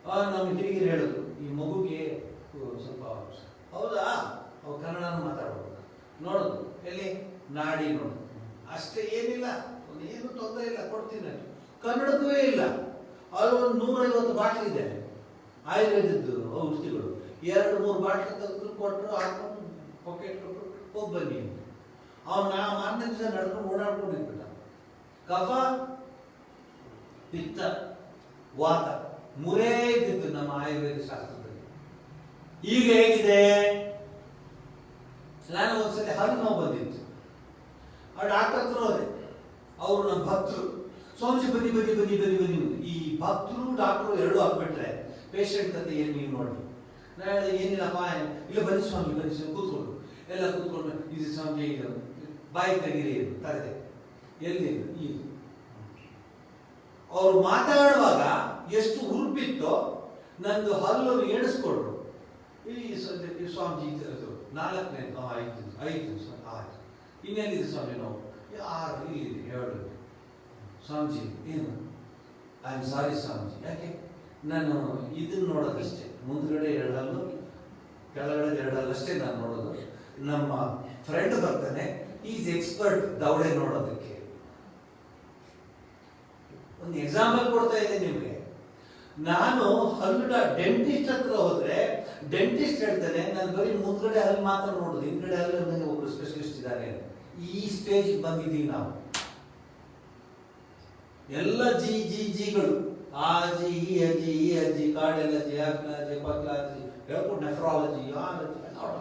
ನಮ್ಮ ಹಿರಿಯರು ಹೇಳಿದ್ರು, ಈ ಮಗುಗೆ ಸ್ವಲ್ಪ ಹೌದಾ, ಅವು ಕನ್ನಡ ಮಾತಾಡೋದು. ನೋಡೋದು ಎಲ್ಲಿ ನಾಡಿ ನೋಡು ಅಷ್ಟೇ, ಏನಿಲ್ಲ, ಏನು ತೊಂದರೆ ಇಲ್ಲ, ಕೊಡ್ತೀನಿ. ಕನ್ನಡಕ್ಕೂ ಇಲ್ಲ. ಅದು 150 ಬಾಟ್ಲ್ ಇದೆ ಆಯುರ್ವೇದದ್ದು ಔಷಧಿಗಳು. 2-3 ಬಾಟ್ಲ್ ತೆಗೆದು ಕೊಟ್ಟರು, ಹಾಕೊಂಡು ಪಾಕೆಟ್ ಕೊಟ್ಟರು, ಹೋಗಿ ಬನ್ನಿ. ಅವ್ನು ಮಾರನೇ ದಿವಸ ನಡ್ಕೊಂಡು ಓಡಾಡ್ಕೊಂಡಿದ್ಬಿಟ್ಟ. ಕಫ, ಪಿತ್ತ, ವಾತ ಮೂರೇ ಇದ್ದಿತ್ತು ನಮ್ಮ ಆಯುರ್ವೇದ ಶಾಸ್ತ್ರದಲ್ಲಿ. ಈಗ ಹೇಗಿದೆ? ನಾನು ಒಂದ್ಸಲ ಹಲ್ಲು ನೋವು ಬಂದಿತ್ತು. ಆ ಡಾಕ್ಟರ್ ಹತ್ರ ಹೋದೆ. ಅವರು ನಮ್ಮ ಭಕ್ತರು. ಸ್ವಾಮೀಜಿ ಬನ್ನಿ ಬನ್ನಿ ಬನ್ನಿ ಬನ್ನಿ ಬನ್ನಿ. ಈ ಭಕ್ತರು ಡಾಕ್ಟರು ಎರಡು ಹಾಕ್ಬಿಟ್ರೆ ಪೇಷಂಟ್ ಕತೆ ಏನು ನೀವು ನೋಡಿ. ನಾನು ಹೇಳಿದೆ, ಏನಿಲ್ಲಪ್ಪ, ಇಲ್ಲ ಬನ್ನಿ ಸ್ವಾಮಿ, ಬನ್ನಿ ಸ್ವಾಮಿ, ಕೂತ್ಕೊಂಡು. ಎಲ್ಲ ಕೂತ್ಕೊಂಡು, ಇದು ಸ್ವಾಮಿ ಇದು ಬಾಯಿ ತೆಗೀರಿ, ಇದು ತರದೆ ಎಲ್ಲಿ ಇದು. ಅವ್ರು ಮಾತಾಡುವಾಗ ಎಷ್ಟು ಉರುಪಿತ್ತೋ ನಂದು ಹಲ್ಲು ಎಣಿಸ್ಕೊಡ್ರು. ಈ ಸ್ವಾಮೀಜಿ ಇದು 4ನೇ, 5 ಸ್ವಾಮಿ, 6. ಇನ್ನೆಲ್ಲಿದೆ ಸ್ವಾಮಿ ನೋವು? 6 ಇಲ್ಲಿದೆ, 7. ಸ್ವಾಮೀಜಿ ಏನು? I am sorry Swamiji. ಯಾಕೆ? ನಾನು ಇದನ್ನು ನೋಡೋದಷ್ಟೇ, ಮುಂದ್ಗಡೆ 2 ಹಲ್ಲು, ಕೆಳಗಡೆ 2 ಹಲ್ಲು ಅಷ್ಟೇ ನಾನು ನೋಡೋದು. ನಮ್ಮ ಫ್ರೆಂಡ್ ಬರ್ತಾನೆ, ಈಸ್ ಎಕ್ಸ್ಪರ್ಟ್ ದವಡೆ ನೋಡೋದಕ್ಕೆ. ಒಂದು ಎಕ್ಸಾಂಪಲ್ ಕೊಡ್ತಾ ಇದ್ದೀನಿ ನಿಮಗೆ. ನಾನು ಹಲ್ಲು ಡೆಂಟಿಸ್ಟ್ ಹತ್ರ ಹೋದ್ರೆ ಡೆಂಟಿಸ್ಟ್ ಹೇಳ್ತಾನೆ, ನಾನು ಬರೀ ಮುಂದ್ಗಡೆ ಹಲ್ಲು ಮಾತ್ರ ನೋಡೋದು, ಹಿಂದ್ಗಡೆ ಹಲ್ಲು ನನಗೆ ಒಬ್ರು ಸ್ಪೆಷಲಿಸ್ಟ್ ಇದ್ದಾರೆ. ಈ ಸ್ಟೇಜ್ ಬಂದಿದ್ದೀವಿ ನಾವು. ಎಲ್ಲ ಜಿಗಳು, ಆ ಅಜ್ಜಿ, ಈ ಅಜ್ಜಿ, ಈ ಅಜ್ಜಿ, ಕಾರ್ಡಿಯಾಲಜಿ, ಆಕ್ನಾಲಜಿ, ಪಕ್ಲಾಲಜಿ, ಹೇಳ್ಕೊಂಡು ನೆಫ್ರಾಲಜಿ, ಆಲಜಿ ಎಲ್ಲ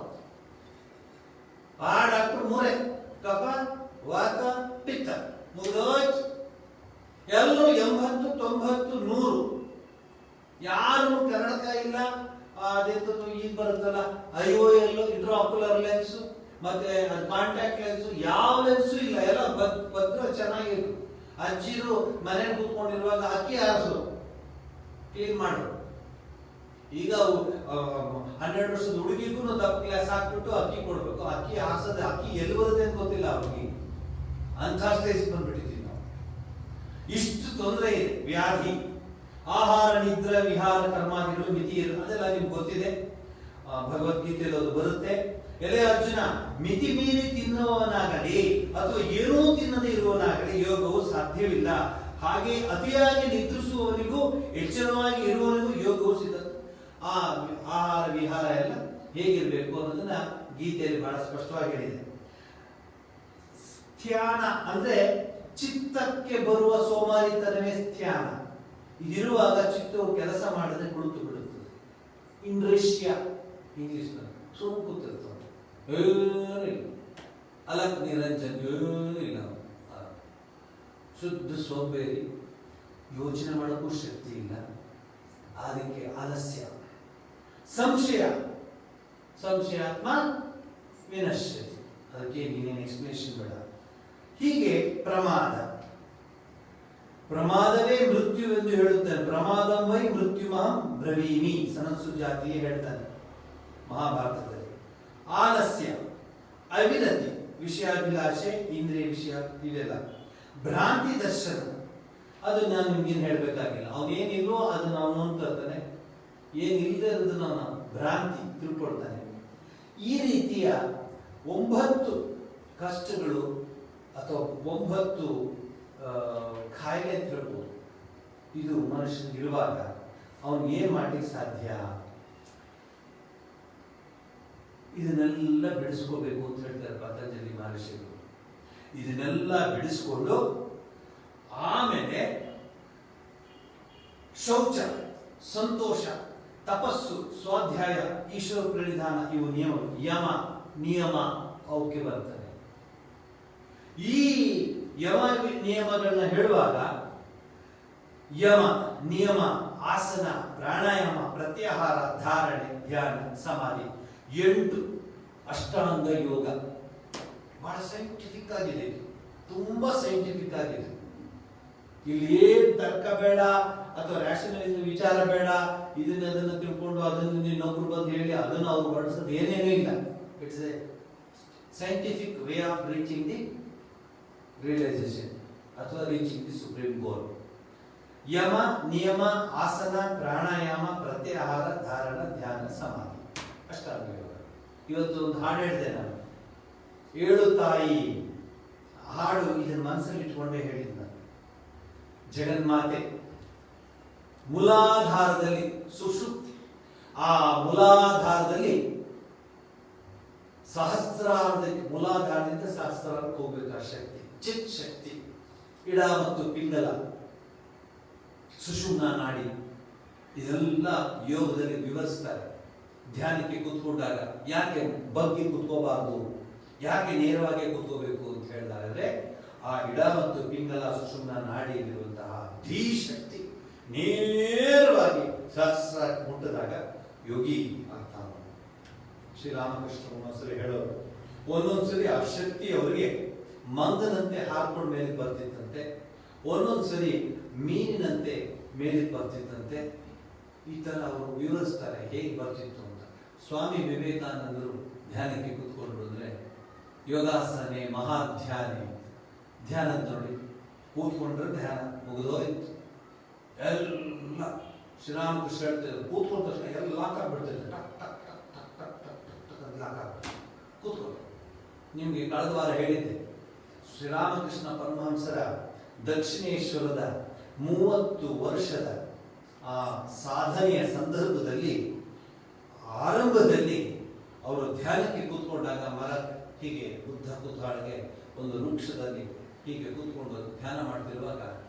ಆ ಡಾಕ್ಟರ್ ಮೂರೇ: ಕಫ, ವಾತ, ಪಿತ್ತ. ಮುಗಿದೋಯ್ತು. ಎಲ್ಲರೂ 80, 90, 100. ಯಾರು ಕನ್ನಡಕ ಇಲ್ಲ. ಅದೇಂತದ್ದು ಈಗ ಬರುತ್ತಲ್ಲ IOL, ಇಂಟ್ರಾಕ್ಯುಲರ್ ಲೆನ್ಸ್, ಮತ್ತೆ ಕಾಂಟ್ಯಾಕ್ಟ್ ಲೆನ್ಸ್, ಯಾವ ಲೆನ್ಸು ಇಲ್ಲ. ಎಲ್ಲ ಭದ್ರ ಚೆನ್ನಾಗಿತ್ತು. ಅಜ್ಜಿರು ಮನೇಲಿ ಕೂತ್ಕೊಂಡಿರುವಾಗ ಅಕ್ಕಿ ಹಾಸು ಕ್ಲೀನ್ ಮಾಡು. ಈಗ 12 ವರ್ಷದ ಹುಡುಗಿಗೂ ದಪ್ಪ ಗ್ಲಾಸ್ ಹಾಕ್ಬಿಟ್ಟು ಅಕ್ಕಿ ಕೊಡ್ಬೇಕು. ಅಕ್ಕಿ ಹಾಸದ ಅಕ್ಕಿ ಎಲ್ಲಿ ಬರುತ್ತೆ ಅಂತ ಗೊತ್ತಿಲ್ಲ ಅವ್ರಿಗೆ. ಅಂಥ ಸ್ಟೇಜ್ ಬಂದ್ಬಿಟ್ಟಿದ್ದೀವಿ ನಾವು. ಇಷ್ಟು ತೊಂದರೆ ಇದೆ. ವ್ಯಾಧಿ, ಆಹಾರ, ನಿದ್ರೆ, ವಿಹಾರ, ಕರ್ಮಾದಿಗಳು, ಮಿತಿ ಅದೆಲ್ಲ ನಿಮ್ಗೆ ಗೊತ್ತಿದೆ. ಭಗವದ್ಗೀತೆಯಲ್ಲಿ ಅದು ಬರುತ್ತೆ. ಎಲೆ ಅರ್ಜುನ, ಮಿತಿ ಮೀರಿ ತಿನ್ನುವವನಾಗಲಿ ಅಥವಾ ಏನೂ ತಿನ್ನದೇ ಇರುವವನಾಗಲಿ ಯೋಗವು ಸಾಧ್ಯವಿಲ್ಲ. ಹಾಗೆ ಅತಿಯಾಗಿ ನಿದ್ರಿಸುವವನಿಗೂ ಎಚ್ಚರವಾಗಿ ಇರುವವನಿಗೂ ಯೋಗವು ಸಿದ್ಧ. ಆ ಆಹಾರ ವಿಹಾರ ಎಲ್ಲ ಹೇಗಿರ್ಬೇಕು ಅನ್ನೋದನ್ನ ಗೀತೆಯಲ್ಲಿ ಬಹಳ ಸ್ಪಷ್ಟವಾಗಿ ಹೇಳಿದೆ. ಧ್ಯಾನ ಅಂದ್ರೆ ಚಿತ್ತಕ್ಕೆ ಬರುವ ಸೋಮಾರಿತನವೇ ಧ್ಯಾನ. ಇದಿರುವಾಗ ಚಿತ್ತವು ಕೆಲಸ ಮಾಡದೆ ಕುಳಿತು ಬಿಡುತ್ತದೆ. ಇನ್ರೇಷ್ಯ ಇಂಗ್ಲಿಷ್ ಸುಮ್ ಕೂತಿರ್ತದೆ, ಏನಿಲ್ಲ. ಅಲಕ್ ನಿರಂಜನ್, ಏನಿಲ್ಲ. ಶುದ್ಧ ಸೋಂಬೇರಿ, ಯೋಚನೆ ಮಾಡೋಕ್ಕೂ ಶಕ್ತಿ ಇಲ್ಲ. ಅದಕ್ಕೆ ಆಲಸ್ಯ. ಸಂಶಯಾತ್ಮ ವಿನಶ್ಯತಿ. ಅದಕ್ಕೆ ನೀನೇನು ಎಕ್ಸ್ಪ್ಲೇಷನ್ ಬೇಡ. ಹೀಗೆ ಪ್ರಮಾದವೇ ಮೃತ್ಯುವೆಂದು ಹೇಳುತ್ತಾನೆ. ಪ್ರಮಾದಂ ವೈ ಮೃತ್ಯುಮಹಂ ಬ್ರವೀಮಿ. ಸನತ್ಸು ಜಾತಿಯೇ ಹೇಳ್ತಾನೆ ಮಹಾಭಾರತದಲ್ಲಿ. ಆಲಸ್ಯ, ಅವಿರತಿ, ವಿಷಯಾಭಿಲಾಷೆ, ಇಂದ್ರಿಯ ವಿಷಯ, ಇವೆಲ್ಲ. ಭ್ರಾಂತಿ ದರ್ಶನ, ಅದು ನಾನು ನಿಮ್ಗೇನು ಹೇಳಬೇಕಾಗಿಲ್ಲ. ಅವನೇನಿಲ್ವೋ ಅದನ್ನು ಅವನು ಅಂತಾನೆ, ಏನಿಲ್ಲದೆ ಇರೋದನ್ನ ಭ್ರಾಂತಿ ತಿಳ್ಕೊಳ್ತಾನೆ. ಈ ರೀತಿಯ 9 ಕಷ್ಟಗಳು ಅಥವಾ 9 ಕಾಯಿಲೆ ತಿಳ್ಬೋದು. ಇದು ಮನುಷ್ಯನಿರುವಾಗ ಅವನು ಏನು ಮಾಡ್ಲಿಕ್ಕೆ ಸಾಧ್ಯ? ಇದನ್ನೆಲ್ಲ ಬಿಡಿಸ್ಕೋಬೇಕು ಅಂತ ಹೇಳ್ತಾರೆ ಪತಂಜಲಿ ಮಹರ್ಷಿಗಳು. ಇದನ್ನೆಲ್ಲ ಬಿಡಿಸ್ಕೊಂಡು ಆಮೇಲೆ ಶೌಚ, ಸಂತೋಷ, ತಪಸ್ಸು, ಸ್ವಾಧ್ಯಾಯ, ಈಶ್ವರ ಪ್ರಣಿಧಾನ, ಇವು ಯಮ ನಿಯಮ ಅವಕ್ಕೆ ಬರ್ತದೆ. ಈ ಯಮ ನಿಯಮಗಳನ್ನ ಹೇಳುವಾಗ ಯಮ ನಿಯಮ, ಆಸನ, ಪ್ರಾಣಾಯಾಮ, ಪ್ರತ್ಯಾಹಾರ, ಧಾರಣೆ, ಧ್ಯಾನ, ಸಮಾಧಿ, 8 ಅಷ್ಟಾಂಗ ಯೋಗ. ಬಹಳ ಸೈಂಟಿಫಿಕ್ ಆಗಿದೆ, ತುಂಬಾ ಸೈಂಟಿಫಿಕ್ ಆಗಿದೆ. ಇಲ್ಲಿ ಏನ್ ತರ್ಕ ಬೇಡ ಅಥವಾ ರ್ಯಾಷನಲಿಸಮ್ ವಿಚಾರ ಬೇಡ. ಅದನ್ನ ತಿಳ್ಕೊಂಡು ಅದನ್ನು ಇನ್ನೊಬ್ರು ಬಂದು ಹೇಳಿ ಅದನ್ನು ಅವ್ರು ಬಳಸೋದು ಏನೇನೂ ಇಲ್ಲ. It's a scientific way of reaching the realization ಅಥವಾ reaching the supreme goal. Yama niyama, asana, ಪ್ರಾಣಾಯಾಮ, ಪ್ರತ್ಯಾಹಾರ, ಧಾರಣ, ಧ್ಯಾನ, ಸಮಾಧಿ, ಅಷ್ಟಾಂಗ ಯೋಗ. ಇವತ್ತು ಒಂದು ಹಾಡು ಹೇಳಿದೆ ನಾನು, 7 ತಾಯಿ ಹಾಡು. ಇದನ್ನು ಮನಸ್ಸಲ್ಲಿ ಇಟ್ಕೊಂಡೇ ಹೇಳಿದ್ದ ನಾನು. ಜಗನ್ಮಾತೆ ಮೂಲಾಧಾರದಲ್ಲಿ ಸುಷುಪ್ತಿ, ಆ ಮೂಲಾಧಾರದಲ್ಲಿ ಸಹಸ್ರಾರಕ್ಕೆ, ಮೂಲಾಧಾರದಿಂದ ಸಹಸ್ರಾರಕ್ಕೆ ಹೋಗ್ಬೇಕು ಆ ಶಕ್ತಿ, ಚಿತ್ ಶಕ್ತಿ. ಇಡ ಮತ್ತು ಪಿಂಗಲ, ಸುಷುಮ್ನ ನಾಡಿ, ಇದೆಲ್ಲ ಯೋಗದಲ್ಲಿ ವಿವರಿಸ್ತಾರೆ. ಧ್ಯಾನಕ್ಕೆ ಕೂತ್ಕೊಂಡಾಗ ಯಾಕೆ ಬಗ್ಗೆ ಕೂತ್ಕೋಬಾರ್ದು, ಯಾಕೆ ನೇರವಾಗಿ ಕೂತ್ಕೋಬೇಕು ಅಂತ ಹೇಳಿದಾದ್ರೆ, ಆ ಇಡ ಮತ್ತು ಪಿಂಗಲ ಸುಷುಮ್ನ ನಾಡಿಯಲ್ಲಿರುವಂತಹ ಧೀ ಶಕ್ತಿ ನೇರವಾಗಿ ಸಹಸ್ರ ಮುಟ್ಟಿದಾಗ ಯೋಗಿ ಆಗ್ತಾನೆ. ಶ್ರೀರಾಮಕೃಷ್ಣ ಒಂದೊಂದ್ಸರಿ ಹೇಳೋರು, ಒಂದೊಂದ್ಸರಿ ಆ ಶಕ್ತಿ ಅವರಿಗೆ ಮಂಗನಂತೆ ಹಾರ್ಕೊಂಡು ಮೇಲೆ ಬರ್ತಿತ್ತಂತೆ, ಒಂದೊಂದ್ಸರಿ ಮೀನಿನಂತೆ ಮೇಲೆ ಬರ್ತಿತ್ತಂತೆ. ಈ ತರ ಅವರು ವಿವರಿಸ್ತಾರೆ ಹೇಗೆ ಬರ್ತಿತ್ತು ಅಂತ. ಸ್ವಾಮಿ ವಿವೇಕಾನಂದರು ಧ್ಯಾನಕ್ಕೆ ಕೂತ್ಕೊಂಡ್ರು ಅಂದ್ರೆ ಯೋಗಾಸನೆ ಮಹಾಧ್ಯಾನೆ, ಧ್ಯಾನದ ನೋಡಿ ಕೂತ್ಕೊಂಡ್ರೆ ಧ್ಯಾನ ಮುಗಿದೋಯ್ತು. ಎಲ್ಲ ಶ್ರೀರಾಮಕೃಷ್ಣ ಹೇಳ್ತಿದ್ರು, ಕೂತ್ಕೊಂಡ ತಕ್ಷಣ ಎಲ್ಲ ಲಾಕ್ ಆಗ್ಬಿಡ್ತಿದ್ರು, ಟಕ್ ಟಕ್ ಟಕ್ ಟಕ್ ಟಕ್ ಟಕ್ ಟಕ್ ಟಕ್ ಅಂತ ಲಾಕ್ ಆಗ್ಬಿಡ್ತಾರೆ. ಕೂತ್ಕೊಂಡು ನಿಮ್ಗೆ ಕಳೆದ ವಾರ ಹೇಳಿದ್ದೆ, ಶ್ರೀರಾಮಕೃಷ್ಣ ಪರಮಹಂಸರ ದಕ್ಷಿಣೇಶ್ವರದ 30 ವರ್ಷದ ಆ ಸಾಧನೆಯ ಸಂದರ್ಭದಲ್ಲಿ ಆರಂಭದಲ್ಲಿ ಅವರು ಧ್ಯಾನಕ್ಕೆ ಕೂತ್ಕೊಂಡಾಗ ಮರ ಹೀಗೆ ಬುದ್ಧ ಕೂತಾಳಿಗೆ ಒಂದು ವೃಕ್ಷದಲ್ಲಿ ಹೀಗೆ ಕೂತ್ಕೊಂಡು ಧ್ಯಾನ ಮಾಡ್ತಿರುವಾಗ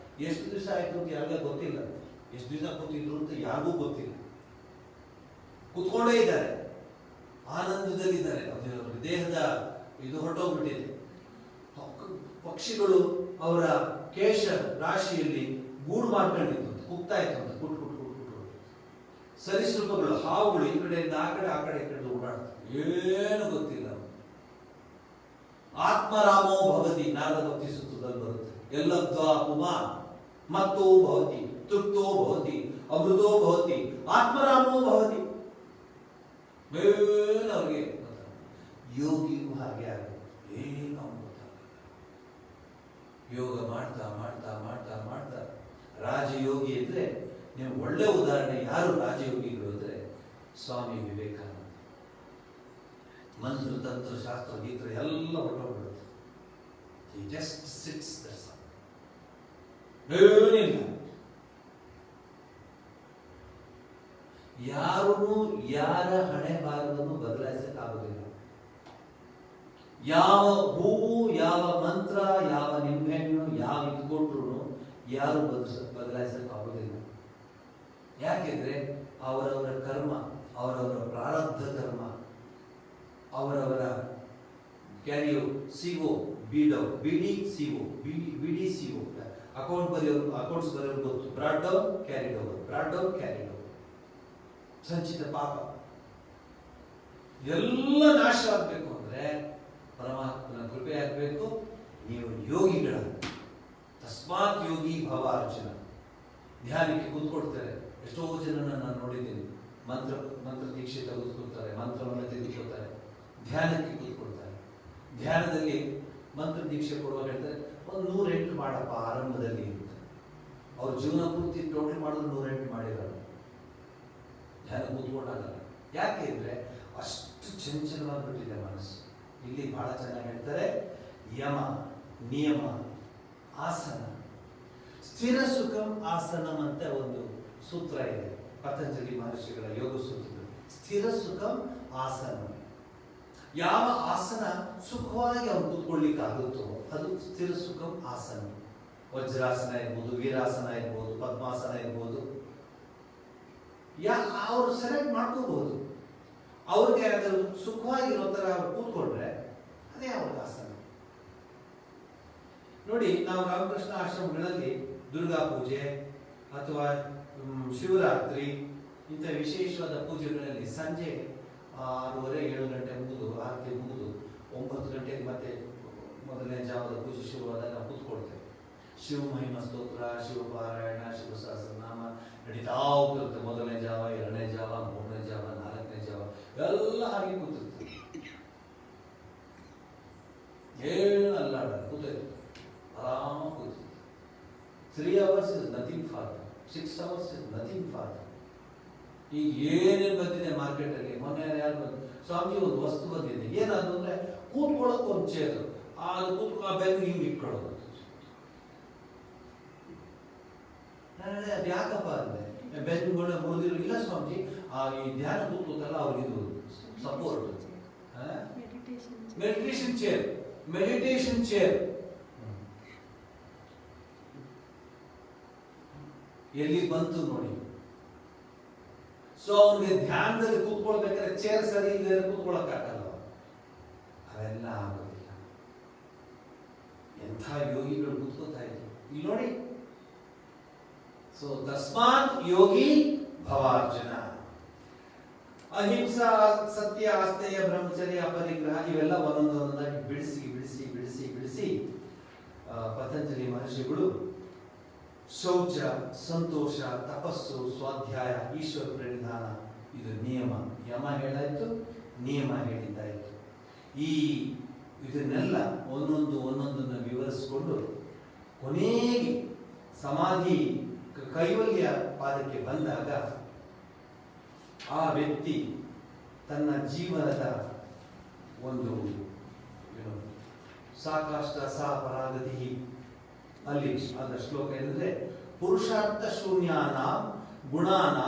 ಎಷ್ಟು ದಿವಸ ಆಯ್ತು ಅಂತ ಯಾರಿಗೂ ಗೊತ್ತಿಲ್ಲ, ಎಷ್ಟು ದಿವಸ ಕೂತಿದ್ರು ಅಂತ ಯಾರಿಗೂ ಗೊತ್ತಿಲ್ಲ. ಕೂತ್ಕೊಂಡೇ ಇದ್ದಾರೆ, ಆನಂದದಲ್ಲಿದ್ದಾರೆ. ಅವ್ರ ದೇಹದ ಇದು ಹೊರಟೋಗ್ಬಿಟ್ಟಿದೆ. ಪಕ್ಷಿಗಳು ಅವರ ಕೇಶ ರಾಶಿಯಲ್ಲಿ ಗೂಡು ಮಾಡ್ಕೊಂಡಿತ್ತು, ಕೂಗ್ತಾ ಇತ್ತು ಅಂತ, ಕುಟ್ ಕುಟ್ ಕುಟ್ ಕುಟ್. ಸರೀಸೃಪಗಳು, ಹಾವುಗಳು ಈ ಕಡೆಯಿಂದ ಆ ಕಡೆ, ಆ ಕಡೆ ಈ ಕಡೆ ಓಡಾಡ್ತಾರೆ, ಏನು ಗೊತ್ತಿಲ್ಲ. ಆತ್ಮರಾಮೋ ಭವತಿ, ನಾರದ ಭಕ್ತಿ ಸೂತ್ರದಲ್ಲಿ ಬರುತ್ತೆ. ಎಲ್ಲದ್ವಾ ಪುಮಾನ್ ಮತ್ತೋ ಭವತಿ, ತೃಪ್ತೋ ಭವತಿ, ಅಮೃತೋ ಭವತಿ, ಆತ್ಮರಾಮೋ ಭವತಿ. ಏನು ಅವ್ರಿಗೆ ಯೋಗಿಗೂ ಹಾಗೆ ಆಗುತ್ತೆ, ಏನು ಗೊತ್ತಾಗಲ್ಲ. ಯೋಗ ಮಾಡ್ತಾ ಮಾಡ್ತಾ ಮಾಡ್ತಾ ಮಾಡ್ತಾ ರಾಜಯೋಗಿ ಅಂದ್ರೆ, ನೀವು ಒಳ್ಳೆ ಉದಾಹರಣೆ ಯಾರು ರಾಜಯೋಗಿಗಳು ಅಂದ್ರೆ ಸ್ವಾಮಿ ವಿವೇಕಾನಂದ. ಮಂತ್ರ ತಂತ್ರ ಶಾಸ್ತ್ರ ಗೀತ್ರ ಎಲ್ಲ ಹೊರಟೋಗ್ಬಿಡುತ್ತೆ. ಜಸ್ಟ್ ಸಿಟ್ಸ್, ಏನಿಲ್ಲ. ಯಾರೂ ಯಾರ ಹಣೆ ಭಾರವನ್ನು ಬದಲಾಯಿಸಕ್ಕಾಗೋದಿಲ್ಲ. ಯಾವ ಹೂವು, ಯಾವ ಮಂತ್ರ, ಯಾವ ನಿಂಬೆಹಣ್ಣು, ಯಾವ ಇಟ್ಕೊಟ್ರು ಯಾರು ಬದಲಾಯಿಸಕ್ಕಾಗೋದಿಲ್ಲ. ಯಾಕೆಂದ್ರೆ ಅವರವರ ಕರ್ಮ, ಅವರವರ ಪ್ರಾರಬ್ಧ ಕರ್ಮ, ಅವರವರ ಕ್ಯಾರಿಯೋ, ಸಿಒ, ಬಿಡಿ ಸಿಒ, ಬಿಡಿ ಸಿಒ, ಅಕೌಂಟ್ಸ್ ಬರೆಯೋರು ಗೊತ್ತು. Brought down carried over, brought down carried over. ಸಂಚಿತ ಪಾಪ ಎಲ್ಲ ನಾಶ ಆಗಬೇಕು ಅಂದ್ರೆ ಪರಮಾತ್ಮನ ಕೃಪೆ ಆಗಬೇಕು. ನೀವು ಯೋಗಿಗಳ, ತಸ್ಮಾತ್ ಯೋಗಿ ಭವ ಅರ್ಜುನ. ಧ್ಯಾನಕ್ಕೆ ಕೂತ್ಕೊಡ್ತಾರೆ. ಎಷ್ಟೋ ಜನನ ನಾನು ನೋಡಿದ್ದೀನಿ, ಮಂತ್ರ ದೀಕ್ಷೆ ತೆಗೆದುಕೊಳ್ತಾರೆ, ಮಂತ್ರವನ್ನು ತೆಗೆದುಕೊಳ್ತಾರೆ, ಧ್ಯಾನಕ್ಕೆ ಕೂತ್ಕೊಳ್ತಾರೆ. ಧ್ಯಾನದಲ್ಲಿ ಮಂತ್ರ ದೀಕ್ಷೆ ಕೊಡುವಾಗ ಹೇಳ್ತಾರೆ, ಒಂದು 108 ಮಾಡಪ್ಪ ಆರಂಭದಲ್ಲಿ ಅಂತ. ಅವ್ರ ಜೀವನ ಪೂರ್ತಿ ಟೋಟಲ್ ಮಾಡಿದ್ರು 108 ಮಾಡಿರಲ್ಲ. ಧ್ಯಾನ ಕೂತ್ಕೊಂಡಾಗಲ್ಲ. ಯಾಕೆ ಅಂದರೆ ಅಷ್ಟು ಚಂಚಲವಾಗಿಬಿಟ್ಟಿದೆ ಮನಸ್ಸು. ಇಲ್ಲಿ ಬಹಳ ಚೆನ್ನಾಗಿ ಹೇಳ್ತಾರೆ, ಯಮ, ನಿಯಮ, ಆಸನ. ಸ್ಥಿರ ಸುಖಂ ಆಸನಂ ಅಂತ ಒಂದು ಸೂತ್ರ ಇದೆ ಪತಂಜಲಿ ಮಹರ್ಷಿಗಳ ಯೋಗ ಸೂತ್ರದಲ್ಲಿ. ಸ್ಥಿರ ಸುಖಂ ಆಸನ. ಯಾವ ಆಸನ ಸುಖವಾಗಿ ಅವ್ರು ಕೂತ್ಕೊಳ್ಳಿಕ್ಕಾಗುತ್ತೋ ಅದು ಸ್ಥಿರ ಸುಖಂ ಆಸನ. ವಜ್ರಾಸನ ಇರ್ಬೋದು, ವೀರಾಸನ ಇರ್ಬೋದು, ಪದ್ಮಾಸನ ಇರ್ಬೋದು, ಅವರು ಸೆಲೆಕ್ಟ್ ಮಾಡ್ಕೋಬಹುದು. ಅವ್ರಿಗೆ ಅದು ಸುಖವಾಗಿರೋ ಥರ ಅವ್ರು ಕೂತ್ಕೊಂಡ್ರೆ ಅದೇ ಅವ್ರ ಆಸನ. ನೋಡಿ, ನಾವು ರಾಮಕೃಷ್ಣ ಆಶ್ರಮಗಳಲ್ಲಿ ದುರ್ಗಾ ಪೂಜೆ ಅಥವಾ ಶಿವರಾತ್ರಿ ಇಂಥ ವಿಶೇಷವಾದ ಪೂಜೆಗಳಲ್ಲಿ ಸಂಜೆ 6:30-7 ಗಂಟೆ ಮುಗಿದು ಆರತಿ ಮುಗಿದು 9 ಗಂಟೆಗೆ ಮತ್ತೆ ಮೊದಲನೇ ಜಾವದ ಪೂಜೆ ಶುರುವಾದಾಗ ನಾವು ಕೂತ್ಕೊಳ್ತೇವೆ. ಶಿವ ಮಹಿಮ ಸ್ತೋತ್ರ, ಶಿವಪಾರಾಯಣ, ಶಿವ ಸಹಸ್ರನಾಮ ನಡೀತಾ ಹೋಗ್ತಿರುತ್ತೆ. ಮೊದಲನೇ ಜಾವ, 2ನೇ ಜಾವ, 3ನೇ ಜಾವ, 4ನೇ ಜಾವ ಎಲ್ಲ ಹಾಗೆ ಕೂತಿರ್ತಾರೆ. ಏನು ಅಲ್ಲಾಡಲ್ಲ, ಕೂತಿರ್ತಾರೆ, ಆರಾಮ ಕೂತಿರ್ತಾರೆ. 3 hours is nothing for them, 6 hours is nothing for them. ಈಗ ಏನೇನು ಬಂದಿದೆ ಮಾರ್ಕೆಟಲ್ಲಿ. ಮೊನ್ನೆ ಯಾರು ಬಂದು, ಸ್ವಾಮಿ ಒಂದು ವಸ್ತು ಬಂದಿದೆ, ಏನಾದ್ರು ಅಂದರೆ ಕೂತ್ಕೊಳ್ಳೋಕೆ ಒಂದು ಚೇರು, ಅದು ಕೂತ್ಕೊ ಆ ಬೆನ್ನು ಹಿಂಗೆ ಇಟ್ಕೊಳ್ಳೋದು. ನಾನು ಹೇಳಿದೆ, ಅದು ಯಾಕಪ್ಪ ಅಂದೆ, ಬೆನ್ನುಗಳು ಮುರಿದಿರೋ. ಇಲ್ಲ ಸ್ವಾಮಿ, ಈ ಧ್ಯಾನ ಕೂತ್ಕೋತಲ್ಲ ಅವ್ರಿಗಿದು support. Meditation chair, meditation chair ಎಲ್ಲಿ ಬಂತು ನೋಡಿ. ಸೊ ಅವನಿಗೆ ಧ್ಯಾನದಲ್ಲಿ ಕೂತ್ಕೊಳ್ಬೇಕಾದ್ರೆ ಚೇರ್ ಸರಿ ಇಲ್ಲದೆ ಕೂತ್ಕೊಳ್ಳೋಕ್ಕಾಗಲ್ಲ. ಅವೆಲ್ಲ ಆಗೋದಿಲ್ಲ. ಎಂಥ ಯೋಗಿಗಳು ಕೂತ್ಕೋತಾ ಇದ್ರು ಇಲ್ಲಿ ನೋಡಿ. ಸೊ ತಸ್ಮಾತ್ ಯೋಗಿ ಭವಾರ್ಜುನ. ಅಹಿಂಸಾ, ಸತ್ಯ, ಆಸ್ತೇಯ, ಬ್ರಹ್ಮಚರ್ಯ, ಅಪರಿಗ್ರಹ ಇವೆಲ್ಲ ಒಂದೊಂದಾಗಿ ಬಿಡಿಸಿ ಬಿಡಿಸಿ ಬಿಡಿಸಿ ಬಿಡಿಸಿ ಪತಂಜಲಿ ಮಹರ್ಷಿಗಳು ಶೌಚ, ಸಂತೋಷ, ತಪಸ್ಸು, ಸ್ವಾಧ್ಯಾಯ, ಈಶ್ವರ ಪ್ರಣಿಧಾನ, ಇದು ನಿಯಮ. ಯಮ ಹೇಳಾಯ್ತು, ನಿಯಮ ಹೇಳಿದ್ದಾಯಿತು. ಇದನ್ನೆಲ್ಲ ಒಂದೊಂದನ್ನು ವಿವರಿಸಿಕೊಂಡು ಕೊನೆಗೆ ಸಮಾಧಿ ಕೈವಲ್ಯ ಪಾದಕ್ಕೆ ಬಂದಾಗ ಆ ವ್ಯಕ್ತಿ ತನ್ನ ಜೀವನದ ಒಂದು ಸಾಕಾಷ್ಟ ಸಾ ಪರಾಗತಿ, ಅಲ್ಲಿ ಆದ ಶ್ಲೋಕ ಏನಂದ್ರೆ, ಪುರುಷಾರ್ಥ ಶೂನ್ಯಾನ ಗುಣಾನ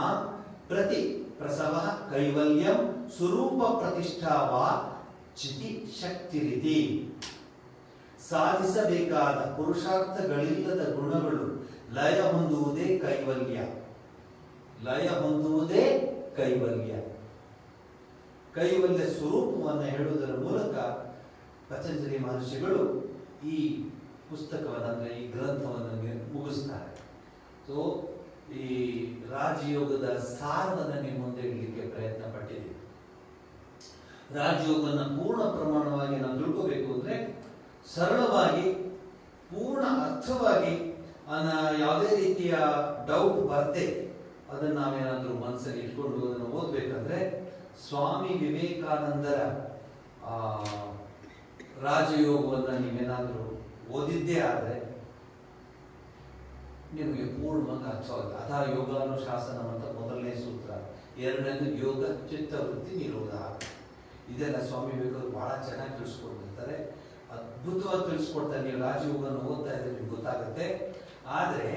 ಪ್ರತಿ ಪ್ರಸವ ಕೈವಲ್ಯಂ ಸ್ವರೂಪ ಪ್ರತಿಷ್ಠಾವ ಚಿತಿ ಶಕ್ತಿ ರೀತಿ. ಸಾಧಿಸಬೇಕಾದ ಪುರುಷಾರ್ಥಗಳಿಲ್ಲದ ಗುಣಗಳು ಲಯ ಹೊಂದುವುದೇ ಕೈವಲ್ಯ. ಲಯ ಹೊಂದುವುದೇ ಕೈವಲ್ಯ. ಕೈವಲ್ಯ ಸ್ವರೂಪವನ್ನು ಹೇಳುವುದರ ಮೂಲಕ ಪತಂಜಲಿ ಮಹರ್ಷಿಗಳು ಈ ಪುಸ್ತಕವನ್ನು, ಅಂದರೆ ಈ ಗ್ರಂಥವನ್ನು ಮುಗಿಸ್ತಾರೆ. ಸೊ ಈ ರಾಜಯೋಗದ ಸಾರವನ್ನು ನಿಮ್ಮ ಮುಂದೆ ಇಡಲಿಕ್ಕೆ ಪ್ರಯತ್ನ ಪಟ್ಟಿದ್ದೀವಿ. ರಾಜಯೋಗವನ್ನು ಪೂರ್ಣ ಪ್ರಮಾಣವಾಗಿ ನಾವು ತಿಳ್ಕೋಬೇಕು ಅಂದರೆ ಸರಳವಾಗಿ, ಪೂರ್ಣ ಅರ್ಥವಾಗಿ, ಯಾವುದೇ ರೀತಿಯ ಡೌಟ್ ಬರದೆ ಅದನ್ನು ನಾವೇನಾದರೂ ಮನಸ್ಸಲ್ಲಿ ಇಟ್ಕೊಂಡು ಅದನ್ನು ಓದಬೇಕಂದ್ರೆ ಸ್ವಾಮಿ ವಿವೇಕಾನಂದರ ರಾಜಯೋಗವನ್ನು ನೀವೇನಾದರೂ ಓದಿದ್ದೇ ಆದರೆ ನಿಮಗೆ ಪೂರ್ಣವಾಗಿ ಅರ್ಥವಾಗುತ್ತೆ. ಅಥ ಯೋಗಾನುಶಾಸನ ಅಂತ ಮೊದಲನೇ ಸೂತ್ರ, 2ನೇದು ಯೋಗ ಚಿತ್ತವೃತ್ತಿ ನಿರೋಧ. ಇದೆಲ್ಲ ಸ್ವಾಮಿ ವಿವೇಕಾನಂದರು ಬಹಳ ಚೆನ್ನಾಗಿ ತಿಳಿಸ್ಕೊಡ್ತಿರ್ತಾರೆ, ಅದ್ಭುತವಾಗಿ ತಿಳಿಸ್ಕೊಡ್ತಾರೆ. ನೀವು ರಾಜಯೋಗವನ್ನು ಓದ್ತಾ ಇದ್ರೆ ನಿಮ್ಗೆ ಗೊತ್ತಾಗುತ್ತೆ. ಆದರೆ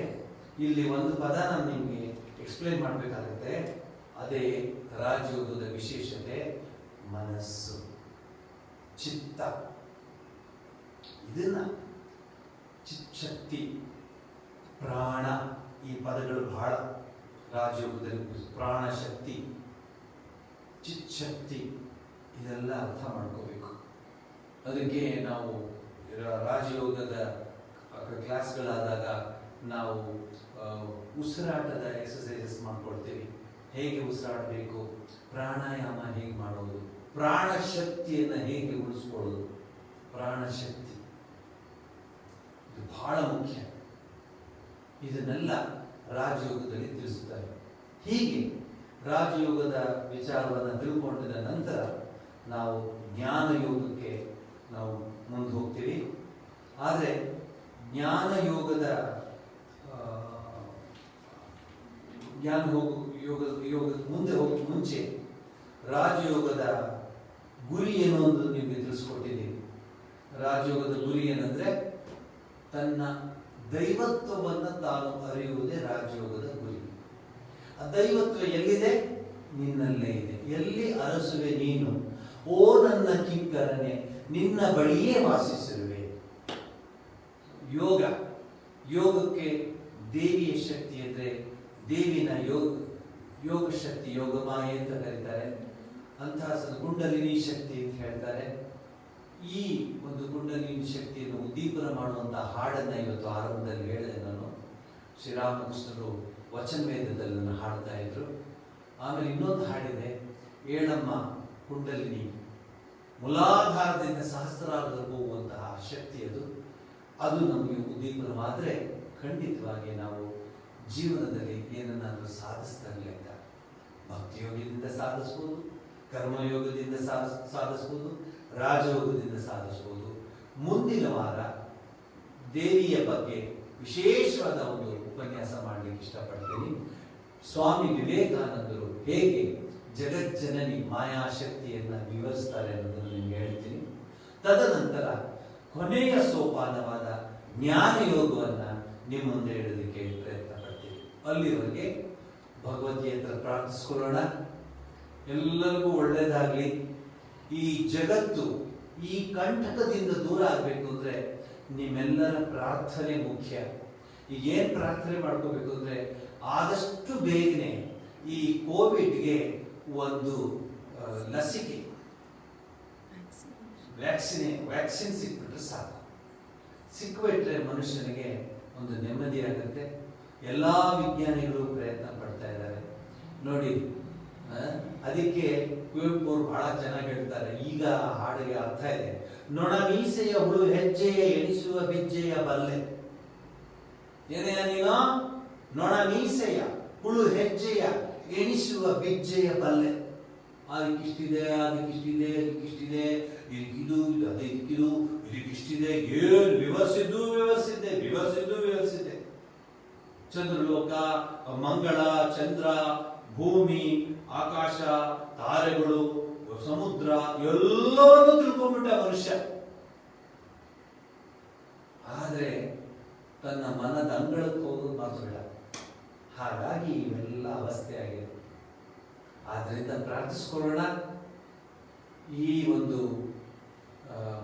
ಇಲ್ಲಿ ಒಂದು ಪದ ನಾನು ನಿಮಗೆ ಎಕ್ಸ್ಪ್ಲೇನ್ ಮಾಡಬೇಕಾಗುತ್ತೆ. ಅದೇ ರಾಜಯೋಗದ ವಿಶೇಷತೆ, ಮನಸ್ಸು, ಚಿತ್ತ. ಇದನ್ನ ಚಿತ್ತಶಕ್ತಿ, ಪ್ರಾಣ, ಈ ಪದಗಳು ಬಹಳ ರಾಜಯೋಗದಲ್ಲಿ. ಪ್ರಾಣಶಕ್ತಿ, ಚಿತ್ತಶಕ್ತಿ, ಇದೆಲ್ಲ ಅರ್ಥ ಮಾಡ್ಕೋಬೇಕು. ಅದಕ್ಕೆ ನಾವು ರಾಜಯೋಗದ ಕ್ಲಾಸ್ಗಳಾದಾಗ ನಾವು ಉಸಿರಾಟದ ಎಕ್ಸಸೈಸಸ್ ಮಾಡ್ಕೊಳ್ತೀವಿ. ಹೇಗೆ ಉಸಿರಾಡಬೇಕು, ಪ್ರಾಣಾಯಾಮ ಹೇಗೆ ಮಾಡೋದು, ಪ್ರಾಣಶಕ್ತಿಯನ್ನು ಹೇಗೆ ಉಳಿಸ್ಕೊಳ್ಳೋದು. ಪ್ರಾಣಶಕ್ತಿ ಇದು ಬಹಳ ಮುಖ್ಯ. ಇದನ್ನೆಲ್ಲ ರಾಜಯೋಗದಲ್ಲಿ ತಿಳಿಸುತ್ತಾರೆ. ಹೀಗೆ ರಾಜಯೋಗದ ವಿಚಾರವನ್ನು ತಿಳ್ಕೊಂಡಿದ ನಂತರ ನಾವು ಜ್ಞಾನಯೋಗಕ್ಕೆ ನಾವು ಮುಂದೆ ಹೋಗ್ತೀವಿ. ಆದರೆ ಜ್ಞಾನಯೋಗದ ಯೋಗದ ಮುಂದೆ ಹೋಗೋಕ್ಕೆ ಮುಂಚೆ ರಾಜಯೋಗದ ಗುರಿ ಏನು ಅಂತ ನಿಮಗೆ ತಿಳಿಸ್ಕೊಟ್ಟಿದ್ದೀನಿ. ರಾಜಯೋಗದ ಗುರಿ ಏನಂದ್ರೆ ತನ್ನ ದೈವತ್ವವನ್ನು ತಾನು ಅರಿಯುವುದೇ ರಾಜಯೋಗದ ಗುರಿ. ಆ ದೈವತ್ವ ಎಲ್ಲಿದೆ? ನಿನ್ನಲ್ಲೇ ಇದೆ. ಎಲ್ಲಿ ಅರಸುವೆ ನೀನು, ಓ ನನ್ನ ಕಿಂಕರನೆ, ನಿನ್ನ ಬಳಿಯೇ ವಾಸಿಸಿರುವೆ. ಯೋಗಕ್ಕೆ ದೇವಿಯ ಶಕ್ತಿ ಅಂದರೆ ದೇವಿನ ಯೋಗ ಶಕ್ತಿ, ಯೋಗ ಮಾಯೆ ಅಂತ ಕರೀತಾರೆ. ಅಂತಹ ಕುಂಡಲಿನಿ ಶಕ್ತಿ ಅಂತ ಹೇಳ್ತಾರೆ. ಈ ಒಂದು ಕುಂಡಲಿನಿ ಶಕ್ತಿಯನ್ನು ಉದ್ದೀಪನ ಮಾಡುವಂತಹ ಹಾಡನ್ನು ಇವತ್ತು ಆರಂಭದಲ್ಲಿ ಹೇಳಿದೆ ನಾನು. ಶ್ರೀರಾಮಕೃಷ್ಣರು ವಚನವೇದದಲ್ಲಿ ಹಾಡ್ತಾ ಇದ್ರು. ಆಮೇಲೆ ಇನ್ನೊಂದು ಹಾಡಿದೆ, ಏಳಮ್ಮ ಕುಂಡಲಿನಿ, ಮೂಲಾಧಾರದಿಂದ ಸಹಸ್ರಾರದಲ್ಲಿ ಹೋಗುವಂತಹ ಶಕ್ತಿ ಅದು ನಮಗೆ ಉದ್ದೀಪನವಾದರೆ ಖಂಡಿತವಾಗಿ ನಾವು ಜೀವನದಲ್ಲಿ ಏನನ್ನಾದರೂ ಸಾಧಿಸ್ತಾರೆ ಲೆಕ್ಕ. ಭಕ್ತಿಯೋಗದಿಂದ ಸಾಧಿಸ್ಬೋದು, ಕರ್ಮಯೋಗದಿಂದ ಸಾಧಿಸ್ಬೋದು, ರಾಜಯೋಗದಿಂದ ಸಾಧಿಸ್ಬೋದು. ಮುಂದಿನ ವಾರ ದೇವಿಯ ಬಗ್ಗೆ ವಿಶೇಷವಾದ ಒಂದು ಉಪನ್ಯಾಸ ಮಾಡಲಿಕ್ಕೆ ಇಷ್ಟಪಡ್ತೀನಿ. ಸ್ವಾಮಿ ವಿವೇಕಾನಂದರು ಹೇಗೆ ಜಗಜ್ಜನನಿ ಮಾಯಾಶಕ್ತಿಯನ್ನು ವಿವರಿಸ್ತಾರೆ ಅನ್ನೋದನ್ನು ನಿಮ್ಗೆ ಹೇಳ್ತೀನಿ. ತದನಂತರ ಕೊನೆಯ ಸೋಪಾನವಾದ ಜ್ಞಾನಯೋಗವನ್ನು ನಿಮ್ಮ ಮುಂದೆ ಇಡೋದಕ್ಕೆ ಪ್ರಯತ್ನ ಪಡ್ತೀನಿ. ಅಲ್ಲಿವರೆಗೆ ಭಗವತಿಯ ಹತ್ರ ಪ್ರಾರ್ಥಿಸ್ಕೊಳ್ಳೋಣ. ಎಲ್ಲರಿಗೂ ಒಳ್ಳೆಯದಾಗಲಿ. ಈ ಜಗತ್ತು ಈ ಕಂಟಕದಿಂದ ದೂರ ಆಗಬೇಕು ಅಂದರೆ ನಿಮ್ಮೆಲ್ಲರ ಪ್ರಾರ್ಥನೆ ಮುಖ್ಯ. ಈಗ ಏನು ಪ್ರಾರ್ಥನೆ ಮಾಡ್ಕೋಬೇಕು ಅಂದರೆ ಆದಷ್ಟು ಬೇಗನೆ ಈ ಕೋವಿಡ್ಗೆ ಒಂದು ಲಸಿಕೆ ವ್ಯಾಕ್ಸಿನ್ ಸಿಕ್ಬಿಟ್ರೆ ಸಾಕು. ಸಿಕ್ಬಿಟ್ರೆ ಮನುಷ್ಯನಿಗೆ ಒಂದು ನೆಮ್ಮದಿ ಆಗುತ್ತೆ. ಎಲ್ಲ ವಿಜ್ಞಾನಿಗಳು ಪ್ರಯತ್ನ ಪಡ್ತಾ ಇದ್ದಾರೆ ನೋಡಿ. ಅದಕ್ಕೆ ಕುವೆಂಪು ಅವರು ಬಹಳ ಚೆನ್ನಾಗಿ ಹೇಳ್ತಾರೆ. ಈಗ ಹಾಡಿಗೆ ಅರ್ಥ ಇದೆ. ನೊಣ ಮೀಸೆಯ ಹುಳು ಹೆಜ್ಜೆಯ ಎಣಿಸುವ ಬಿಜ್ಜೆಯ ಬಲ್ಲೆ. ಏನೆಯ ನೀನು? ನೊಣ ಮೀಸೆಯ ಹುಳು ಹೆಜ್ಜೆಯ ಎಣಿಸುವ ಬಿಜ್ಜೆಯ ಬಲ್ಲೆ. ಅದಕ್ಕಿಷ್ಟಿದೆ, ಅದಕ್ಕಿಷ್ಟಿದೆ, ಅದಕ್ಕಿಷ್ಟಿದೆ, ಇದಕ್ಕಿದು, ಅದಕ್ಕಿದು, ಇದಕ್ಕಿಷ್ಟಿದೆ. ಏನು ವಿವರಿಸಿದ್ದೆ. ಚಂದ್ರಲೋಕ, ಮಂಗಳ, ಚಂದ್ರ, ಭೂಮಿ, ಆಕಾಶ, ತಾರೆಗಳು, ಸಮುದ್ರ ಎಲ್ಲವನ್ನೂ ತಿಳ್ಕೊಂಡ್ಬಿಟ್ಟ ಮನುಷ್ಯ. ಆದರೆ ತನ್ನ ಮನದ ಅಂಗಳಕ್ಕೆ ಹೋಗೋದು ಮಾತ್ರ ಬೇಡ. ಹಾಗಾಗಿ ಇವೆಲ್ಲ ಅವಸ್ಥೆ ಆಗಿದೆ. ಆದ್ದರಿಂದ ಪ್ರಾರ್ಥಿಸ್ಕೊಳ್ಳೋಣ. ಈ ಒಂದು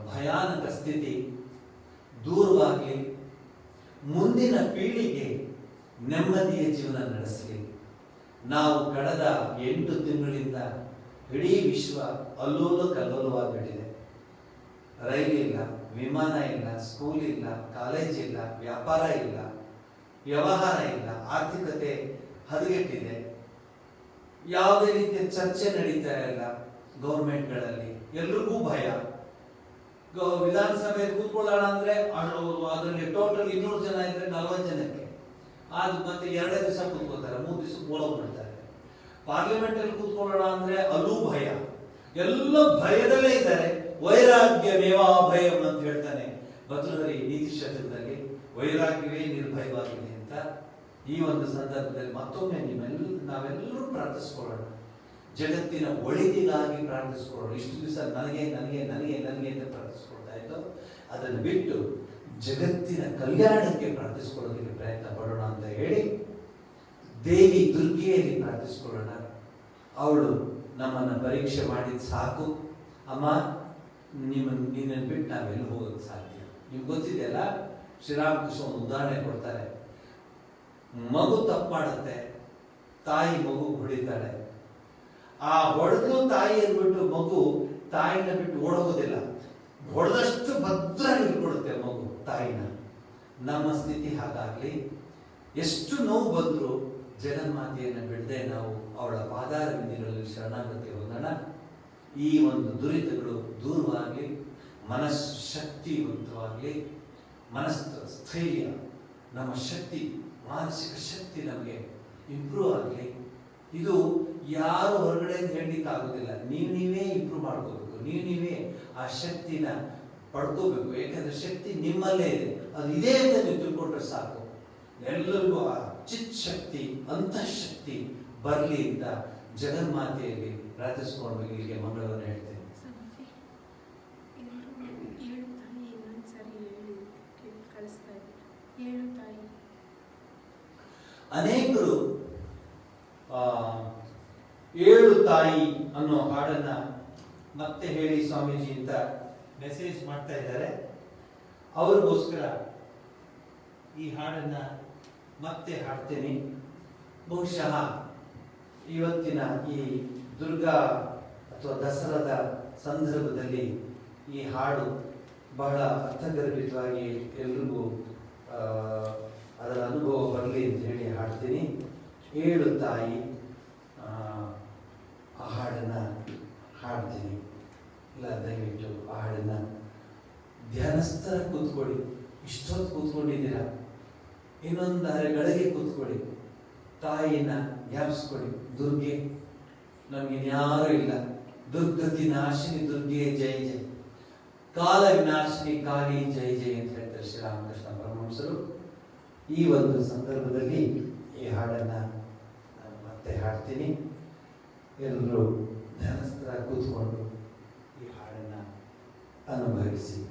ಭಯಾನಕ ಸ್ಥಿತಿ ದೂರವಾಗಲಿ, ಮುಂದಿನ ಪೀಳಿಗೆ ನೆಮ್ಮದಿಯ ಜೀವನ ನಡೆಸಲಿ. ನಾವು ಕಳೆದ 8 ತಿಂಗಳಿಂದ ಇಡೀ ವಿಶ್ವ ಅಲ್ಲೋಲ ಕಲ್ಲೋಲವಾಗಿಬಿಟ್ಟಿದೆ. ರೈಲು ಇಲ್ಲ, ವಿಮಾನ ಇಲ್ಲ, ಸ್ಕೂಲ್ ಇಲ್ಲ, ಕಾಲೇಜ್ ಇಲ್ಲ, ವ್ಯಾಪಾರ ಇಲ್ಲ, ವ್ಯವಹಾರ ಇಲ್ಲ, ಆರ್ಥಿಕತೆ ಹದಗೆಟ್ಟಿದೆ. ಯಾವುದೇ ರೀತಿಯ ಚರ್ಚೆ ನಡೀತಾ ಇಲ್ಲ ಗೌರ್ಮೆಂಟ್ಗಳಲ್ಲಿ. ಎಲ್ರಿಗೂ ಭಯ. ವಿಧಾನಸಭೆ ಕೂತ್ಕೊಳ್ಳೋಣ ಅಂದ್ರೆ ಅದರಲ್ಲಿ ಟೋಟಲ್ 200 ಜನ ಇದ್ರೆ 40 ಜನಕ್ಕೆ ಅದು ಮತ್ತೆ 2 ದಿವಸ ಕೂತ್ಕೋತಾರೆ, 3 ದಿವಸಕ್ಕೆ ಓಡೋಗ್ಬಿಡ್ತಾರೆ. ಪಾರ್ಲಿಮೆಂಟ್ ಅಲ್ಲಿ ಕೂತ್ಕೊಳ್ಳೋಣ ಅಂದ್ರೆ ಅಲ್ಲೂ ಭಯ. ಎಲ್ಲ ಭಯದಲ್ಲೇ ಇದ್ದಾರೆ. ವೈರಾಗ್ಯ ಮೇವಾಭಯಂ ಅಂತ ಹೇಳ್ತಾನೆ ಭರ್ತೃಹರಿ ನೀತಿ ಶತಕದಲ್ಲಿ. ವೈರಾಗ್ಯವೇ ನಿರ್ಭಯವಾಗಿದೆ ಅಂತ. ಈ ಒಂದು ಸಂದರ್ಭದಲ್ಲಿ ಮತ್ತೊಮ್ಮೆ ನಾವೆಲ್ಲರೂ ಪ್ರಾರ್ಥಿಸ್ಕೊಳ್ಳೋಣ. ಜಗತ್ತಿನ ಒಳಿತಿಗಾಗಿ ಪ್ರಾರ್ಥಿಸ್ಕೊಳ್ಳೋಣ. ಇಷ್ಟು ದಿವಸ ನನಗೆ ನನಗೆ ನನಗೆ ನನಗೆ ಅಂತ ಪ್ರಾರ್ಥಿಸ್ಕೊಳ್ತಾ ಇತ್ತು. ಅದನ್ನು ಬಿಟ್ಟು ಜಗತ್ತಿನ ಕಲ್ಯಾಣಕ್ಕೆ ಪ್ರಾರ್ಥಿಸ್ಕೊಳ್ಳೋದಕ್ಕೆ ಪ್ರಯತ್ನ ಪಡೋಣ ಅಂತ ಹೇಳಿ ದೇವಿ ದುರ್ಗೆಯಲ್ಲಿ ಪ್ರಾರ್ಥಿಸ್ಕೊಳ್ಳೋಣ. ಅವಳು ನಮ್ಮನ್ನು ಪರೀಕ್ಷೆ ಮಾಡಿದ ಸಾಕು. ಅಮ್ಮ, ನಿನ್ನನ್ನು ಬಿಟ್ಟು ನಾವೆಲ್ಲಿ ಹೋಗೋದು ಸಾಧ್ಯ? ನಿಮ್ಗೆ ಗೊತ್ತಿದೆಯಲ್ಲ, ಶ್ರೀರಾಮಕೃಷ್ಣ ಒಂದು ಉದಾಹರಣೆ ಕೊಡ್ತಾರೆ. ಮಗು ತಪ್ಪು ಮಾಡುತ್ತೆ, ತಾಯಿ ಮಗು ಹೊಡಿತಾಳೆ. ಆ ಹೊಡೆದು ತಾಯಿ ಅಂದ್ಬಿಟ್ಟು ಮಗು ತಾಯಿನ ಬಿಟ್ಟು ಓಡೋಗೋದಿಲ್ಲ. ಹೊಡೆದಷ್ಟು ಭದ್ರ ಹಿಡ್ಕೊಡುತ್ತೆ ಮಗು ತಾಯಿನ. ನಮ್ಮ ಸ್ಥಿತಿ ಹಾಗಾಗ್ಲಿ. ಎಷ್ಟು ನೋವು ಬಂದರೂ ಜಗನ್ಮಾತೆಯನ್ನು ಬಿಡದೆ ನಾವು ಅವಳ ಪಾದಾರ ಬಿಂದಿಗಳಲ್ಲಿ ಶರಣಾಗತಿ ಹೊಂದೋಣ. ಈ ಒಂದು ದುರಿತಗಳು ದೂರವಾಗಲಿ, ಮನಸ್ಸು ಶಕ್ತಿವಂತವಾಗಲಿ, ಸ್ಥೈರ್ಯ, ನಮ್ಮ ಶಕ್ತಿ, ಮಾನಸಿಕ ಶಕ್ತಿ ನಮಗೆ ಇಂಪ್ರೂವ್ ಆಗಲಿ. ಇದು ಯಾರು ಹೊರಗಡೆಯಿಂದ ಹೇಳಲಿಕ್ಕೆ ಆಗೋದಿಲ್ಲ. ನೀವೇ ಇಂಪ್ರೂವ್ ಮಾಡ್ಕೋಬೇಕು. ನೀವೇ ಆ ಶಕ್ತಿನ ಪಡ್ಕೋಬೇಕು. ಯಾಕಂದ್ರೆ ಶಕ್ತಿ ನಿಮ್ಮಲ್ಲೇ ಇದೆ. ಅದು ಇದೆ ಅಂತ ನೀವು ತಿಳ್ಕೊಂಡ್ರೆ ಸಾಕು. ಎಲ್ಲರಿಗೂ ಆ ಚಿತ್ ಶಕ್ತಿ, ಅಂತಃಶಕ್ತಿ ಬರಲಿ ಅಂತ ಜಗನ್ಮಾತೆಯಲ್ಲಿ ಪ್ರಾರ್ಥಿಸಿಕೊಂಡು ಇಲ್ಲಿಗೆ ಮಂಗಳವನ್ನು ಹೇಳ್ತೇನೆ. ಅನೇಕರು ಏಳು ತಾಯಿ ಅನ್ನೋ ಹಾಡನ್ನ ಮತ್ತೆ ಹೇಳಿ ಸ್ವಾಮೀಜಿ ಅಂತ ಮೆಸೇಜ್ ಮಾಡ್ತಾ ಇದ್ದಾರೆ. ಅವ್ರಿಗೋಸ್ಕರ ಈ ಹಾಡನ್ನ ಮತ್ತೆ ಹಾಡ್ತೇನೆ. ಬಹುಶಃ ಇವತ್ತಿನ ಈ ದುರ್ಗಾ ಅಥವಾ ದಸರಾದ ಸಂದರ್ಭದಲ್ಲಿ ಈ ಹಾಡು ಬಹಳ ಅರ್ಥಗರ್ಭಿತವಾಗಿ ಎಲ್ರಿಗೂ ಅದರ ಅನುಭವ ಬರಲಿ ಅಂತ ಹೇಳಿ ಹಾಡ್ತೀನಿ. ಏಳು ತಾಯಿ ಆ ಹಾಡನ್ನು ಹಾಡ್ತೀನಿ. ಇಲ್ಲ, ದಯವಿಟ್ಟು ಆ ಹಾಡನ್ನು ಧ್ಯಾನಸ್ಥರ ಕೂತ್ಕೊಳ್ಳಿ. ಇಷ್ಟೊತ್ತು ಕೂತ್ಕೊಂಡಿದ್ದೀರಾ, ಇನ್ನೊಂದು ಅರೆಗಳಿಗೆ ಕೂತ್ಕೊಳ್ಳಿ. ತಾಯಿನ ಜ್ಞಾಪಿಸ್ಕೊಳ್ಳಿ. ದುರ್ಗೆ, ನಮಗಿನ್ಯಾರೂ ಇಲ್ಲ. ದುರ್ಗತಿ ನಾಶಿನಿ ದುರ್ಗೆ ಜೈ ಜೈ, ಕಾಲ ವಿನಾಶಿನಿ ಕಾಲಿ ಜೈ ಜೈ ಅಂತ ಹೇಳ್ತಾರೆ ಶ್ರೀರಾಮಕೃಷ್ಣ ಪರಮಹಂಸರು. ಈ ಒಂದು ಸಂದರ್ಭದಲ್ಲಿ ಈ ಹಾಡನ್ನು ನಾನು ಮತ್ತೆ ಹಾಡ್ತೀನಿ. ಎಲ್ಲರೂ ಧ್ಯಾನಸ್ಥರ ಕೂತ್ಕೊಂಡು ಈ ಹಾಡನ್ನು ಅನುಭವಿಸಿ.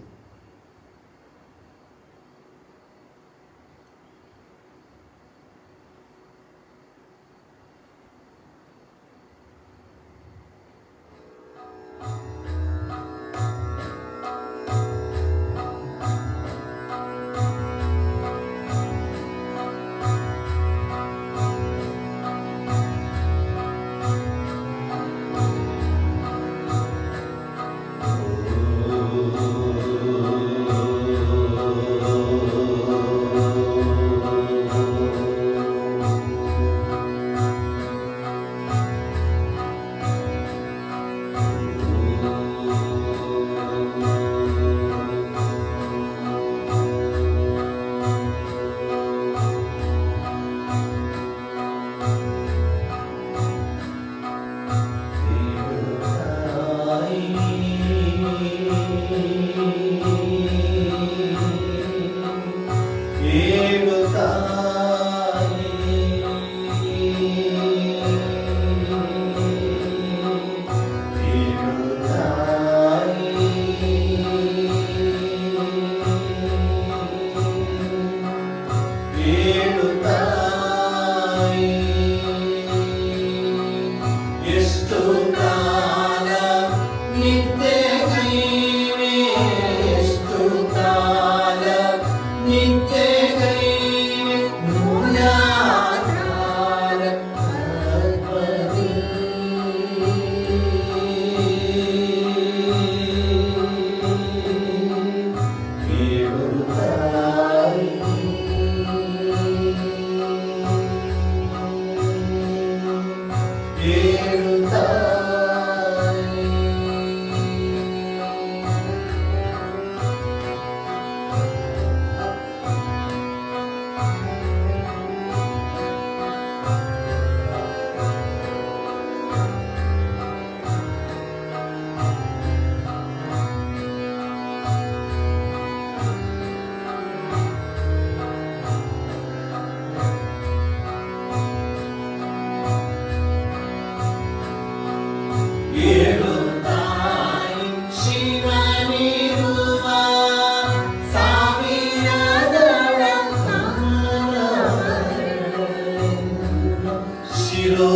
ಶಿರೋ